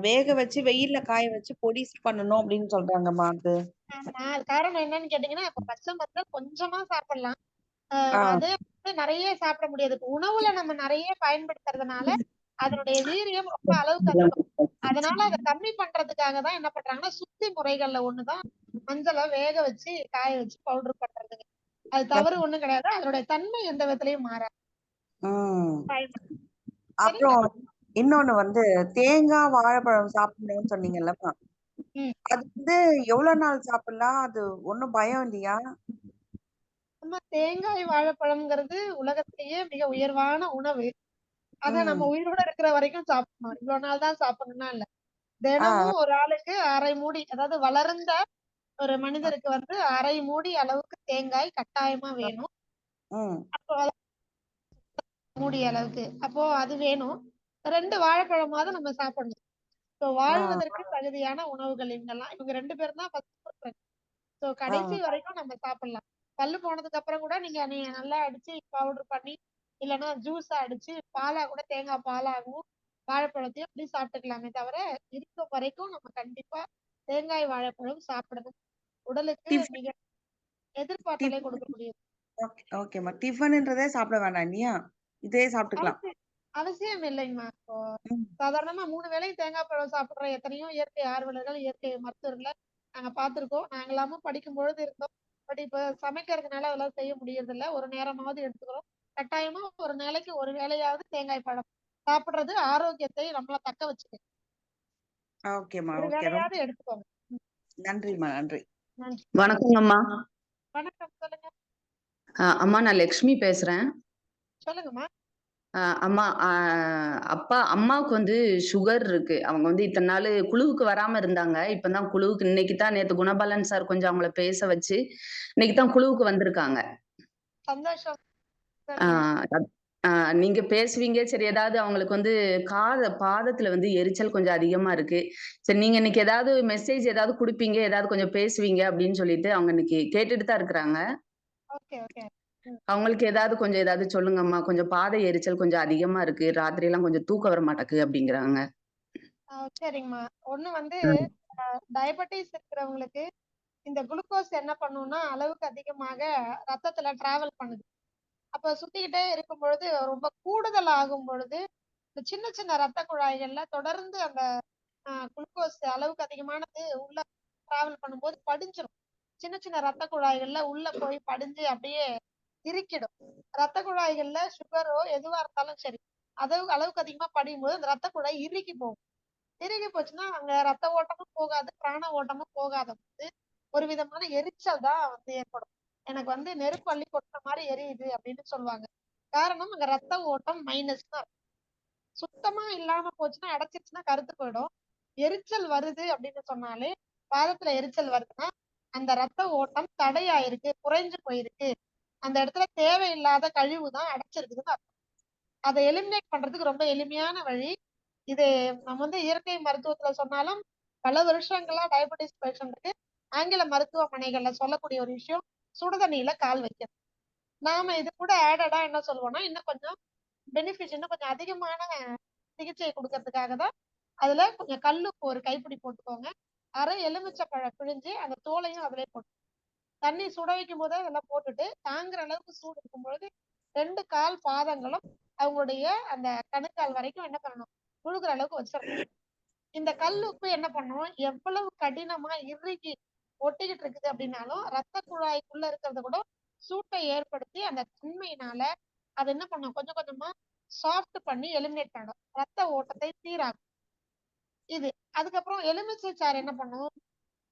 வேக வச்சு வெயில்ல காய வச்சு பொடிசு பண்ணணும் அப்படின்னு சொல்றாங்கம்மா அது. ஆமா. அது காரணம் என்னன்னு கேட்டீங்கன்னா, இப்ப பச்சை மஞ்சள் கொஞ்சமா சாப்பிடலாம். ஆ. அதே வந்து நெறைய சாப்பிட முடியாது. இப்ப உணவுல நம்ம நெறைய பயன்படுத்துறதுனால, அதனுடைய வீரியம் ரொம்ப அளவுக்கு அதிகம். அதனால அத கம்மி பண்றதுக்காக தான் என்ன பண்றாங்கன்னா, சுத்தி முறைகள்ல ஒண்ணு தான் மஞ்சள வேக வச்சு, காய வச்சு பவுடர் பண்றதுங்க. அது தவறு ஒண்ணும் கிடையாது. அதனுடைய தன்மை எந்த விதத்திலயும் மாறாது. ம். பயன்படுத்தலாம். சரிங்களா? அப்புறம் இன்னொன்னு வந்து தேங்காய், வாழைப்பழம் சாப்பிடணும்னு சொன்னீங்கல்லம்மா. ம். அது வந்து எவ்வளவு நாள் சாப்பிடலாம்? அது ஒண்ணும் பயம் இல்லையா? நம்ம தேங்காய், வாழைப்பழம்ங்கிறது உலகத்திலேயே மிக உயர்வான உணவு. அத நம்ம ம். உயிரோட இருக்கிற வரைக்கும் சாப்பிடணும். இவ்வளோ நாள் தான் சாப்பிடணும்னா இல்ல. ஆ. தினமும் ஒரு ஆளுக்கு 1/2 மூடி, அதாவது வளர்ந்த ஒரு மனிதருக்கு வந்து 1/2 மூடி அளவுக்கு தேங்காய் கட்டாயமா வேணும். ம். அப்போ மூடி அளவுக்கு. அப்போ அது வேணும். 2 வாழைப்பழமாவது நம்ம சாப்பிடணும். ஸோ ஆ. வாழ்வதற்கு தகுதியான உணவுகள் இவங்கலாம். இவங்க 2 பேரும் தான் ஃபர்ஸ்ட் ப்ரிஃபரன்ஸ். ஸோ கடைசி ஆ. வரைக்கும் நம்ம சாப்பிடலாம். பல்லு போனதுக்கு அப்புறம் கூட நீங்க நல்லா அடிச்சு பவுடர் பண்ணி, இல்லன்னா ஜூஸா அடிச்சு பாலா கூட தேங்காய் பாலாகவும், வாழைப்பழத்தையும் அப்படி சாப்பிட்டுக்கலாமே தவிர, இருக்கும் வரைக்கும் நம்ம கண்டிப்பா தேங்காய், வாழைப்பழம் சாப்பிடணும். உடலுக்கு டிஃப் மிக எதிர்ப்பாற்றலை டிஃபன் கொடுக்கக்கூடியது. ஓகே ஓகேம்மா. டிஃபன்ன்றதே சாப்பிட வேண்டாம் இல்லையா? இதே சாப்பிட்டுக்கலாம். அவசியம் அவசியம் இல்லைங்கம்மா. இப்போ ம். சாதாரணமா 3 வேளையும் தேங்காய் பழம் சாப்பிடுற எத்தனையோ இயற்கை ஆர்வலர்கள், இயற்கை மருத்துவர்கள நாங்க பார்த்திருக்கோம். நாங்கலாமும் படிக்கும்பொழுது இருந்தோம். பட் இப்ப சமைக்கிறதுனால அதெல்லாம் செய்ய முடியறதில்ல. ஒரு நேரமாவது எடுத்துக்கிறோம். கட்டாயமா ஒரு நாளைக்கு ஒரு வேளையாவது தேங்காய் பழம் சாப்பிடுறது ஆரோக்கியத்தை நம்மள தக்க வச்சுக்கும். ஓகேம்மா. ஒரு ஓகே. ரொம்ப வேளையாவது எடுத்துக்கோங்க. ம். நன்றிம்மா. நன்றி. நன்றி. வணக்கங்கம்மா. வணக்கம். சொல்லுங்க. அம்மா நான் லக்ஷ்மி பேசுறேன். சொல்லுங்கம்மா. அம்மா அம்மாவுக்கு வந்து சுகர் இருக்கு. அவங்க வந்து இத்தன நாளு குழுவுக்கு வராம இருந்தாங்க. இப்ப தான் குழுவுக்கு இன்னைக்கு தான் நேத்து குணபாலன் சார் கொஞ்சம் அவங்கள பேச வச்சு, இன்னைக்கு தான் குழுவுக்கு வந்திருக்காங்க. சந்தோஷம். ஆ சரிங்க. அத் ஆ நீங்க பேசுவீங்க. சரி ஏதாவது அவங்களுக்கு வந்து பாதத்துல வந்து எரிச்சல் கொஞ்சம் அதிகமா இருக்கு. சரி நீங்க இன்னைக்கு ஏதாவது மெசேஜ் ஏதாவது குடுப்பீங்க, ஏதாவது கொஞ்சம் பேசுவீங்க அப்படின்னு சொல்லிட்டு அவங்க இன்னைக்கு கேட்டுட்டு தான் இருக்கிறாங்க. Okay, okay. ம். அவங்களுக்கு ஏதாவது சொல்லுங்கம்மா. கொஞ்சம் பாதை எரிச்சல் கொஞ்சம் அதிகமா இருக்கு. ராத்திரியெல்லாம் கொஞ்சம் தூக்கம் வர மாட்டேங்குது அப்படிங்கிறாங்க. சரிங்கம்மா. ஒண்ணு வந்து ம். டயபெட்டிஸ் இருக்கிறவங்களுக்கு இந்த குளுக்கோஸ் என்ன பண்ணும்னா, அளவுக்கு அதிகமாக ரத்தத்துல டிராவல் பண்ணுது. அப்ப சுத்திக்கிட்டே இருக்கும் பொழுது, ரொம்ப கூடுதல் ஆகும் பொழுது, இந்த சின்ன சின்ன ரத்த குழாய்கள்ல தொடர்ந்து அந்த குளுக்கோஸ் அளவுக்கு அதிகமானது உள்ள டிராவல் பண்ணும்போது படிஞ்சிரும். சின்ன சின்ன ரத்த குழாய்கள்ல உள்ள போய் படிஞ்சு அப்படியே இறுக்கிடும். ரத்த குழாய்கள்ல சுகரோ எதுவா இருந்தாலும் சரி, அளவுக்கு அதிகமா படியும்போது அந்த ரத்த குழாய் இறுகி போகும். இறுகி போச்சுன்னா, அங்க ரத்த ஓட்டமும் போகாது, பிராண ஓட்டமும் போகாது. ஒரு விதமான எரிச்சல் தான் வந்து ஏற்படும். எனக்கு வந்து நெருப்பு அள்ளி கொட்டுன மாரி எரியுது அப்படின்னு சொல்லுவாங்க. காரணம் அங்க ரத்த ஓட்டம் மைனஸ் தான். சுத்தமா இல்லாம போச்சுன்னா, அடைச்சிருச்சுன்னா கருத்து போயிடும். எரிச்சல் வருது அப்படின்னு சொன்னாலே, பாதத்துல எரிச்சல் வருதுன்னா, அந்த ரத்த ஓட்டம் தடையாயிருக்கு, குறைஞ்சு போயிருக்கு. அந்த இடத்துல தேவையில்லாத கழிவு தான் அடைச்சிருக்குதுன்னு அர்த்தம். அத எலிமினேட் பண்றதுக்கு ரொம்ப எளிமையான வழி. இது நம்ம வந்து இயற்கை மருத்துவத்துல சொன்னாலும், பல வருஷங்களா டயபெட்டிஸ் பேஷண்ட்க்கு ஆங்கில மருத்துவமனைகள்ல சொல்லக்கூடிய ஒரு விஷயம், சுடுதண்ணீல கால் வைக்கிறது. நாம இது கூட ஆடடா என்ன சொல்லுவோம்னா, இன்னும் கொஞ்சம் பெனிஃபிட் இன்னும் கொஞ்சம் அதிகமான சிகிச்சை கொடுக்கறதுக்காக தான் அதுல கொஞ்சம் கல்லுப்பு ஒரு கைப்பிடி போட்டுக்கோங்க. அரை எலுமிச்சப்பழம் பிழிஞ்சு அந்த தோலையும் அதிலே போட்டு தண்ணி சுட வைக்கும் போதே அதெல்லாம் போட்டுட்டு தாங்குற அளவுக்கு சூடு இருக்கும் பொழுது 2 கால் பாதங்களும் அவங்களுடைய அந்த கணுக்கால் வரைக்கும் என்ன பண்ணணும், முழுகிற அளவுக்கு வச்சிடணும். இந்த கல் உப்பு என்ன பண்ணும், எவ்வளவு கடினமா இறுகி ஒட்டிக்கிட்டு இருக்குது அப்படின்னாலும் ரத்த குழாய்க்குள்ள இருக்கிறத கூட சூட்டை ஏற்படுத்தி அந்த தன்மையினால அது என்ன பண்ணும், கொஞ்சம் கொஞ்சமா சாஃப்ட் பண்ணி எலிமினேட் பண்ணும், ரத்த ஓட்டத்தை சீராகும். இது அதுக்கப்புறம் எலுமிச்சை சாறு என்ன பண்ணும்,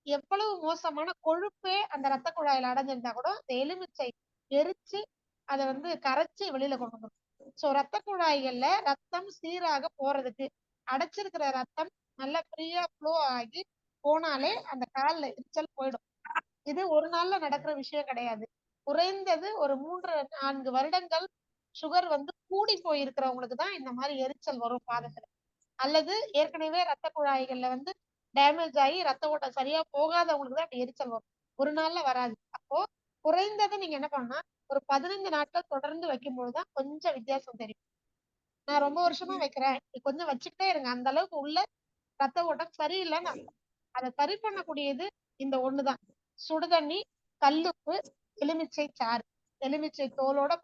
எவ்வளவு மோசமான கொழுப்பே அந்த ரத்த குழாயில அடைஞ்சிருந்தா கூட இந்த எலுமிச்சை எரிச்சு அதை வந்து கரைச்சி வெளியில கொண்டு வந்துடும். சோ ரத்த குழாய்கள்ல ரத்தம் சீராக போறதுக்கு, அடைச்சிருக்கிற ரத்தம் நல்லா ஃப்ரீயா ஃப்ளோ ஆகி போனாலே அந்த கால்ல எரிச்சல் போயிடும். இது ஒரு நாள்ல நடக்கிற விஷயம் கிடையாது. குறைந்தது ஒரு 3-4 வருடங்கள் சுகர் வந்து கூடி போயிருக்கிறவங்களுக்கு தான் இந்த மாதிரி எரிச்சல் வரும் பாதத்துல. அல்லது ஏற்கனவே ரத்த குழாய்கள்ல வந்து டேமேஜ் ஆகி ரத்த ஓட்டம் சரியா போகாதவங்களுக்கு தான் அப்படி எரிச்சல் வரும். ஒரு நாள்ல வராது. அப்போ குறைந்தது நீங்க என்ன பண்ணா ஒரு 15 நாட்கள் தொடர்ந்து வைக்கும்போதுதான் கொஞ்சம் வித்தியாசம் தெரியும். நான் ரொம்ப வருஷமா வைக்கிறேன், கொஞ்சம் வச்சுக்கிட்டே இருங்க, அந்த அளவுக்கு உள்ள ரத்த ஓட்டம் சரியில்லைன்னு அதை சரி பண்ணக்கூடியது இந்த ஒண்ணுதான். சுடுதண்ணி, கல்லுப்பு, எலுமிச்சை சாறு, எலுமிச்சை தோலோட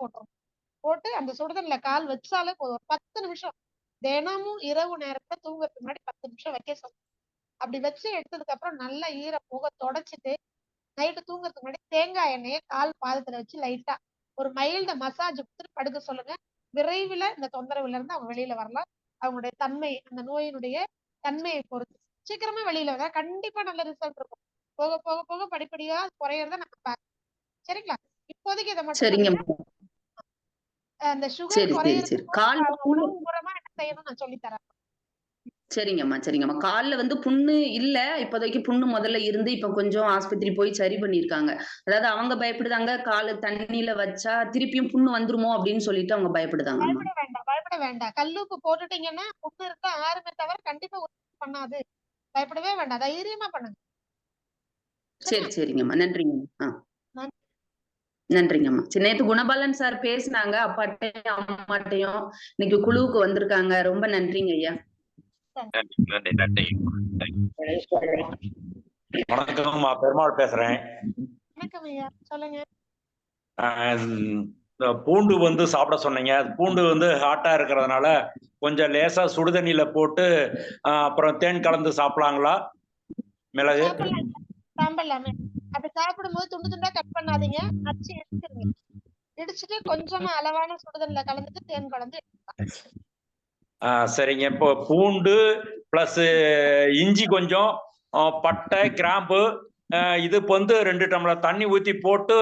போட்டு அந்த சுடுதண்ணில கால் வச்சாலே போதும். ஒரு 10 நிமிஷம் தினமும் இரவு நேரத்துல தூங்குறதுக்கு முன்னாடி 10 நிமிஷம் வைக்க சொல்லுங்க. அப்படி வச்சு எடுத்ததுக்கு அப்புறம் நல்லா ஈர போக தொடச்சிட்டு நைட்டு தூங்குறதுக்கு முன்னாடி தேங்காய் எண்ணெயை கால் பாதத்துல வச்சு லைட்டா ஒரு மைல்ட மசாஜ் கொடுத்துட்டு படுக்க சொல்லுங்க. விரைவில் இந்த தொந்தரவுல இருந்து அவங்க வெளியில வரலாம். அவங்களுடைய தன்மை, அந்த நோயினுடைய தன்மையை பொறுத்து சீக்கிரமா வெளியில வர கண்டிப்பா நல்ல ரிசல்ட் இருக்கும். போக போக போக படிப்படியா குறையறத நம்ம பார்க்கலாம். சரிங்களா? இப்போதைக்கு இதை மட்டும் சரிங்க பண்ணுங்க. அந்த சுகர் சரி குறையறதுக்கு கால்ல புண்ணு உணவு மூலமா என்ன செய்யணும் நான் சொல்லி தரேன். சரிங்கம்மா கால்ல வந்து புண்ணு இல்ல, இப்போதைக்கு புண்ணு முதல்ல இருந்து இப்ப கொஞ்சம் ஆஸ்பத்திரி போய் சரி பண்ணிருக்காங்க. அதாவது அவங்க பயப்படுதாங்க, காலு தண்ணியில வச்சா திருப்பியும் புண்ணு வந்துருமோ அப்படின்னு சொல்லிட்டு அவங்க பயப்படுதாங்கம்மா. பயப்பட வேண்டாம். கல்லுப்பு போட்டுட்டீங்கன்னா புண்ணு இருக்க ஆறுமே தவிர கண்டிப்பா பண்ணாது. பயப்படவே வேண்டாம், தைரியமா பண்ணுங்க. சரிங்கம்மா, நன்றிங்கம்மா. நன்றிங்கம்மா. நேத்து குணபாலன் சார் பேசினாங்க, அப்பாட்டையும் அம்மாட்டையும். இன்னைக்கு குழுவுக்கு வந்திருக்காங்க. ரொம்ப நன்றிங்க ஐயா. நன்றி. வணக்கம்மா, பெருமாள் பேசுறேன். வணக்கம் ஐயா, சொல்லுங்க. இந்த பூண்டு வந்து சாப்பிட சொன்னீங்க. பூண்டு வந்து ஹாட்டா இருக்கிறதுனால கொஞ்சம் லேசா சுடுதண்ணியில போட்டு அப்புறம் தேன் கலந்து சாப்பிடலாங்களா? மிளகு சாப்பிடலாமே. அது சாப்பிடும்போது துண்டு துண்டா கட் பண்ணாதீங்க, அச்சு எடுத்துருங்க. இடிச்சுட்டு கொஞ்சமா அளவான சுடுதண்ணில கலந்துட்டு தேன் கலந்து சரிங்க. இப்போ பூண்டு பிளஸ் இஞ்சி கொஞ்சம், பட்டை, கிராம்பு, இது இப்போ வந்து 2 டம்ளர் தண்ணி ஊற்றி போட்டு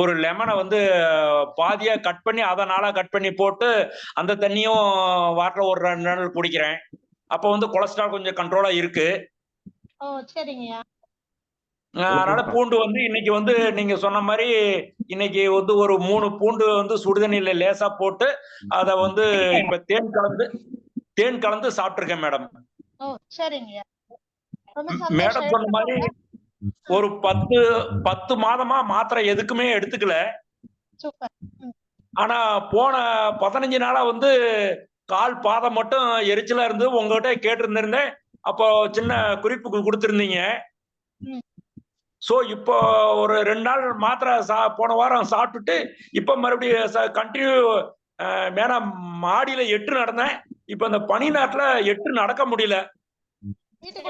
ஒரு லெமனை வந்து பாதியா கட் பண்ணி அதை நாளா கட் பண்ணி போட்டு அந்த தண்ணியும் வாரத்தில் ஒரு 2 நாள் குடிக்கிறேன். அப்போ வந்து கொலஸ்ட்ரால் கொஞ்சம் கண்ட்ரோலா இருக்கு. ஓ சரிங்கய்யா. அதனால பூண்டு வந்து இன்னைக்கு வந்து நீங்க சொன்ன மாதிரி இன்னைக்கு வந்து ஒரு 3 பூண்டு வந்து சுடுதண்ணியில லேசா போட்டு அதை வந்து இப்ப தேன் கலந்து சாப்பிட்டுருக்கேன் மேடம். ஓ சரிங்கய்யா. மேடம் சொன்ன மாதிரி ஒரு 10 மாதமா மாத்திரை எதுக்குமே எடுத்துக்கல. ஆனா போன 15 நாளா வந்து கால் பாதம் மட்டும் எரிச்சலா இருந்து உங்ககிட்ட கேட்டிருந்திருந்தேன். அப்போ சின்ன குறிப்புக்கு கொடுத்திருந்தீங்க. சோ இப்போ ஒரு 2 நாள் மாத்திரை போன வாரம் சாப்பிட்டுட்டு இப்ப மறுபடியும் கண்டினியூ மேல மாடியில 8 நடந்தேன். இப்ப இந்த பனி நாட்டுல 8 நடக்க முடியல.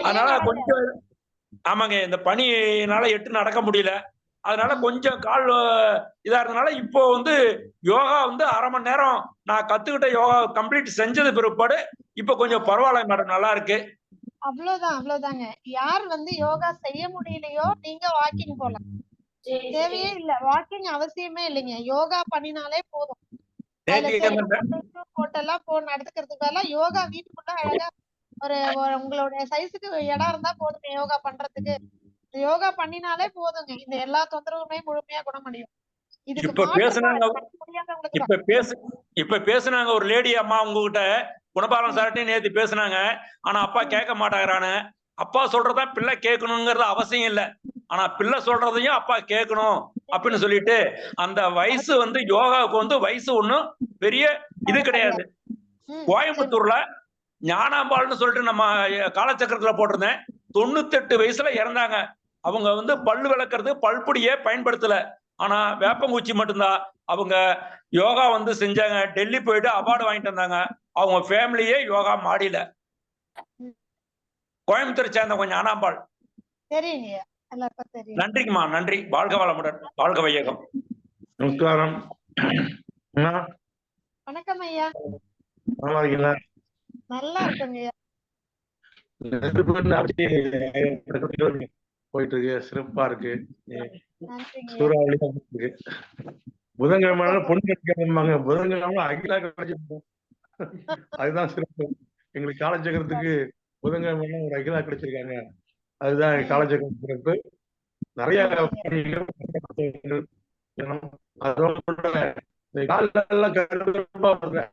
அதனால கொஞ்சம் ஆமாங்க, இந்த பனினால 8 நடக்க முடியல. அதனால கொஞ்சம் கால் இதா இருந்தனால இப்போ வந்து யோகா வந்து 1/2 மணி நேரம் நான் கத்துக்கிட்ட யோகா கம்ப்ளீட் செஞ்சது பிற்பாடு இப்ப கொஞ்சம் பரவாயில்ல மேடம், நல்லா இருக்கு. அவ்வளவுதாங்க. யார் வந்து யோகா செய்ய முடியலையோ நீங்க வாக்கிங் போலாம், தேவையே இல்ல. வாக்கிங் அவசியமே இல்லைங்க, யோகா பண்ணினாலே போதும். போட்டெல்லாம் நடத்துக்கிறதுக்கு பதிலா யோகா வீட்டுக்குள்ள அழகா ஒரு உங்களுடைய சைஸுக்கு இடம் இருந்தா போதுங்க யோகா பண்றதுக்கு. யோகா பண்ணினாலே போதுங்க, இந்த எல்லா தொந்தரவுமே முழுமையா குணமடையும். இப்ப பேசுனாங்க ஒரு லேடி அம்மா உங்ககிட்ட, குணபாலன் சார்ட்டையும் நேத்து பேசுனாங்க. ஆனா அப்பா கேட்க மாட்டாங்கறானு. அப்பா சொல்றதா பிள்ளை கேட்கணுங்கிறது அவசியம் இல்லை, ஆனா பிள்ளை சொல்றதையும் அப்பா கேட்கணும் அப்படின்னு சொல்லிட்டு அந்த வயசு வந்து யோகாவுக்கு வந்து வயசு ஒண்ணும் பெரிய இது கிடையாது. கோயம்புத்தூர்ல ஞானாம்பாள்னு சொல்லிட்டு நம்ம காலச்சக்கரத்துல போட்டிருந்தேன். 98 வயசுல இறந்தாங்க. அவங்க வந்து பல்லு விளக்குறது பல்புடியே பயன்படுத்தல. ஆனா வேப்பங்குச்சி மட்டும்தான். அவங்க யோகா வந்து செஞ்சாங்க. டெல்லி போயிட்டு அவார்டு வாங்கிட்டு வந்தாங்க. அவங்க ஃபேமிலியே யோகா மாடியில. கோயம்புத்தூர் சேர்ந்தவங்க ஞானாம்பாள். தெரியுங்க, எல்லாருக்கும் தெரியும். நன்றிங்கம்மா, நன்றி. வாழ்க வளமுடன், வாழ்க வையகம். நமஸ்காரம். வணக்கம் ஐயா. நல்லா இருக்கீங்களா? நல்லா இருக்குங்க ஐயா. போயிட்டு இருக்கு, சிறப்பா இருக்கு. நன்றிங்க ஐயா. சூறாவளி இருக்கு. புதன்கிழமை பொண்ணு கிடைக்காதும்பாங்க, புதன்கிழமை அகிலா கிடைச்சிருப்போம். அதுதான் சிறப்பு. எங்களுக்கு காலச்சக்கரத்துக்கு புதன்கிழமை ஒரு அகிலா கிடைச்சிருக்காங்க. அதுதான் காலச்சக்கரம் சிறப்பு. நிறைய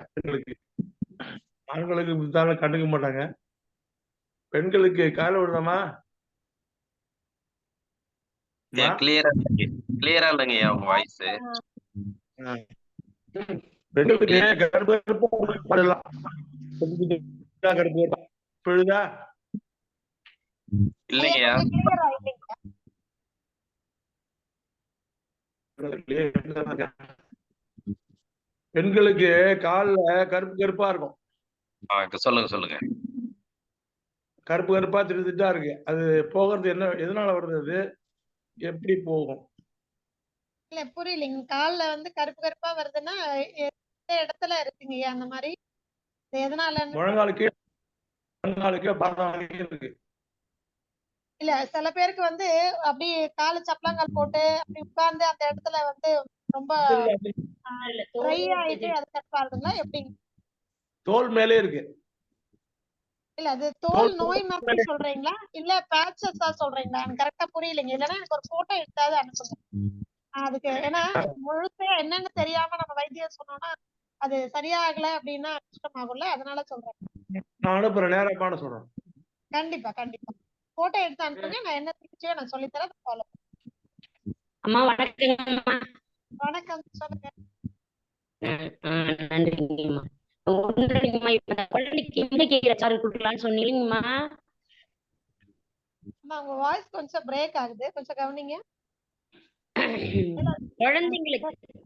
பெண்களுக்கு ஆண்களுக்கு கண்டுக்க மாட்டாங்க. பெண்களுக்கு கால விடுறோமா? கிளியரா இல்லைங்கய்யா உங்க வாய்ஸ். பெண்களுக்கு கருப்பு இல்லைங்கய்யா. பெண்களுக்கு கால்ல கருப்பு கருப்பா இருக்கும். சொல்லுங்க. கருப்பு கருப்பா திட்டா இருக்கு. அது போகிறது என்ன, எதனால வருது, அது எப்படி போகும்? இல்ல புரியலைங்க. கால்ல வந்து கருப்பு கருப்பா வருதுன்னா எந்த இடத்துல இருக்குங்கய்யா அந்த மாதிரி? எதனால? முழங்காலுக்கு பாதம் இருக்கு. இல்ல சில பேருக்கு வந்து அப்படி காலு சப்பலாங்கால் போட்டு அப்படி உட்கார்ந்து அந்த இடத்துல வந்து ரொம்ப ட்ரை ஆயிட்டு அது கட் ஆகுதுங்களா எப்படி? தோல் மேலே இருக்கு. இல்ல அது தோல் நோய் மாதிரி சொல்றீங்களா இல்ல பேட்சஸா சொல்றீங்களா? எனக்கு கரெக்டா புரியலைங்க. இல்லன்னா எனக்கு ஒரு போட்டோ எடுத்தாது அனுப்புங்க. அதுக்கு ஏன்னா முழுசையா என்னன்னு தெரியாம நம்ம வைத்தியம் சொன்னோம்னா அது சரியாகல அப்படின்னா கஷ்டமாகும்ல, அதனால சொல்றேன். நான் அனுப்புறேன், நேரமான சொல்றேன். கண்டிப்பா போட்டோ எடுத்து அனுப்புங்க. நான் என்ன சிகிச்சையோ நான் சொல்லித்தரேன், ஃபாலோ. அம்மா வணக்கம். வணக்கம், சொல்லுங்க. நன்றிங்கம்மா. குழந்தைக்கு கீரை சாறு கொடுக்கலாம்னு சொன்னீங்கம்மா. உங்க வாய்ஸ் கொஞ்சம் பிரேக் ஆகுது, கொஞ்சம் கவனிங்க.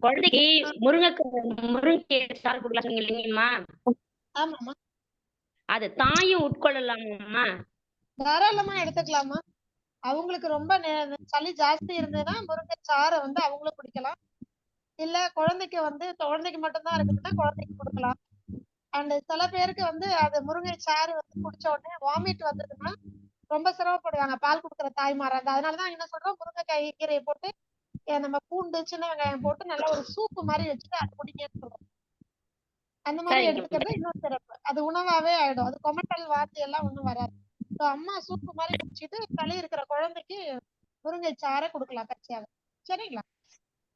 குழந்தைக்கு முருங்கைக்கீரை சாறு கொடுக்கலாம் சொன்னீங்க இல்லைங்கம்மா? ஆமாம்மா. அது தாயும் உட்கொள்ளலாமா? தாராளமா எடுத்துக்கலாமா. அவங்களுக்கு ரொம்ப சளி ஜாஸ்தி இருந்ததுன்னா முருங்கை சாறை வந்து அவங்களும் குடிக்கலாம். இல்ல குழந்தைக்கு மட்டும்தான் இருக்குதுன்னா குழந்தைக்கு கொடுக்கலாம். அண்ட் சில பேருக்கு வந்து அது முருங்கை சாறு வந்து குடிச்ச உடனே வாமிட் வந்ததுன்னா ரொம்ப சிரமப்படுவாங்க பால் கொடுக்குற தாய்மாரா இருந்தா. அதனாலதான் என்ன சொல்றோம், முருங்கைக்காய் கீரையை போட்டு நம்ம பூண்டு சின்ன வெங்காயம் போட்டு நல்லா ஒரு சூப்பு மாதிரி வச்சுட்டு அது குடிக்கன்னு சொல்றோம். அந்த மாதிரி எடுத்துக்கிறது இன்னும் சிறப்பு. அது உணவாவே ஆயிடும். அது கொமட்டல் வாந்தி எல்லாம் ஒண்ணும் வராது. அம்மா சூப்பு மாதிரி குடிச்சிட்டு சளி இருக்கிற குழந்தைக்கு முருங்கை சாறை கொடுக்கலாம் பச்சையாக. சரிங்களா?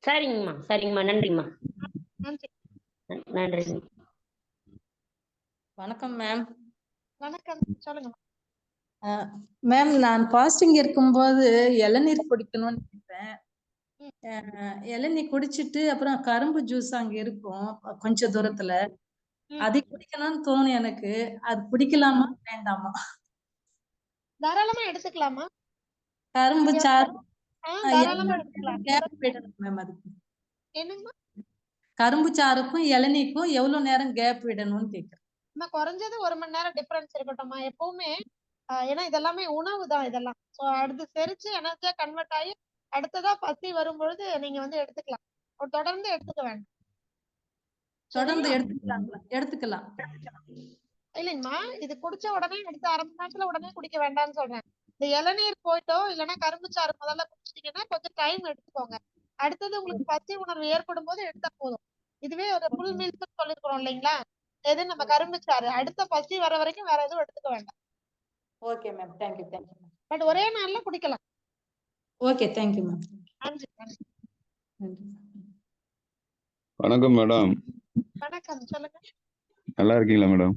சரிங்கம்மா. நன்றிம்மா. நன்றி. வணக்கம் மேம். வணக்கம், சொல்லுங்க மேம். நான் பாஸ்டிங் இருக்கும்போது இளநீர் குடிக்கணும்னு நினைப்பேன். இளநீர் குடிச்சிட்டு அப்புறம் கரும்பு ஜூஸ் அங்க இருக்கும் கொஞ்ச தூரத்துல, அது குடிக்கணும்னு தோணும் எனக்கு. அது குடிக்கலாமா வேண்டாமா? தாராளமா எடுத்துக்கலாமா. கரும்பு சாறு தாராளமா எடுத்துக்கலாம். மேம் அதுக்கு என்னங்கம்மா? கரும்பு சாருக்கும் இளநீக்கும் எவ்வளவு நேரம் கேப் விடணும்னு கேக்குறேன். குறைஞ்சது 1 மணி நேரம் டிஃபரன்ஸ் இருக்கட்டும்மா எப்பவுமே. ஏன்னா இதெல்லாமே உணவு தான் இதெல்லாம். சோ அடுத்து செரிச்சு எனர்ஜியா கன்வெர்ட் ஆகி அடுத்ததா பசி வரும்பொழுது நீங்க வந்து எடுத்துக்கலாம். தொடர்ந்து எடுத்துக்க வேண்டாம். தொடர்ந்து எடுத்துக்கலாம். இல்லைங்கம்மா, இது குடிச்ச உடனே அடுத்த 1/2 மணி நேரத்துல உடனே குடிக்க வேண்டாம்னு சொல்றேன். இந்த இளநீர் போயிட்டோ இல்லைன்னா கரும்பு சாறு முதல்ல குடிச்சிட்டீங்கன்னா கொஞ்சம் டைம் எடுத்துக்கோங்க. அடுத்தது உங்களுக்கு பசி உணர்வு ஏற்படும் போது எடுத்தா போதும். இதுவே ஒரு ஃபுல் மீல்ஸ் சொல்லிருக்கிறோம் இல்லைங்களா? எது நம்ம கரும்பு சாறு அடுத்த பசி வர வரைக்கும் வேற எதுவும் எடுத்துக்க வேண்டாம். Okay ma'am. தேங்க்யூ. பட் ஒரே நாள்ல குடிக்கலாம். Okay, thank you ma'am. வணக்கம் மேடம். வணக்கம், சொல்லுங்க. நல்லா இருக்கீங்களா மேடம்?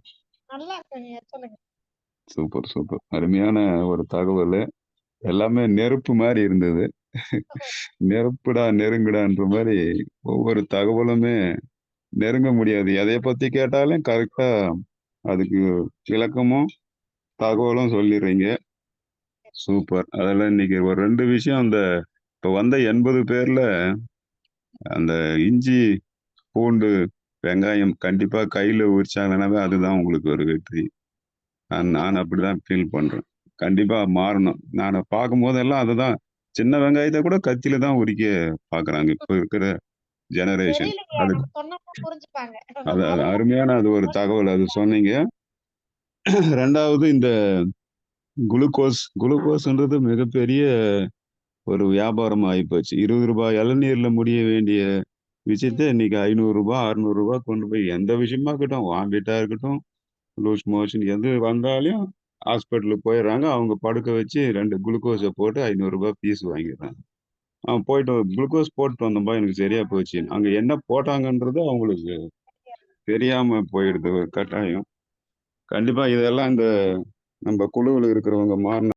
நல்லா இருக்கேங்க, சொல்லுங்க. சூப்பர். அருமையான ஒரு தகவல். எல்லாமே நெருப்பு மாதிரி இருந்தது. நெருப்புடா நெருங்குடான்ற மாதிரி ஒவ்வொரு தகவலுமே நெருங்க முடியாது. எதை பத்தி கேட்டாலும் கரெக்டா அதுக்கு விளக்கமும் தகவலும் சொல்லிடுறீங்க. சூப்பர். அதெல்லாம் இன்னைக்கு ஒரு 2 விஷயம் இப்ப வந்த 80 பேர்ல அந்த இஞ்சி, பூண்டு, வெங்காயம் கண்டிப்பா கையில உரிச்சாங்கன்னாவே அதுதான் உங்களுக்கு ஒரு வெற்றி. நான் அப்படிதான் ஃபீல் பண்றேன். கண்டிப்பா மாறணும். நான் பார்க்கும்போதெல்லாம் அதுதான் சின்ன வெங்காயத்தை கூட கத்தியில தான் உரிக்க பார்க்குறாங்க. இப்ப இருக்கிற ஜெனரேஷன். தெரியலைங்க அது நம்ம சொன்னோம்னா புரிஞ்சுப்பாங்க. அது அது அருமையான அது ஒரு தகவல் அது சொன்னீங்க. 2வது இந்த குளுக்கோஸ்ன்றது மிகப்பெரிய ஒரு வியாபாரம் ஆயிப்போச்சு. ₹20 இளநீர்ல முடிய வேண்டிய விஷயத்த இன்னைக்கு ₹500, ₹600 கொண்டு போய் எந்த விஷயமா இருக்கட்டும், வாமிட்டா இருக்கட்டும், லூஸ் மோஷன் எது வந்தாலும் ஹாஸ்பிட்டலுக்கு போயிடுறாங்க. அவங்க படுக்க வச்சு 2 குளுக்கோஸ போட்டு ₹500 ஃபீஸ் வாங்கிடுறாங்க. போயிட்டு குளுக்கோஸ் போட்டுட்டு வந்தோம்பா எனக்கு சரியா போச்சு. அங்க என்ன போட்டாங்கன்றது அவங்களுக்கு தெரியாம போயிடுது ஒரு கட்டாயம். கண்டிப்பா இதெல்லாம் நம்ம குழுவுல இருக்கிறவங்க மாறினா